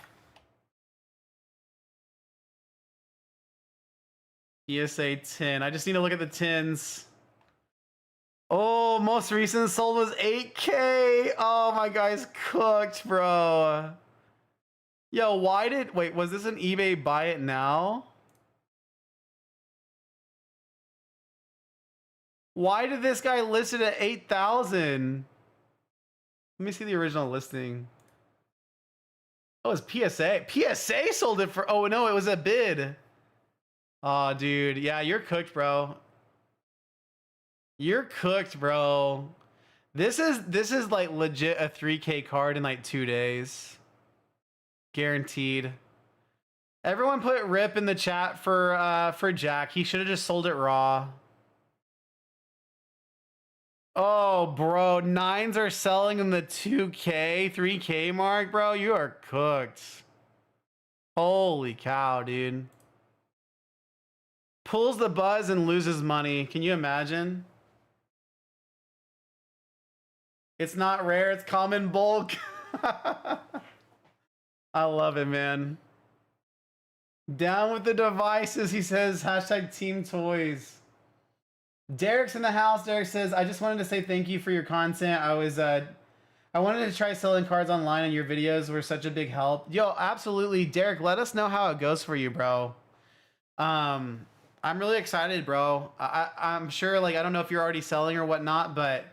PSA 10. I just need to look at the tins. Oh, most recent sold was 8K. Oh, my guy's cooked, bro. Yo, wait, was this an eBay buy it now? Why did this guy list it at 8,000? Let me see the original listing. Oh, it's PSA. PSA sold it for, oh no, it was a bid. Oh, dude. Yeah, you're cooked, bro. You're cooked, bro. This is like legit a 3K card in like 2 days. Guaranteed. Everyone put rip in the chat for Jack. He should have just sold it raw. Oh, bro, 9s are selling in the 2K, 3K mark, bro. You are cooked. Holy cow, dude. Pulls the buzz and loses money. Can you imagine? It's not rare, it's common bulk. I love it, man. Down with the devices, he says, hashtag Team Toys. Derek's in the house. Derek says, I just wanted to say thank you for your content. I wanted to try selling cards online, and your videos were such a big help. Yo, absolutely. Derek, let us know how it goes for you, bro. I'm really excited, bro. I'm sure, like, I don't know if you're already selling or whatnot, but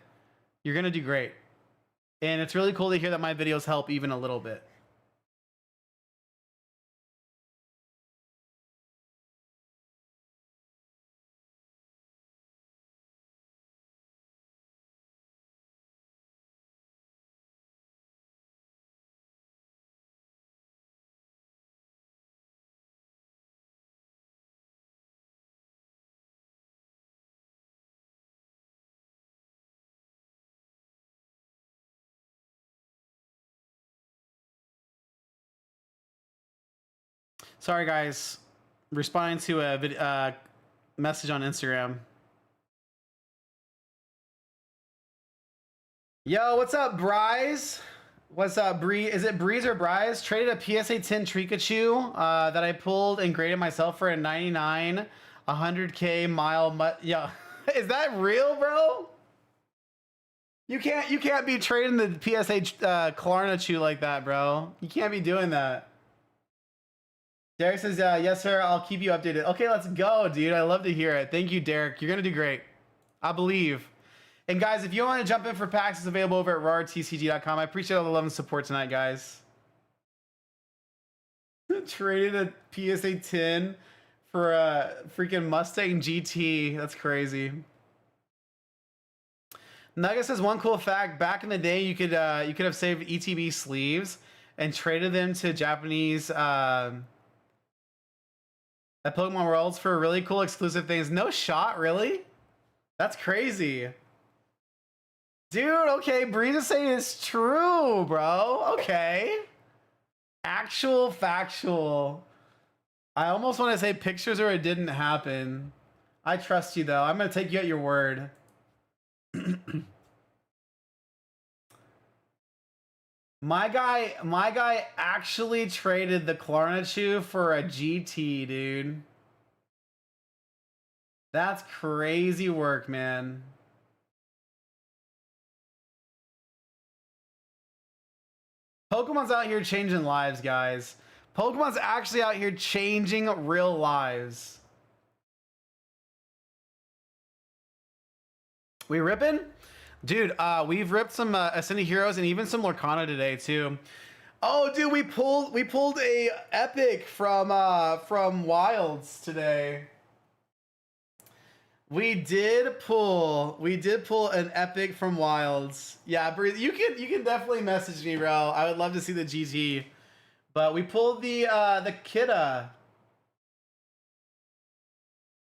you're going to do great. And it's really cool to hear that my videos help even a little bit. Sorry, guys. Responding to a message on Instagram. Yo, what's up, Bryce? What's up, Bree? Is it Breeze or Bryce? Traded a PSA 10 Trikachu that I pulled and graded myself for a 99, 100K mile. Yeah, is that real, bro? You can't be trading the PSA Klarna like that, bro. You can't be doing that. Derek says, yes, sir. I'll keep you updated. Okay, let's go, dude. I love to hear it. Thank you, Derek. You're going to do great. I believe. And guys, if you want to jump in for packs, it's available over at rartcg.com. I appreciate all the love and support tonight, guys. Traded a PSA 10 for a freaking Mustang GT. That's crazy. Nugget says, one cool fact, back in the day, you could have saved ETB sleeves and traded them to Japanese at Pokemon Worlds for really cool exclusive things. No shot, really? That's crazy. Dude, okay, Breeze is saying it's true, bro. Okay. Actual factual. I almost want to say pictures or it didn't happen. I trust you, though. I'm going to take you at your word. My guy actually traded the Klarna for a GT, dude. That's crazy work, man. Pokemon's out here changing lives, guys. Pokemon's actually out here changing real lives. We ripping? Dude, we've ripped some Ascended Heroes and even some Lorcana today too. Oh, dude, we pulled a epic from Wilds today. We did pull an epic from Wilds. Yeah, Breeze, you can definitely message me, bro. I would love to see the GT. But we pulled the Kidda.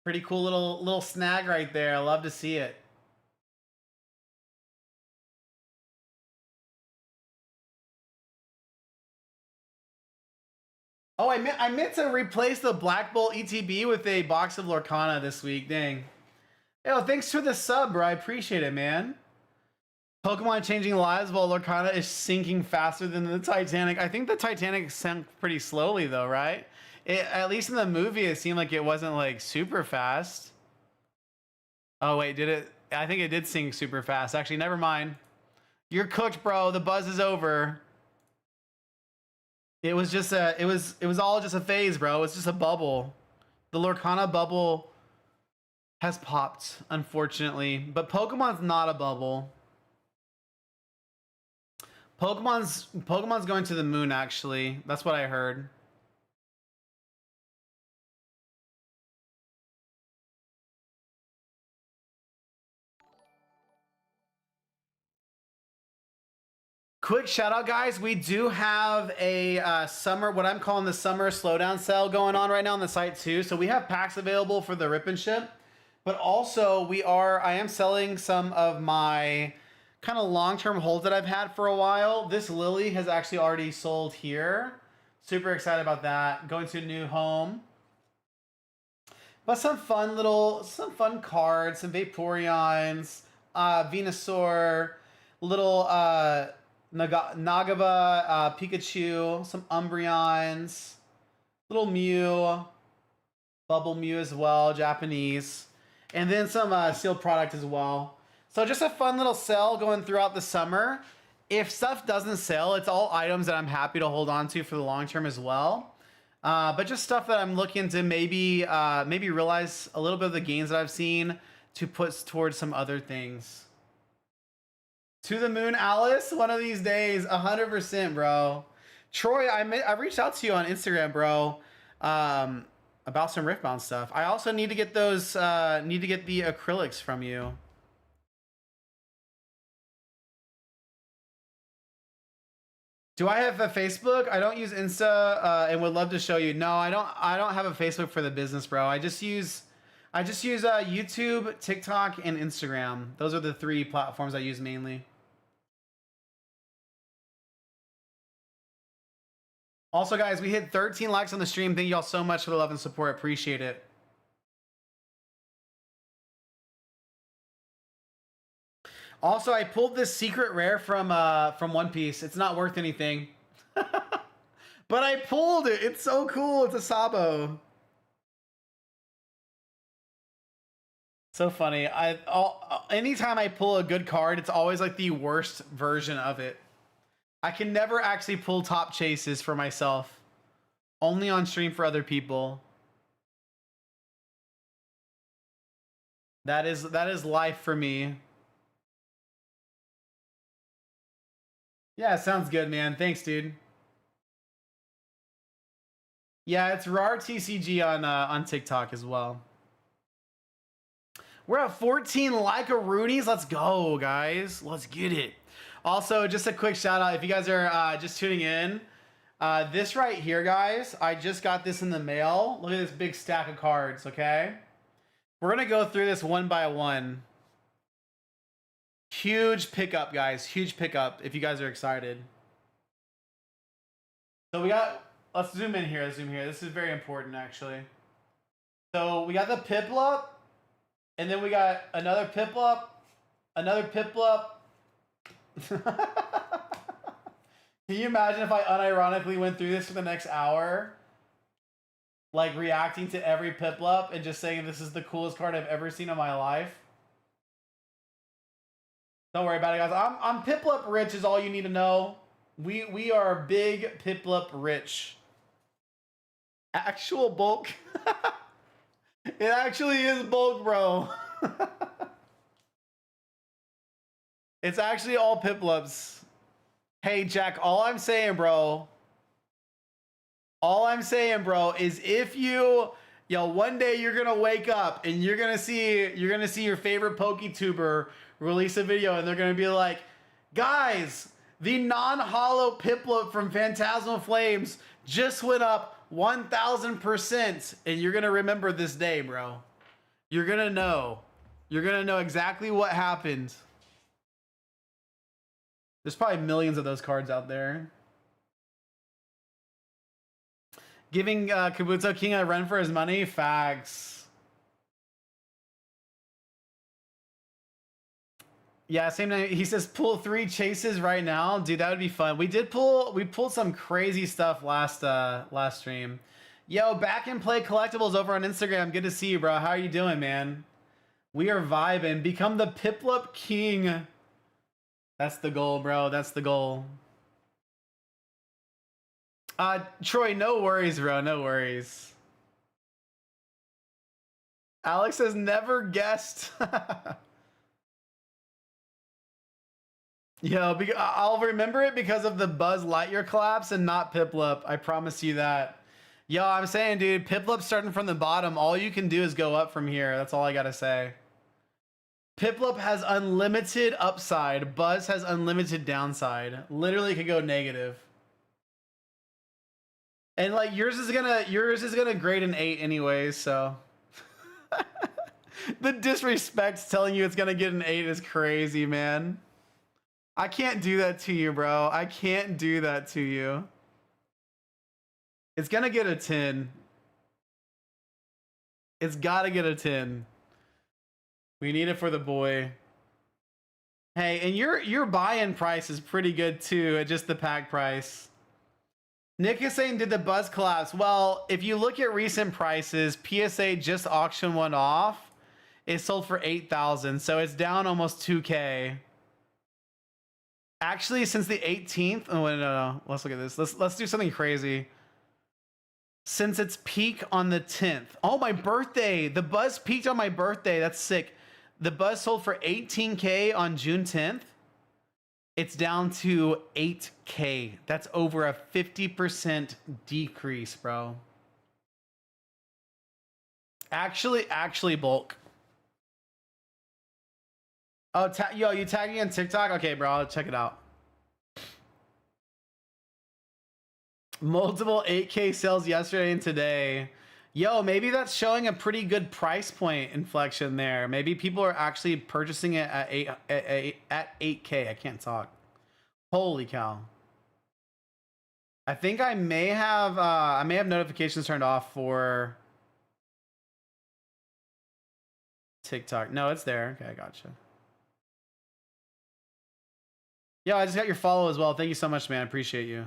Pretty cool little snag right there. I love to see it. Oh, I meant to replace the Black Bolt ETB with a box of Lorcana this week. Dang. Yo, thanks for the sub, bro. I appreciate it, man. Pokemon changing lives while Lorcana is sinking faster than the Titanic. I think the Titanic sank pretty slowly though, right? At least in the movie, it seemed like it wasn't like super fast. Oh wait, did it? I think it did sink super fast. Actually, never mind. You're cooked, bro. The buzz is over. It was just it was all just a phase, bro. It's just a bubble. The Lorcana bubble has popped, unfortunately. But Pokemon's not a bubble. Pokemon's going to the moon, actually. That's what I heard. Quick shout out, guys. We do have a summer, what I'm calling the summer slowdown sale going on right now on the site too. So we have packs available for the Rippin ship, but also I am selling some of my kind of long-term holds that I've had for a while. This Lily has actually already sold here. Super excited about that. Going to a new home. But some fun cards, some Vaporeons, Venusaur, little Nagaba, Pikachu, some Umbreons, little Mew, Bubble Mew as well, Japanese, and then some sealed product as well. So just a fun little sale going throughout the summer. If stuff doesn't sell, it's all items that I'm happy to hold on to for the long term as well. But just stuff that I'm looking to maybe realize a little bit of the gains that I've seen to put towards some other things. To the moon, Alice. One of these days, 100%, bro. Troy, I reached out to you on Instagram, bro, about some Riftbound stuff. I also need to get those. Need to get the acrylics from you. Do I have a Facebook? I don't use Insta, and would love to show you. No, I don't. I don't have a Facebook for the business, bro. I just use YouTube, TikTok, and Instagram. Those are the 3 platforms I use mainly. Also, guys, we hit 13 likes on the stream. Thank y'all so much for the love and support. Appreciate it. Also, I pulled this secret rare from One Piece. It's not worth anything. But I pulled it. It's so cool. It's a Sabo. So funny. Anytime I pull a good card, it's always like the worst version of it. I can never actually pull top chases for myself. Only on stream for other people. That is life for me. Yeah, sounds good, man. Thanks, dude. Yeah, it's RAR TCG on TikTok as well. We're at 14 like-a-roonies. Let's go, guys. Let's get it. Also, just a quick shout out if you guys are just tuning in. This right here, guys, I just got this in the mail. Look at this big stack of cards, okay? We're going to go through this one by one. Huge pickup, guys. Huge pickup if you guys are excited. So we got, let's zoom in here. Let's zoom here. This is very important, actually. So we got the Piplup, and then we got another Piplup, another Piplup. Can you imagine if I unironically went through this for the next hour? Like reacting to every Piplup and just saying this is the coolest card I've ever seen in my life. Don't worry about it, guys. I'm Piplup rich is all you need to know. We are big Piplup rich. Actual bulk. It actually is bulk, bro. It's actually all Piplups. Hey, Jack, all I'm saying, bro, is if one day you're gonna wake up and you're gonna see your favorite PokeTuber release a video and they're gonna be like, guys, the non-hollow Piplup from Phantasmal Flames just went up 1,000%, and you're gonna remember this day, bro. You're gonna know exactly what happened. There's probably millions of those cards out there. Giving Kabuto King a run for his money? Facts. Yeah, same night. He says pull 3 chases right now. Dude, that would be fun. We pulled some crazy stuff last stream. Yo, back and play collectibles over on Instagram. Good to see you, bro. How are you doing, man? We are vibing. Become the Piplup King. That's the goal, bro. That's the goal. Troy, no worries, bro. No worries. Alex has never guessed. Yo, I'll remember it because of the Buzz Lightyear collapse and not Piplup. I promise you that. Yo, I'm saying, dude, Piplup's starting from the bottom. All you can do is go up from here. That's all I gotta say. Piplup has unlimited upside. Buzz has unlimited downside. Literally could go negative. And like yours is gonna grade an 8 anyways, so. The disrespect telling you it's gonna get an 8 is crazy, man. I can't do that to you, bro. I can't do that to you. It's gonna get a 10. It's gotta get a 10. We need it for the boy. Hey, and your buy-in price is pretty good too at just the pack price. Nick is saying, did the Buzz collapse? Well, if you look at recent prices, PSA just auctioned one off. It sold for 8,000, so it's down almost 2K. Actually, since the 18th, oh wait, no. Let's look at this. Let's do something crazy. Since its peak on the 10th. Oh, my birthday. The Buzz peaked on my birthday. That's sick. The Buzz sold for 18K on June 10th. It's down to 8K. That's over a 50% decrease, bro. Actually bulk. Oh, yo, you tag me on TikTok? Okay, bro, I'll check it out. Multiple 8K sales yesterday and today. Yo, maybe that's showing a pretty good price point inflection there. Maybe people are actually purchasing it at 8K. I can't talk. Holy cow. I think I may have notifications turned off for TikTok. No, it's there. Okay, I gotcha. Yo, I just got your follow as well. Thank you so much, man. I appreciate you.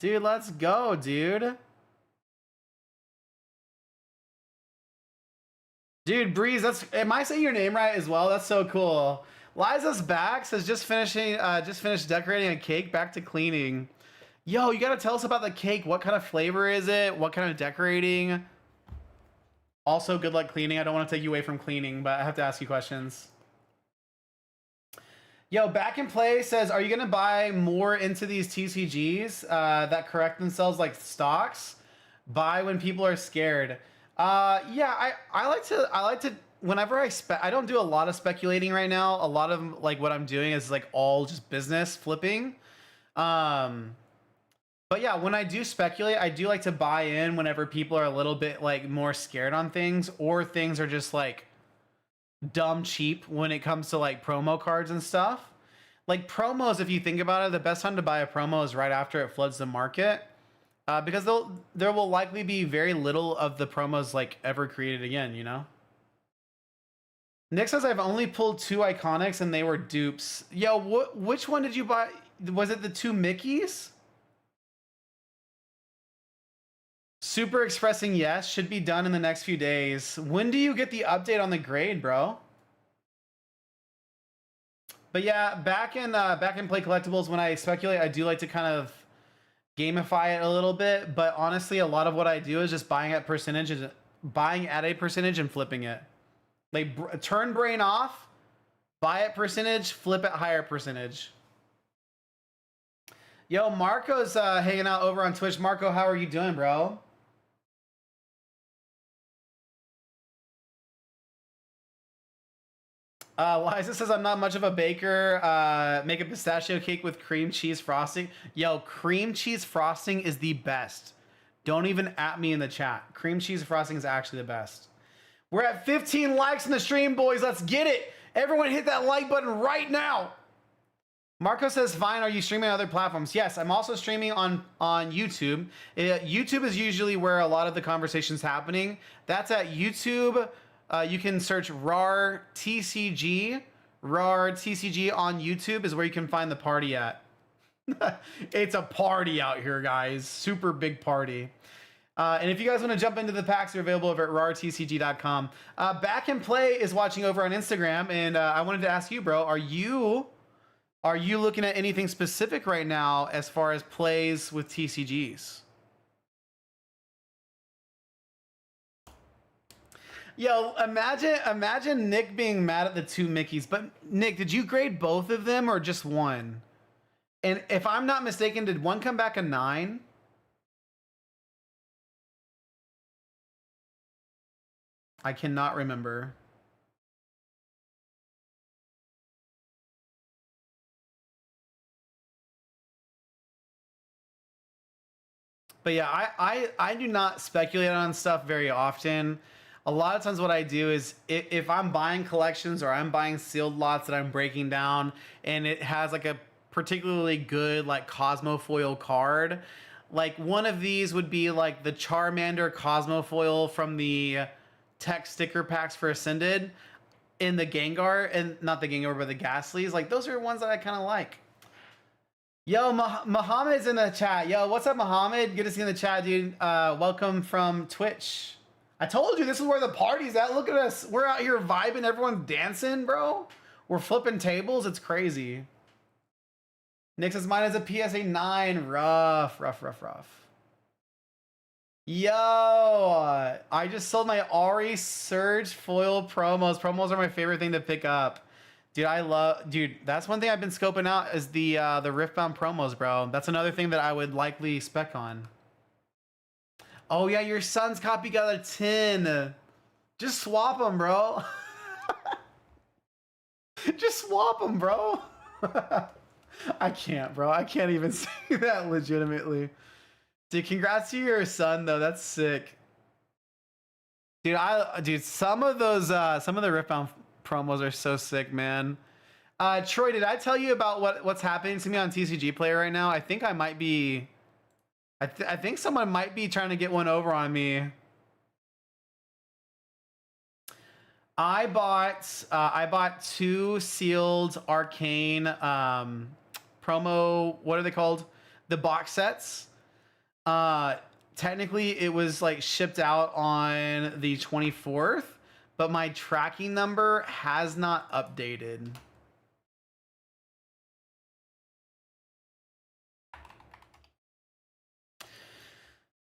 Dude, let's go, dude. Dude, Breeze, am I saying your name right as well? That's so cool. Liza's back, says just finished decorating a cake, back to cleaning. Yo, you gotta tell us about the cake. What kind of flavor is it? What kind of decorating? Also, good luck cleaning. I don't want to take you away from cleaning, but I have to ask you questions. Yo, Back in Play says, are you gonna buy more into these TCGs that correct themselves like stocks? Buy when people are scared. Yeah, I like to whenever I don't do a lot of speculating right now. A lot of like what I'm doing is like all just business flipping. But yeah, when I do speculate, I do like to buy in whenever people are a little bit like more scared on things, or things are just like dumb cheap when it comes to like promo cards and stuff. Like promos, if you think about it, the best time to buy a promo is right after it floods the market. Because there will likely be very little of the promos like ever created again, you know? Nick says, I've only pulled 2 iconics and they were dupes. Yo, which one did you buy? Was it the 2 Mickeys? Super expressing yes, should be done in the next few days. When do you get the update on the grade, bro? But yeah, back in Play Collectibles, when I speculate, I do like to kind of gamify it a little bit, but honestly, a lot of what I do is just buying at a percentage and flipping it. Like turn brain off, buy at percentage, flip at higher percentage. Yo, Marco's hanging out over on Twitch. Marco, how are you doing, bro? Liza says, I'm not much of a baker. Make a pistachio cake with cream cheese frosting. Yo, cream cheese frosting is the best. Don't even at me in the chat. Cream cheese frosting is actually the best. We're at 15 likes in the stream, boys. Let's get it. Everyone hit that like button right now. Marco says, fine, are you streaming on other platforms? Yes, I'm also streaming on YouTube. YouTube is usually where a lot of the conversation's happening. That's at YouTube. You can search RAR TCG. RAR TCG on YouTube is where you can find the party at. It's a party out here, guys. Super big party. And if you guys want to jump into the packs, they're available over at rartcg.com. Back in Play is watching over on Instagram, and I wanted to ask you, bro, are you looking at anything specific right now as far as plays with TCGs? Yo, imagine Nick being mad at the two Mickeys. But Nick, did you grade both of them or just one? And if I'm not mistaken, did one come back a 9? I cannot remember. But yeah, I do not speculate on stuff very often. A lot of times what I do is if I'm buying collections or I'm buying sealed lots that I'm breaking down and it has like a particularly good like Cosmofoil card, like one of these would be like the Charmander Cosmofoil from the tech sticker packs for Ascended in the Gengar, and not the Gengar, but the Ghastlies. Like those are ones that I kind of like. Yo, Muhammad's in the chat. Yo, what's up, Muhammad? Good to see you in the chat, dude. Welcome from Twitch. I told you this is where the party's at. Look at us. We're out here vibing. Everyone's dancing, bro. We're flipping tables. It's crazy. Nick says mine is a PSA 9. Rough. Yo, I just sold my Ari Surge foil promos. Promos are my favorite thing to pick up. Dude, that's one thing I've been scoping out is the Riftbound promos, bro. That's another thing that I would likely spec on. Oh yeah, your son's copy got a 10. Just swap them, bro. Just swap them, bro. I can't, bro. I can't even say that legitimately. Dude, congrats to your son though. That's sick. Dude, some of the Riftbound promos are so sick, man. Troy, did I tell you about what's happening to me on TCG Player right now? I think I might be. I think someone might be trying to get one over on me. I bought 2 sealed Arcane promo. What are they called? The box sets. Technically, it was like shipped out on the 24th. But my tracking number has not updated.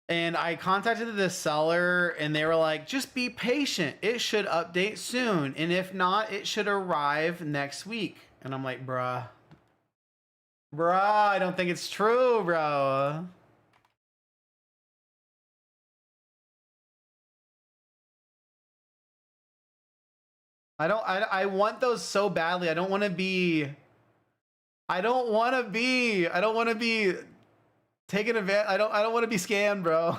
And I contacted the seller and they were like, just be patient. It should update soon. And if not, it should arrive next week. And I'm like, bruh, I don't think it's true, bro. I want those so badly. I don't want to be taken advantage. I don't want to be scammed, bro.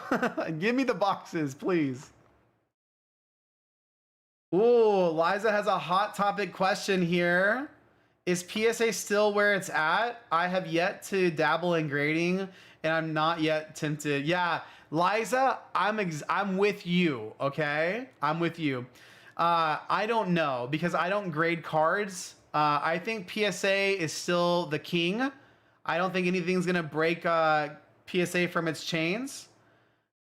Give me the boxes, please. Ooh, Liza has a hot topic question here. Is PSA still where it's at? I have yet to dabble in grading, and I'm not yet tempted. Yeah, Liza, I'm with you, okay? I'm with you. I don't know because I don't grade cards. I think PSA is still the king. I don't think anything's gonna break PSA from its chains.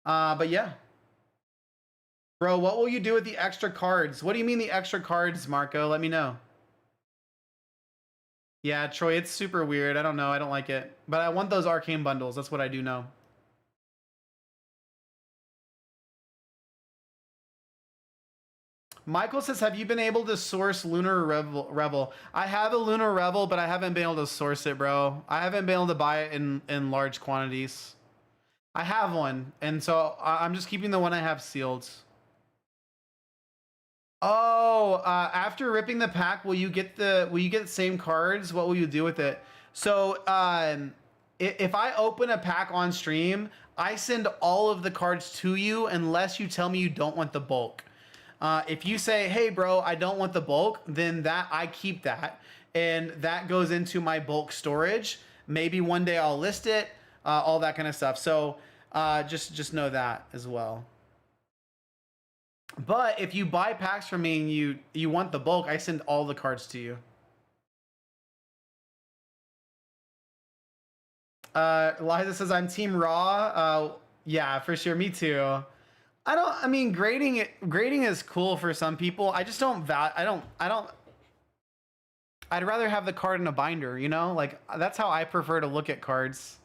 But yeah. Bro, what will you do with the extra cards? What do you mean the extra cards, Marco? Let me know. Yeah, Troy, it's super weird. I don't know. I don't like it. But I want those arcane bundles. That's what I do know. Michael says, have you been able to source Lunar Revel? I have a Lunar Revel, but I haven't been able to source it, bro. I haven't been able to buy it in large quantities. I have one, and so I'm just keeping the one I have sealed. Oh, after ripping the pack, will you get the same cards? What will you do with it? So, if I open a pack on stream, I send all of the cards to you unless you tell me you don't want the bulk. If you say, hey bro, I don't want the bulk, then that I keep that and that goes into my bulk storage. Maybe one day I'll list it, all that kind of stuff. So just know that as well. But if you buy packs from me and you want the bulk, I send all the cards to you. Liza says I'm Team Raw. Yeah, for sure. Me too. I mean, grading is cool for some people. I just don't I'd rather have the card in a binder, you know? Like that's how I prefer to look at cards.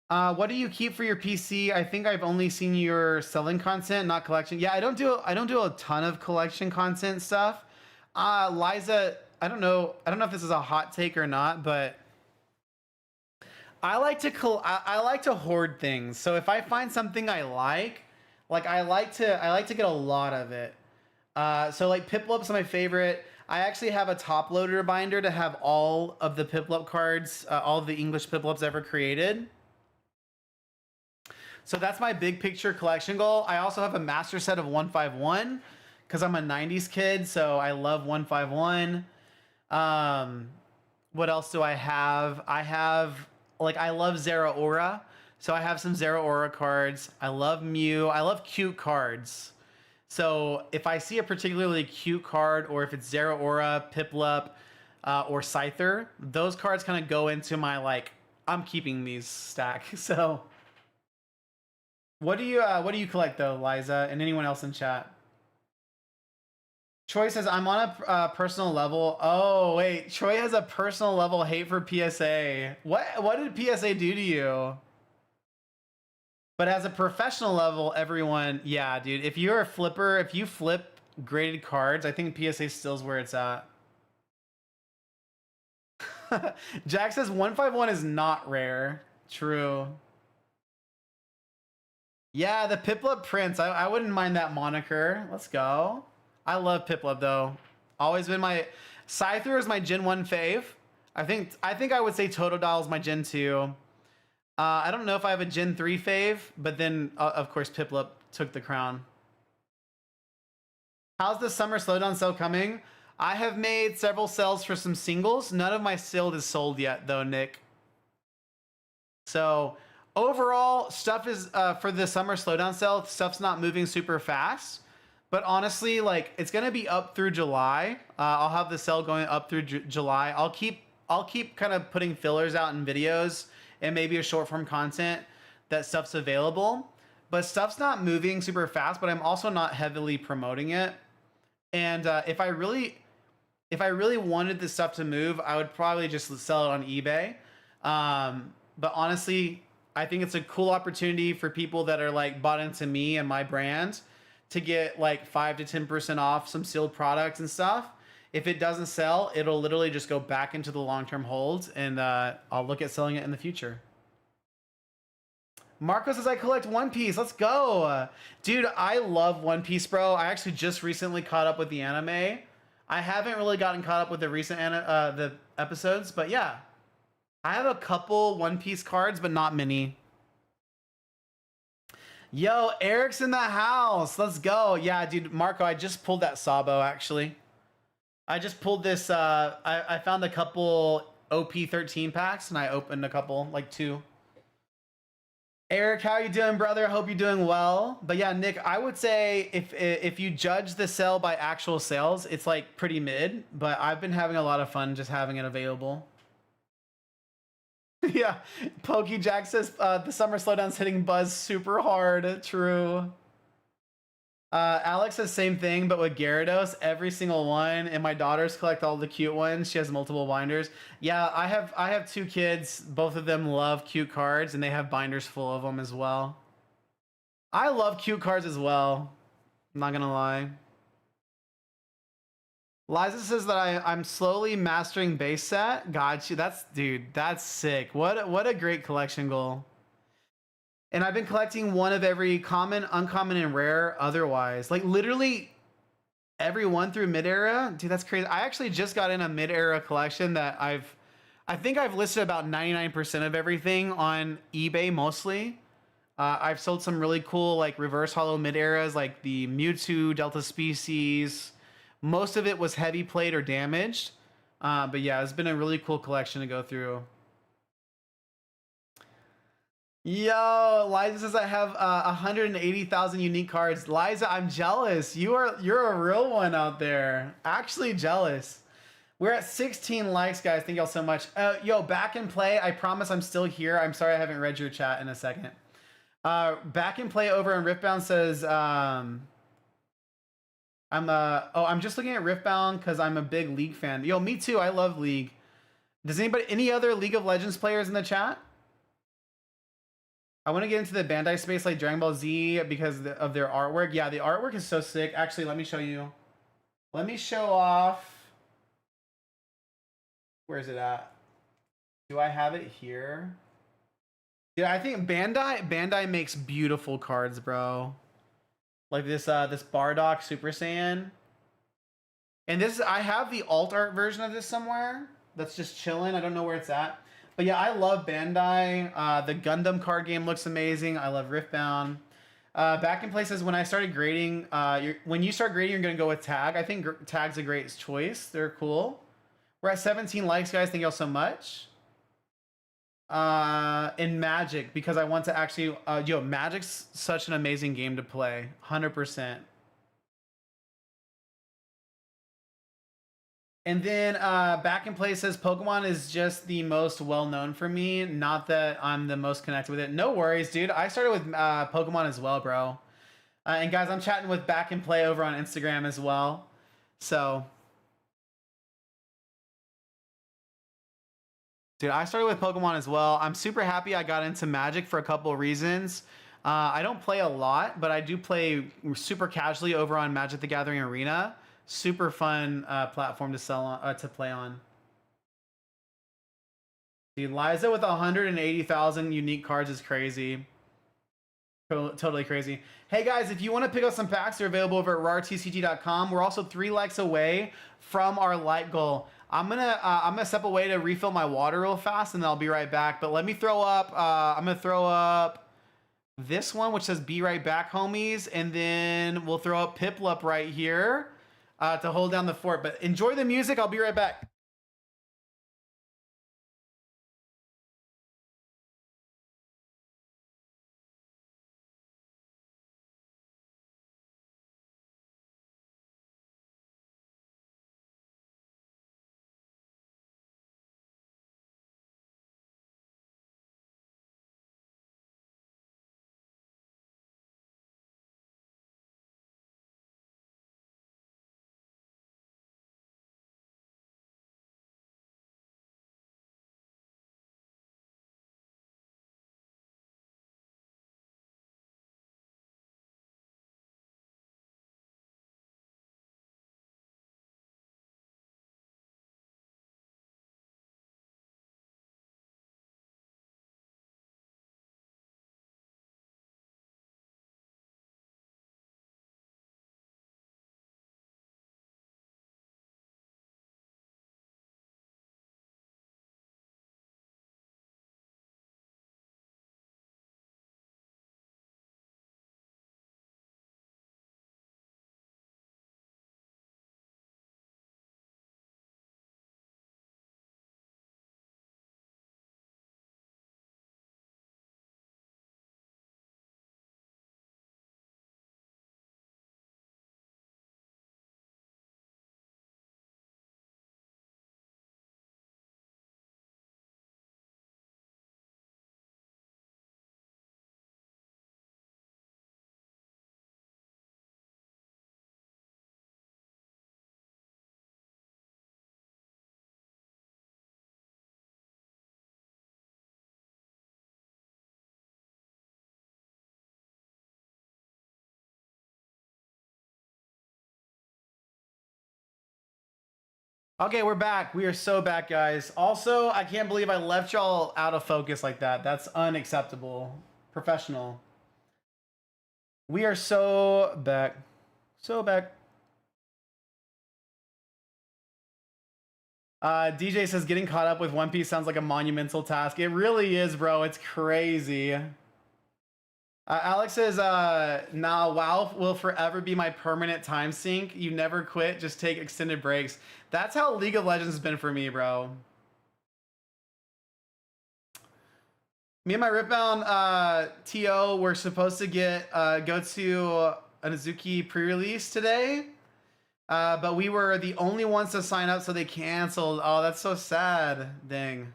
What do you keep for your PC? I think I've only seen your selling content, not collection. Yeah, I don't do a ton of collection content stuff. Liza, I don't know if this is a hot take or not, but I like to hoard things. So if I find something I like I like to get a lot of it. So like Piplup's my favorite. I actually have a top loader binder to have all of the Piplup cards, all of the English Piplups ever created. So that's my big picture collection goal. I also have a master set of 151 because I'm a 90s kid, so I love 151. What else do I have? I love Zeraora. So I have some Zeraora cards. I love Mew. I love cute cards. So if I see a particularly cute card, or if it's Zeraora, Piplup, or Scyther, those cards kind of go into my I'm keeping these stack. So what do you collect though, Liza, and anyone else in chat? Troy says I'm on a personal level. Oh wait, Troy has a personal level hate for PSA. What did PSA do to you? But as a professional level, everyone, yeah, dude. If you're a flipper, if you flip graded cards, I think PSA still is where it's at. Jack says 151 is not rare. True. Yeah, the Piplup Prince. I wouldn't mind that moniker. Let's go. I love Piplup though. Always been my Scyther is my Gen 1 fave. I think I would say Totodile is my Gen 2. I don't know if I have a Gen 3 fave, but then of course Piplup took the crown. How's the summer slowdown sale coming? I have made several sales for some singles. None of my sealed is sold yet though, Nick. So overall, stuff is for the summer slowdown sale, stuff's not moving super fast. But honestly, it's gonna be up through July. I'll have the sale going up through July. I'll keep kind of putting fillers out in videos and maybe a short form content that stuff's available. But stuff's not moving super fast, but I'm also not heavily promoting it. And if I really wanted this stuff to move, I would probably just sell it on eBay. But honestly, I think it's a cool opportunity for people that are bought into me and my brand to get 5 to 10% off some sealed products and stuff. If it doesn't sell, it'll literally just go back into the long-term holds, and I'll look at selling it in the future. Marco says I collect One Piece. Let's go. Dude, I love One Piece, bro. I actually just recently caught up with the anime. I haven't really gotten caught up with the recent the episodes, but yeah. I have a couple One Piece cards, but not many. Yo, Eric's in the house. Let's go. Yeah, dude, Marco, I just pulled that Sabo, actually. I just pulled this, I found a couple OP13 packs, and I opened a couple, 2. Eric, how you doing, brother? I hope you're doing well. But yeah, Nick, I would say if you judge the sale by actual sales, it's pretty mid, but I've been having a lot of fun just having it available. Yeah, Pokey Jack says the summer slowdown's hitting Buzz super hard. True. Alex says same thing, but with Gyarados, every single one. And my daughters collect all the cute ones. She has multiple binders. Yeah, I have 2 kids. Both of them love cute cards, and they have binders full of them as well. I love cute cards as well. I'm not gonna lie. Liza says that I'm slowly mastering base set. Got you. That's sick. What a great collection goal. And I've been collecting one of every common, uncommon, and rare otherwise. Literally every one through mid-era. Dude, that's crazy. I actually just got in a mid-era collection that I think I've listed about 99% of everything on eBay mostly. I've sold some really cool like reverse hollow mid eras, like the Mewtwo Delta Species. Most of it was heavy played or damaged. But yeah, it's been a really cool collection to go through. Yo, Liza says I have 180,000 unique cards. Liza, I'm jealous. You're a real one out there. Actually jealous. We're at 16 likes, guys. Thank y'all so much. Yo, back in play. I promise I'm still here. I'm sorry I haven't read your chat in a second. Back in play over on Riftbound says I'm just looking at Riftbound because I'm a big League fan. Yo, me too. I love League. Does any other League of Legends players in the chat? I want to get into the Bandai space like Dragon Ball Z because of their artwork. Yeah, the artwork is so sick. Actually, let me show you. Let me show off. Where is it at? Do I have it here? Yeah, I think Bandai makes beautiful cards, bro. Like this Bardock Super Saiyan. And this I have the alt art version of this somewhere. That's just chilling. I don't know where it's at. But yeah, I love Bandai. The Gundam card game looks amazing. I love Riftbound. Back in places when I started grading, when you start grading, you're gonna go with Tag. I think Tag's a great choice. They're cool. We're at 17 likes, guys. Thank y'all so much. In Magic, because I want to actually, Magic's such an amazing game to play. 100%. And then Back in Play says Pokemon is just the most well-known for me. Not that I'm the most connected with it. No worries, dude. I started with Pokemon as well, bro. And guys, I'm chatting with Back in Play over on Instagram as well. So, dude, I started with Pokemon as well. I'm super happy I got into Magic for a couple of reasons. I don't play a lot, but I do play super casually over on Magic the Gathering Arena. Super fun platform to play on. Dude, Liza with 180,000 unique cards is crazy. Totally crazy. Hey guys, if you want to pick up some packs, they're available over at rartcg.com. We're also 3 likes away from our like goal. I'm gonna step away to refill my water real fast, and then I'll be right back. But let me throw up. I'm gonna throw up this one, which says "Be right back, homies," and then we'll throw up Piplup right here. To hold down the fort. But enjoy the music. I'll be right back. Okay, we're back. We are so back, guys. Also, I can't believe I left y'all out of focus like that. That's unacceptable. Professional. We are so back. So back. DJ says getting caught up with One Piece sounds like a monumental task. It really is, bro. It's crazy. Alex says, nah, WoW will forever be my permanent time sink. You never quit, just take extended breaks. That's how League of Legends has been for me, bro. Me and my Ripbound TO were supposed to go to an Azuki pre-release today, but we were the only ones to sign up, so they canceled. Oh, that's so sad. Dang.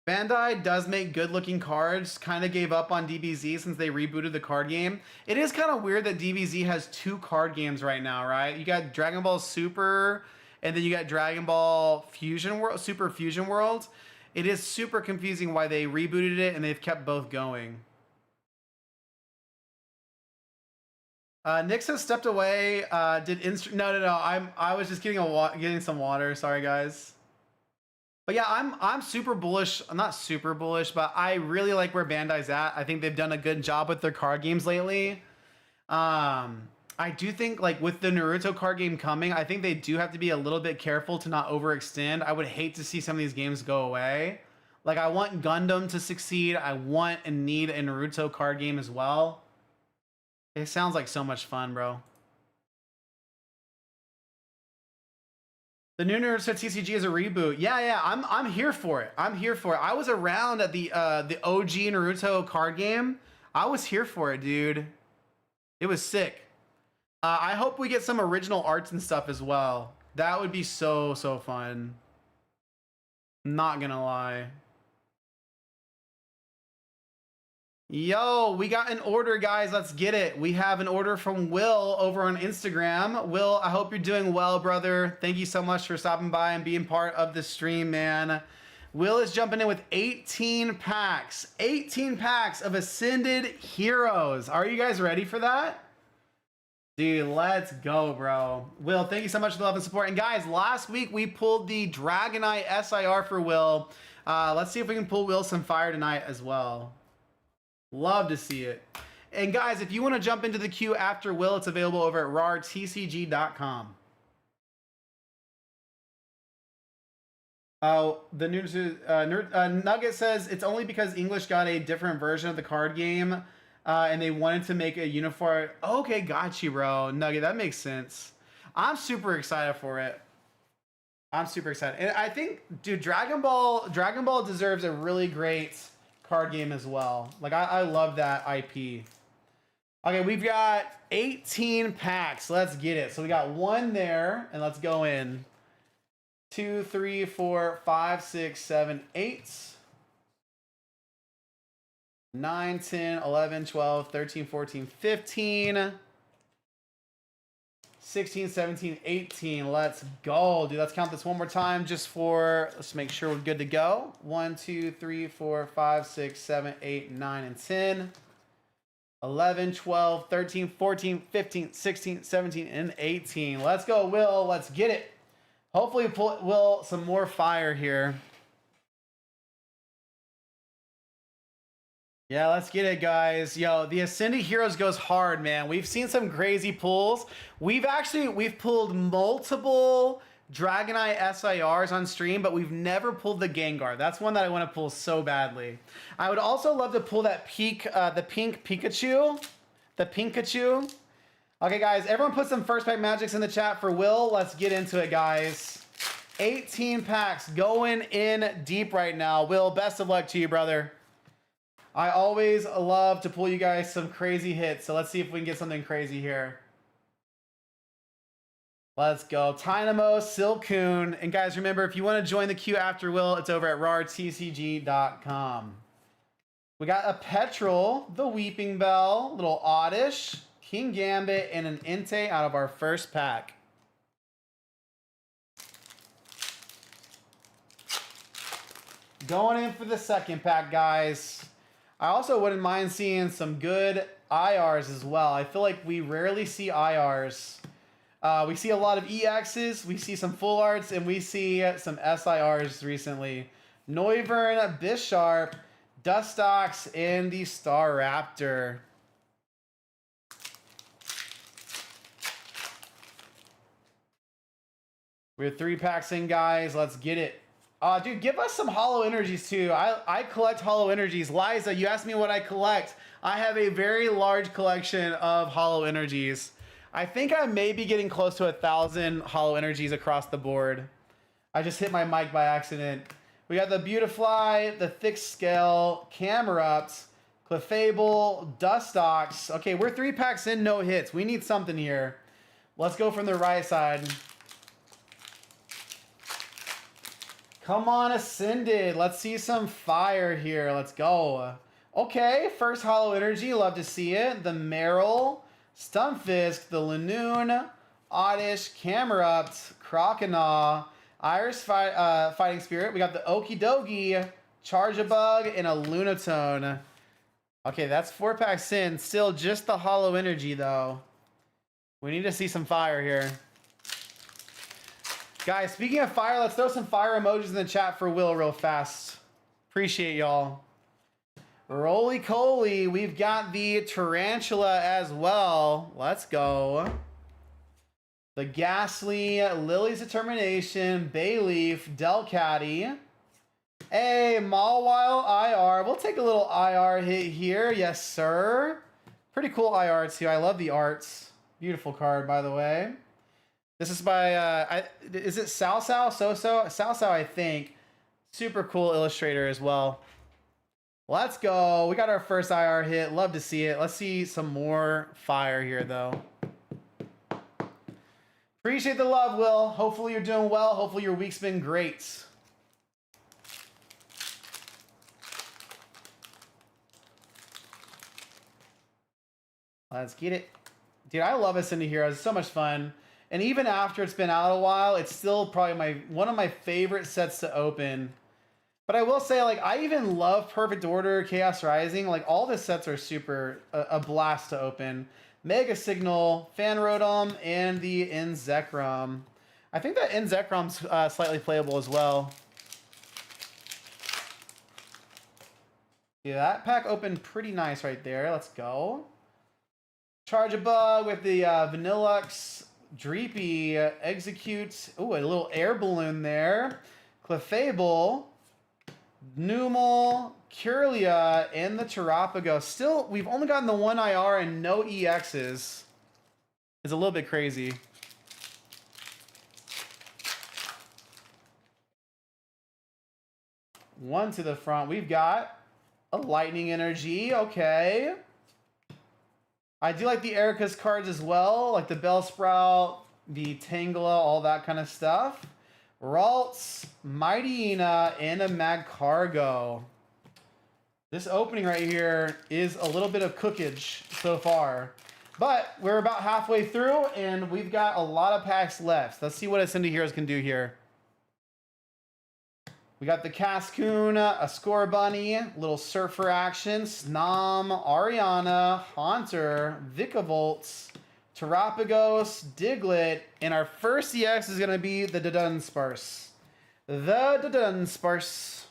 Bandai does make good-looking cards. Kind of gave up on DBZ since they rebooted the card game. It is kind of weird that DBZ has 2 card games right now, right? You got Dragon Ball Super, and then you got Dragon Ball Fusion World, Super Fusion World. It is super confusing why they rebooted it and they've kept both going. Nix has stepped away. No. I was just getting some water. Sorry, guys. But yeah, I'm super bullish. I'm not super bullish, but I really like where Bandai's at. I think they've done a good job with their card games lately. I do think, like, with the Naruto card game coming, I think they do have to be a little bit careful to not overextend. I would hate to see some of these games go away. Like, I want Gundam to succeed. I want and need a Naruto card game as well. It sounds like so much fun, bro. The new Naruto TCG is a reboot. Yeah, I'm here for it. I'm here for it. I was around at the OG Naruto card game. I was here for it, dude. It was sick. I hope we get some original arts and stuff as well. That would be so fun. Not gonna lie. Yo, we got an order, guys. Let's get it. We have an order from Will over on Instagram. Will, I hope you're doing well, brother. Thank you so much for stopping by and being part of the stream, man. Will is jumping in with 18 packs. 18 packs of Ascended Heroes. Are you guys ready for that? Dude, let's go, bro. Will, thank you so much for the love and support. And guys, last week we pulled the Dragonite SIR for Will. Let's see if we can pull Will some fire tonight as well. Love to see it. And guys, if you want to jump into the queue after Will, it's available over at rartcg.com. The news Nugget says it's only because English got a different version of the card game. And they wanted to make a uniform. Okay, got you, bro. Nugget, that makes sense. I'm super excited for it. I'm super excited. And I think, dude, Dragon Ball deserves a really great card game as well. Like, I love that IP. Okay, we've got 18 packs. Let's get it. So we got 1 there, and let's go in. 2, 3, 4, 5, 6, 7, 8. 9, 10, 11, 12, 13, 14, 15, 16, 17, 18. Let's go, dude. Let's count this one more time just for, let's make sure we're good to go. 1, 2, 3, 4, 5, 6, 7, 8, 9, and 10. 11, 12, 13, 14, 15, 16, 17, and 18. Let's go, Will. Let's get it. Hopefully pull Will some more fire here. Yeah, let's get it, guys. Yo, the Ascended Heroes goes hard, man. We've seen some crazy pulls. We've pulled multiple Dragonite SIRs on stream, but we've never pulled the Gengar. That's one that I want to pull so badly. I would also love to pull that the pink Pikachu. The Pinkachu. Okay, guys, everyone put some first pack magics in the chat for Will. Let's get into it, guys. 18 packs going in deep right now. Will, best of luck to you, brother. I always love to pull you guys some crazy hits, so let's see if we can get something crazy here. Let's go. Tynamo, Silcoon. And guys, remember, if you want to join the queue after Will, it's over at rartcg.com. We got a Petrol, the Weeping Bell, little Oddish, King Gambit, and an Entei out of our first pack. Going in for the second pack, guys. I also wouldn't mind seeing some good IRs as well. I feel like we rarely see IRs. We see a lot of EXs, we see some full arts, and we see some SIRs recently. Noivern, Bisharp, Dustox, and the Staraptor. We're 3 packs in, guys. Let's get it. Dude, give us some hollow energies too. I collect hollow energies. Liza, you asked me what I collect. I have a very large collection of hollow energies. I think I may be getting close to 1,000 hollow energies across the board. I just hit my mic by accident. We got the Beautifly, the Thick Scale, Camerupt, Clefable, Dustox. Okay, we're 3 packs in, no hits. We need something here. Let's go from the right side. Come on, Ascended. Let's see some fire here. Let's go. Okay, first hollow energy. Love to see it. The Meryl, Stunfisk, the Lanoon, Oddish, Camerupt, Croconaw, Iris Fighting Spirit. We got the Okidogi, Charge-a-Bug, and a Lunatone. Okay, that's 4 packs in. Still just the hollow energy, though. We need to see some fire here. Guys, speaking of fire, let's throw some fire emojis in the chat for Will real fast. Appreciate y'all. Roly-coly, we've got the Tarantula as well. Let's go. The Ghastly, Lily's Determination, Bayleaf, Delcatty. Hey, Mawile IR. We'll take a little IR hit here. Yes, sir. Pretty cool IR too. I love the arts. Beautiful card, by the way. This is by, is it Sao? Sao, I think. Super cool illustrator as well. Let's go. We got our first IR hit. Love to see it. Let's see some more fire here, though. Appreciate the love, Will. Hopefully you're doing well. Hopefully your week's been great. Let's get it. Dude, I love Ascended Heroes. It's so much fun. And even after it's been out a while, it's still probably one of my favorite sets to open. But I will say, like, I even love Perfect Order, Chaos Rising. Like, all the sets are super a blast to open. Mega Signal, Fan Rotom, and the Inzekrom. I think that Inzekrom's slightly playable as well. Yeah, that pack opened pretty nice right there. Let's go. Charge-a-Bug with the Vanillux, Dreepy, Execute. Ooh, a little air balloon there. Clefable, Numel, Curlia, and the Terrapago. Still, we've only gotten the 1 IR and no EXs. It's a little bit crazy. One to the front. We've got a Lightning Energy. Okay. I do like the Erica's cards as well, like the Bellsprout, the Tangela, all that kind of stuff. Ralts, Mightyena, and a Magcargo. This opening right here is a little bit of cookage so far. But we're about halfway through, and we've got a lot of packs left. Let's see what Ascended Heroes can do here. We got the Cascoon, a Scorbunny, little Surfer action, Snom, Ariana, Haunter, Vikavolt, Terrapagos, Diglett, and our first EX is going to be the Dudunsparce. The Dudunsparce.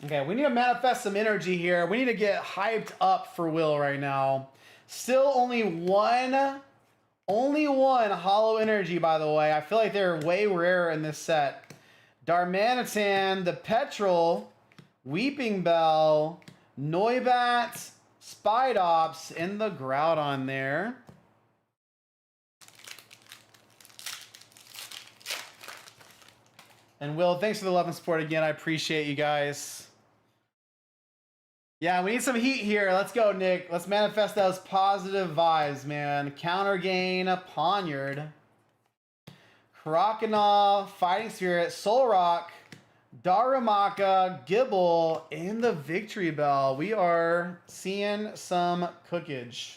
Okay, we need to manifest some energy here. We need to get hyped up for Will right now. Still only one hollow energy, by the way. I feel like they're way rarer in this set. Darmanitan, the Petrel, Weeping Bell, Noibat, Spidops, and the Groudon there. And Will, thanks for the love and support again. I appreciate you guys. Yeah, we need some heat here. Let's go, Nick. Let's manifest those positive vibes, man. Counter gain, Ponyard, Croconaw, Fighting Spirit, Solrock, Darumaka, Gibble, and the Victory Bell. We are seeing some cookage.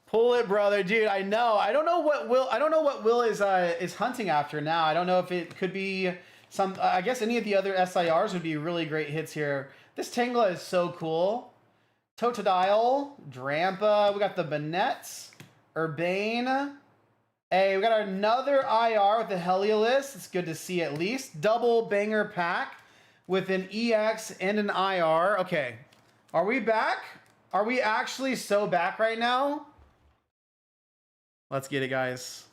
Pull it, brother, dude. I know. I don't know what Will is hunting after now. I don't know if it could be some. I guess any of the other SIRs would be really great hits here. This Tangela is so cool. Totodile, Drampa. We got the Banette, Urbane. Hey, we got another IR with the Heliolisk. It's good to see at least. Double banger pack with an EX and an IR. Okay, are we back? Are we actually so back right now? Let's get it, guys.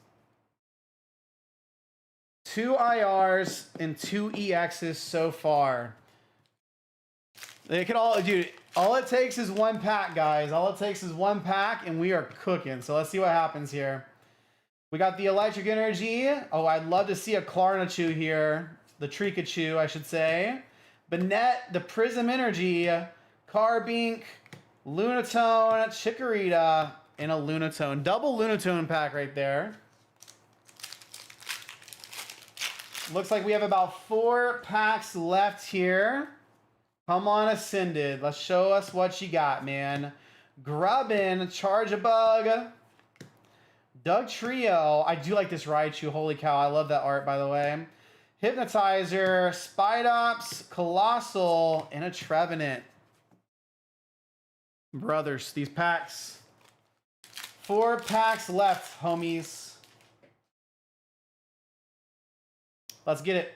2 IRs and 2 EXs so far. They could all, dude, all it takes is 1 pack, guys. All it takes is 1 pack, and we are cooking. So let's see what happens here. We got the Electric Energy. Oh, I'd love to see a Klarnachu here. The Trikachu, I should say. Banette, the Prism Energy, Carbink, Lunatone, Chikorita, and a Lunatone. Double Lunatone pack right there. Looks like we have about 4 packs left here. Come on, Ascended. Let's show us what you got, man. Grubbin, Charge-a-Bug, Doug Trio. I do like this Raichu. Holy cow, I love that art, by the way. Hypnotizer, Spidops, Colossal, and a Trevenant. Brothers, these packs. 4 packs left, homies. Let's get it.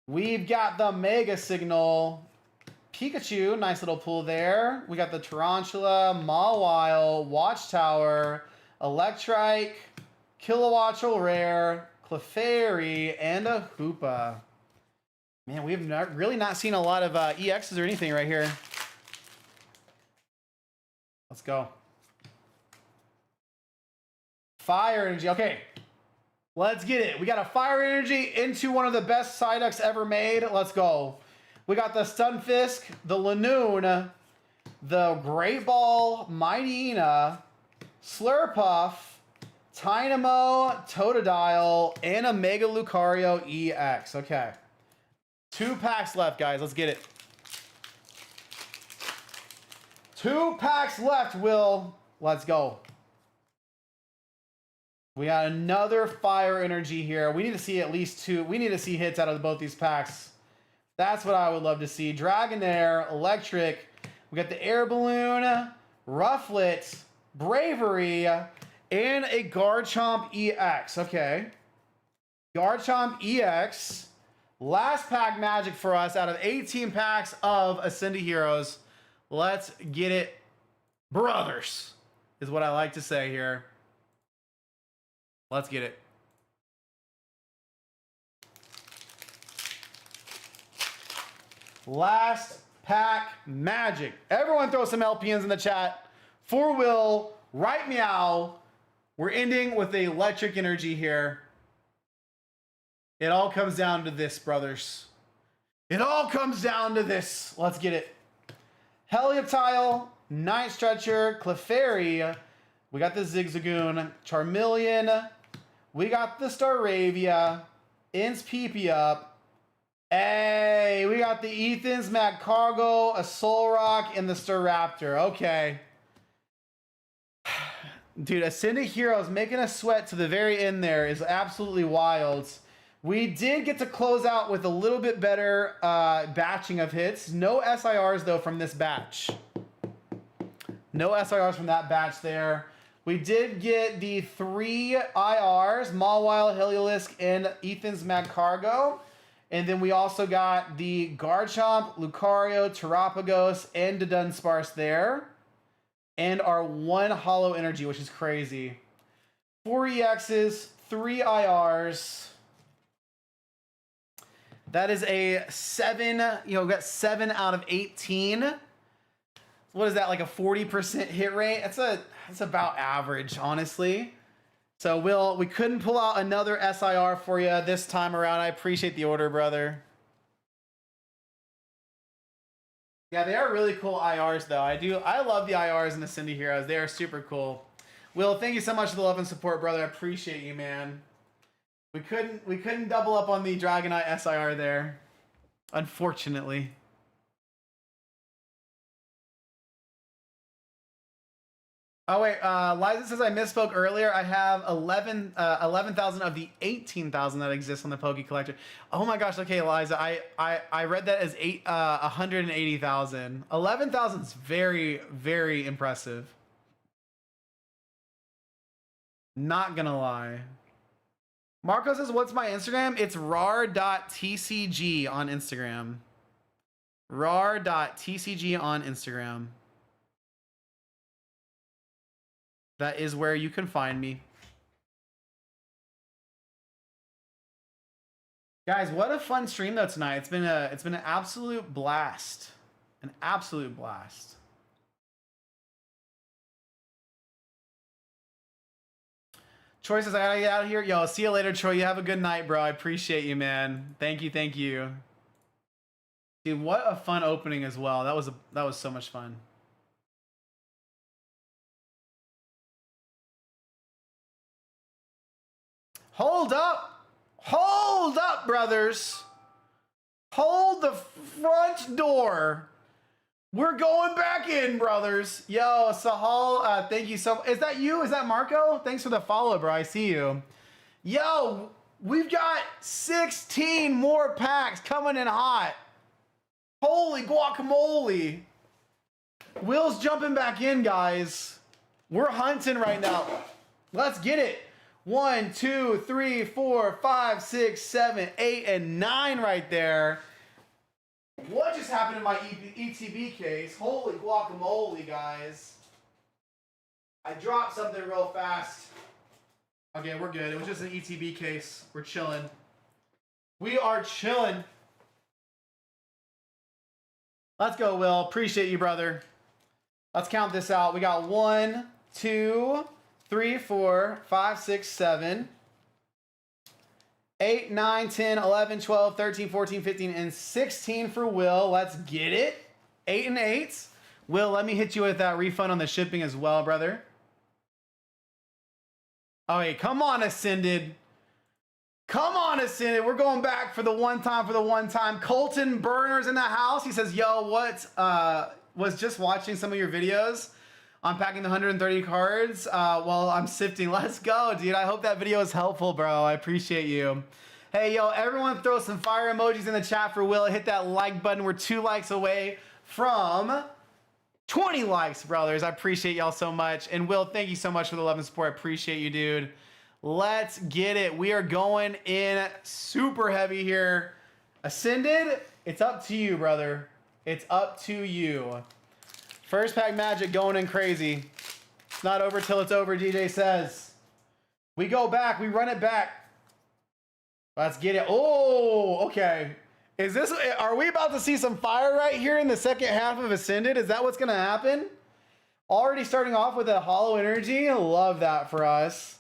We've got the Mega Signal. Pikachu, nice little pull there. We got the Tarantula, Mawile, Watchtower, Electrike, Kilowattrel Rare, Clefairy, and a Hoopa. Man, we have really not seen a lot of EXs or anything right here. Let's go. Fire Energy. Okay, let's get it. We got a Fire Energy into one of the best Psyducks ever made. Let's go. We got the Stunfisk, the Lanoon, the Great Ball, Mightyena, Slurpuff, Tynamo, Totodile, and a Mega Lucario EX. Okay. 2 packs left, guys. Let's get it. 2 packs left, Will. Let's go. We got another Fire Energy here. We need to see at least 2. We need to see hits out of both these packs. That's what I would love to see. Dragonair, Electric. We got the Air Balloon, Rufflet, Bravery, and a Garchomp EX. Okay. Garchomp EX. Last pack magic for us out of 18 packs of Ascendi Heroes. Let's get it, brothers, is what I like to say here. Let's get it. Last pack magic. Everyone throw some LPNs in the chat. For Will, right meow. We're ending with the Electric Energy here. It all comes down to this, brothers. It all comes down to this. Let's get it. Helioptile, Night Stretcher, Clefairy. We got the Zigzagoon, Charmeleon. We got the Staravia, Inspipia. Hey, we got the Ethan's Magcargo, a Solrock, and the Staraptor. Okay. Dude, Ascended Heroes making us sweat to the very end there is absolutely wild. We did get to close out with a little bit better batching of hits. No SIRs, though, from this batch. No SIRs from that batch there. We did get the 3 IRs, Mawile, Heliolisk, and Ethan's Magcargo. And then we also got the Garchomp, Lucario, Terapagos, and the Dunsparce there. And our 1 Hollow Energy, which is crazy. 4 EXs, 3 IRs. That is a 7, we got 7 out of 18. What is that, like a 40% hit rate? That's about average, honestly. So we couldn't pull out another SIR for you this time around. I appreciate the order, brother. Yeah, they are really cool IRs, though. I love the IRs in the Ascendi Heroes. They are super cool. Will, thank you so much for the love and support, brother. I appreciate you, man. We couldn't double up on the Dragonite SIR there, unfortunately. Oh wait, Liza says I misspoke earlier. I have 11,000 of the 18,000 that exist on the Poke Collector. Oh my gosh, okay, Liza, I read that as 180,000. 11,000 is very, very impressive. Not gonna lie. Marco says, what's my Instagram? It's rar.tcg on Instagram. rar.tcg on Instagram. That is where you can find me. Guys, what a fun stream though tonight. It's been an absolute blast. An absolute blast. Troy says I gotta get out of here. Yo, see you later, Troy. You have a good night, bro. I appreciate you, man. Thank you, thank you. Dude, what a fun opening as well. That was so much fun. Hold up. Hold up, brothers. Hold the front door. We're going back in, brothers. Yo, Sahal, thank you so much. Is that you? Is that Marco? Thanks for the follow, bro. I see you. Yo, we've got 16 more packs coming in hot. Holy guacamole. Will's jumping back in, guys. We're hunting right now. Let's get it. 1, 2, 3, 4, 5, 6, 7, 8, and 9 right there. What just happened in my ETB case? Holy guacamole, guys. I dropped something real fast. Okay, we're good. It was just an ETB case. We're chilling. We are chilling. Let's go, Will. Appreciate you, brother. Let's count this out. We got 1, 2, 3, 4, 5, 6, 7, 8, 9, 10, 11, 12, 13, 14, 15, and 16 for Will. Let's get it. 8 and 8. Will, let me hit you with that refund on the shipping as well, brother. Oh, hey, come on, Ascended. Come on, Ascended. We're going back for the one time. Colton Burner's in the house. He says, yo, was just watching some of your videos. Unpacking the 130 cards while I'm sifting. Let's go, dude. I hope that video is helpful, bro. I appreciate you. Hey, yo, everyone throw some fire emojis in the chat for Will. Hit that like button. We're 2 likes away from 20 likes, brothers. I appreciate y'all so much. And Will, thank you so much for the love and support. I appreciate you, dude. Let's get it. We are going in super heavy here. Ascended, it's up to you, brother. It's up to you. First pack magic going in crazy. It's not over till it's over, DJ says. We go back. We run it back. Let's get it. Oh, okay. Are we about to see some fire right here in the second half of Ascended? Is that what's going to happen? Already starting off with a hollow energy. Love that for us.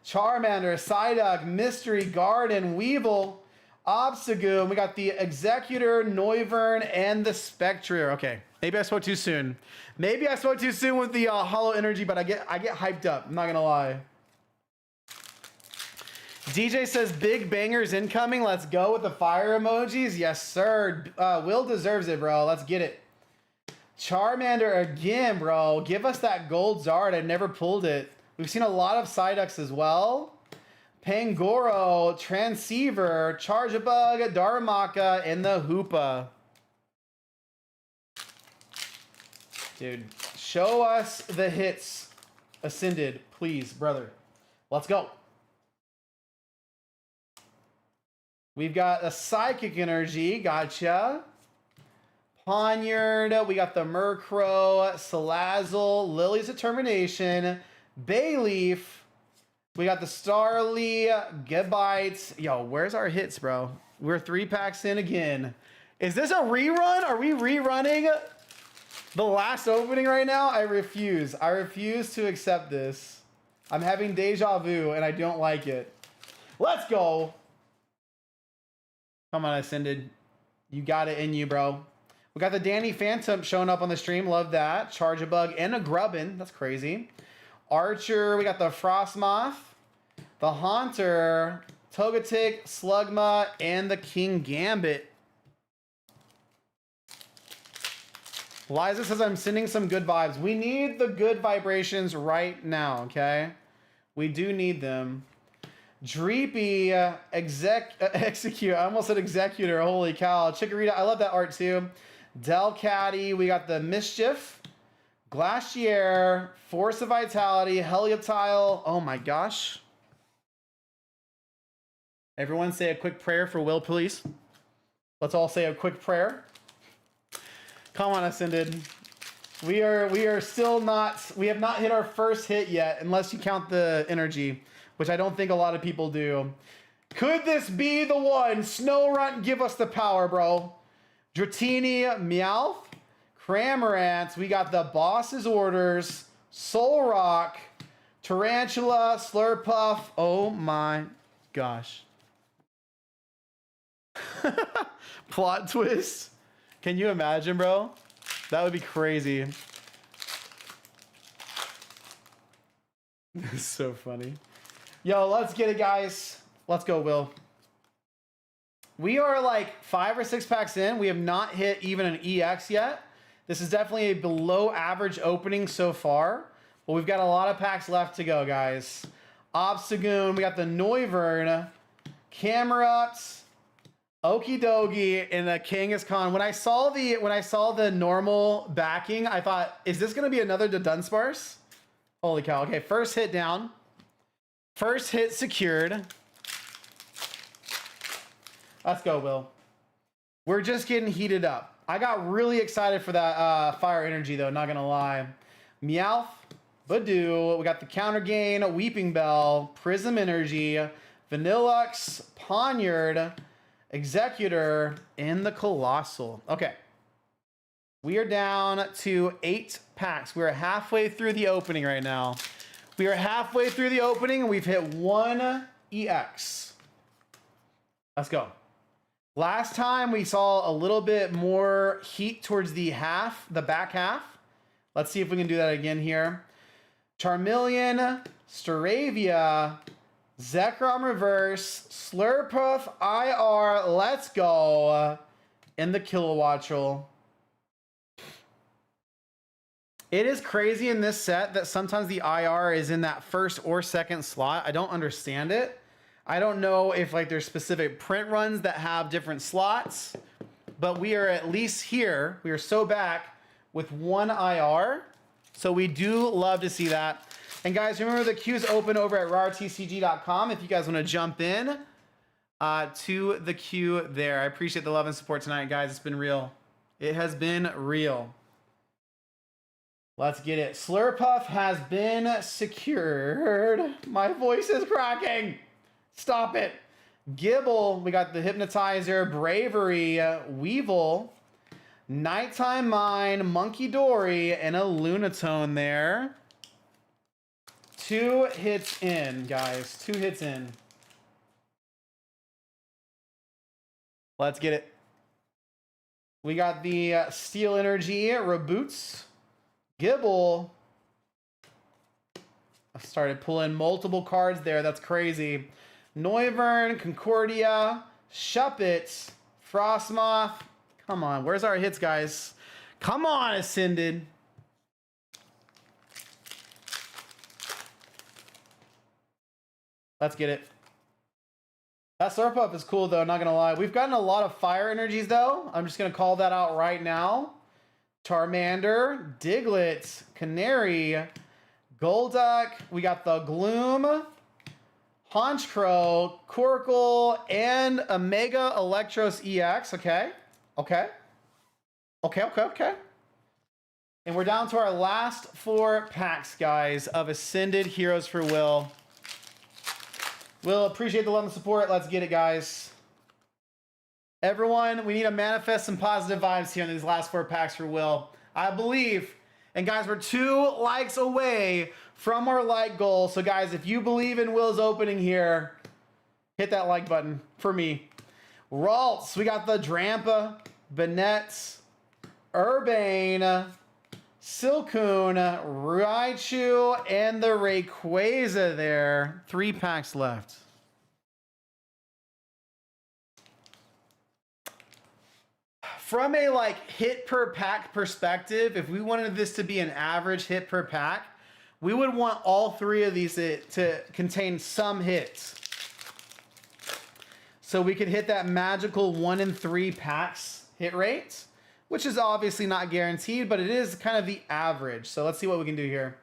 Charmander, Psyduck, Mystery Garden, Weevil, Obstagoon. We got the Executor, Noivern, and the Spectre. Okay. Maybe I spoke too soon. Maybe I spoke too soon with the hollow energy, but I get hyped up. I'm not gonna lie. DJ says big bangers incoming. Let's go with the fire emojis. Yes, sir. Will deserves it, bro. Let's get it. Charmander again, bro. Give us that gold Zard. I never pulled it. We've seen a lot of Psyducks as well. Pangoro, Transceiver, Charjabug, Darumaka, and the Hoopa. Dude, show us the hits. Ascended, please, brother. Let's go. We've got a Psychic Energy. Gotcha. Poniard. We got the Murkrow, Salazzle, Lily's Determination, Bayleaf. We got the Starly, Gabite. Yo, where's our hits, bro? We're 3 packs in again. Is this a rerun? Are we rerunning the last opening right now? I refuse. I refuse to accept this. I'm having deja vu and I don't like it. Let's go. Come on, Ascended. You got it in you, bro. We got the Danny Phantom showing up on the stream. Love that. Charjabug and a Grubbin. That's crazy. Archer. We got the Frostmoth, the Haunter, Togetic, Slugma, and the King Gambit. Liza says, I'm sending some good vibes. We need the good vibrations right now, okay? We do need them. Dreepy, Execute. I almost said Executor. Holy cow. Chikorita, I love that art too. Delcatty. We got the Mischief, Glacier, Force of Vitality, Helioptile. Oh my gosh. Everyone say a quick prayer for Will, please. Let's all say a quick prayer. Come on, Ascended. We are still not, we have not hit our first hit yet, unless you count the energy, which I don't think a lot of people do. Could this be the one? Snorunt, give us the power, bro. Dratini, Meowth, Cramorant. We got the boss's orders. Solrock, Tarantula, Slurpuff. Oh my gosh. Plot twist. Can you imagine, bro? That would be crazy. This is so funny. Yo, let's get it, guys. Let's go, Will. We are like 5 or 6 packs in. We have not hit even an EX yet. This is definitely a below average opening so far. But we've got a lot of packs left to go, guys. Obstagoon. We got the Noivern. Camerupt. Okie dokie, and the Kangaskhan. When I saw the normal backing, I thought, is this gonna be another Dunsparce? Holy cow. Okay, first hit down. First hit secured. Let's go, Will. We're just getting heated up. I got really excited for that fire energy though, not gonna lie. Meowth, Badoo, we got the counter gain, Weeping Bell, Prism Energy, Vanillux, Poniard, Executor, and the Colossal. Okay. We are down to 8 packs. We're halfway through the opening right now. We are halfway through the opening and we've hit 1 EX. Let's go. Last time we saw a little bit more heat towards the back half. Let's see if we can do that again here. Charmeleon, Staravia, Zekrom Reverse, Slurpuff, IR, let's go, in the Kilowattrel. It is crazy in this set that sometimes the IR is in that first or second slot. I don't understand it. I don't know if like there's specific print runs that have different slots, but we are at least here. We are so back with 1 IR. So we do love to see that. And guys, remember the queue's open over at rartcg.com if you guys want to jump in to the queue there. I appreciate the love and support tonight, guys. It's been real. It has been real. Let's get it. Slurpuff has been secured. My voice is cracking. Stop it. Gibble, we got the Hypnotizer, Bravery, Weevil, Nighttime Mine, Monkey Dory, and a Lunatone there. 2 hits in, guys. 2 hits in. Let's get it. We got the Steel Energy, Reboots, Gibble. I started pulling multiple cards there. That's crazy. Noivern, Concordia, Shuppet, Frostmoth. Come on, where's our hits, guys? Come on, Ascended. Let's get it. That Slurpuff is cool, though, not gonna lie. We've gotten a lot of fire energies, though. I'm just gonna call that out right now. Charmander, Diglett, Canary, Golduck. We got the Gloom, Honchkrow, Corkle, and a Mega Electros EX. Okay. Okay. Okay, okay, okay. And we're down to our last 4 packs, guys, of Ascended Heroes for Will. Will, appreciate the love and support. Let's get it, guys. Everyone, we need to manifest some positive vibes here in these last 4 packs for Will. I believe. And guys, we're 2 likes away from our like goal. So guys, if you believe in Will's opening here, hit that like button for me. Ralts, we got the Drampa, Banette, Urbane, Silcoon, Raichu, and the Rayquaza there. 3 packs left. From a like hit per pack perspective, if we wanted this to be an average hit per pack, we would want all 3 of these to contain some hits. So we could hit that magical 1 in 3 packs hit rate, which is obviously not guaranteed, but it is kind of the average. So let's see what we can do here.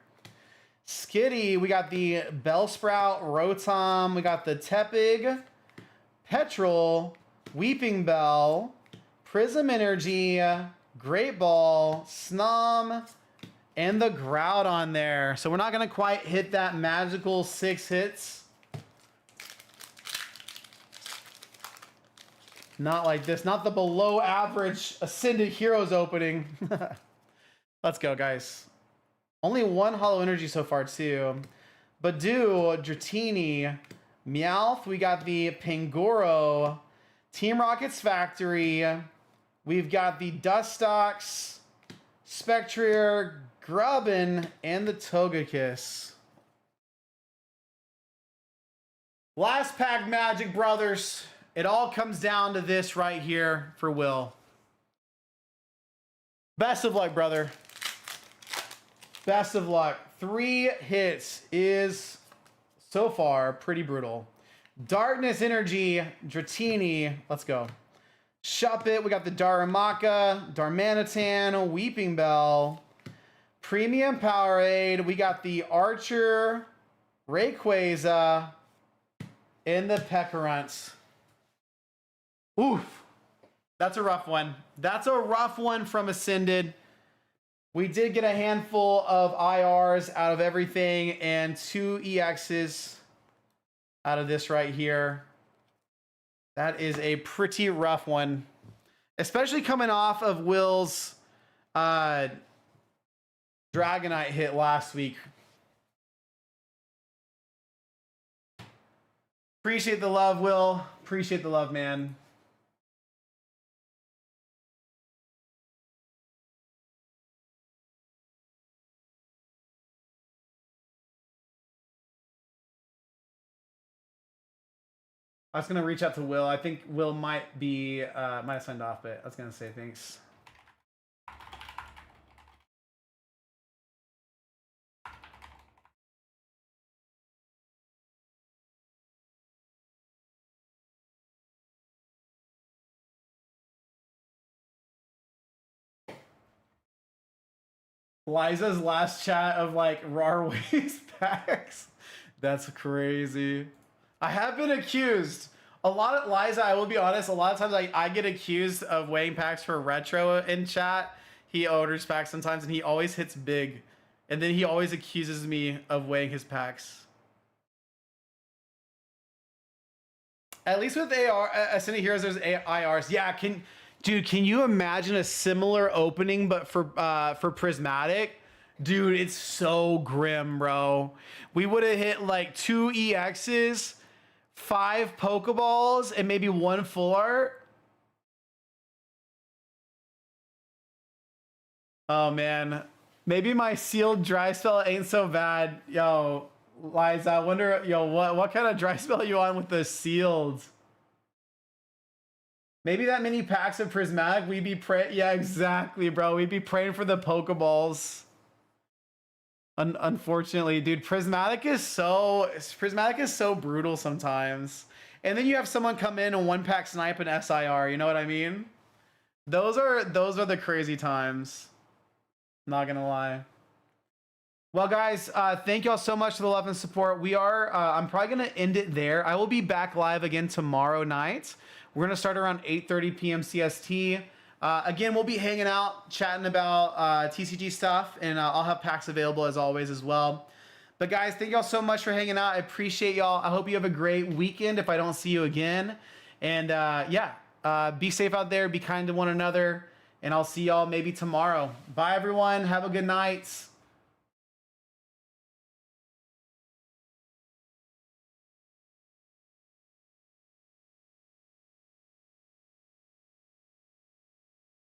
Skitty, we got the Bellsprout, Rotom, we got the Tepig, Petrol, Weeping Bell, Prism Energy, Great Ball, Snom, And the Groudon there. So we're not going to quite hit that magical 6 hits. Not like this. Not the below average Ascended Heroes opening. Let's go, guys. Only one Hollow Energy so far, too. Badoo, Dratini, Meowth. We got the Pangoro, Team Rocket's Factory. We've got the Dustox, Spectrier, Grubbin, and the Togekiss. Last pack magic, brothers. It all comes down to this right here for Will. Best of luck, brother. Best of luck. 3 hits is, so far, pretty brutal. Darkness Energy, Dratini. Let's go. Shuppet, we got the Darumaka, Darmanitan, Weeping Bell. Premium Powerade, we got the Archer, Rayquaza, and the Pekkarunt. Oof. That's a rough one. That's a rough one from Ascended. We did get a handful of IRs out of everything and 2 EXs out of this right here. That is a pretty rough one, especially coming off of Will's Dragonite hit last week. Appreciate the love, Will. Appreciate the love, man. I was gonna reach out to Will. I think Will might have signed off, but I was gonna say thanks. Liza's last chat of like Rarways packs. That's crazy. I have been accused. A lot of Liza, I will be honest, a lot of times I get accused of weighing packs for retro in chat. He orders packs sometimes and he always hits big. And then he always accuses me of weighing his packs. At least with Ascended Heroes, there's IRs. Yeah, can you imagine a similar opening but for Prismatic? Dude, it's so grim, bro. We would have hit like 2 EXs, 5 Pokeballs, and maybe 1 full art. Oh man, maybe my sealed dry spell ain't so bad. Yo, Liza, I wonder, what kind of dry spell you on with the sealed? Maybe that many packs of Prismatic, we'd be yeah, exactly, bro. We'd be praying for the Pokeballs. Unfortunately, dude, Prismatic is so brutal sometimes. And then you have someone come in and 1-pack snipe an SIR, you know what I mean? Those are the crazy times. Not gonna lie. Well, guys, thank y'all so much for the love and support. I'm probably gonna end it there. I will be back live again tomorrow night. We're gonna start around 8:30 p.m. CST. Again, we'll be hanging out, chatting about TCG stuff, and I'll have packs available as always as well. But guys, thank y'all so much for hanging out. I appreciate y'all. I hope you have a great weekend if I don't see you again. And be safe out there. Be kind to one another. And I'll see y'all maybe tomorrow. Bye, everyone. Have a good night.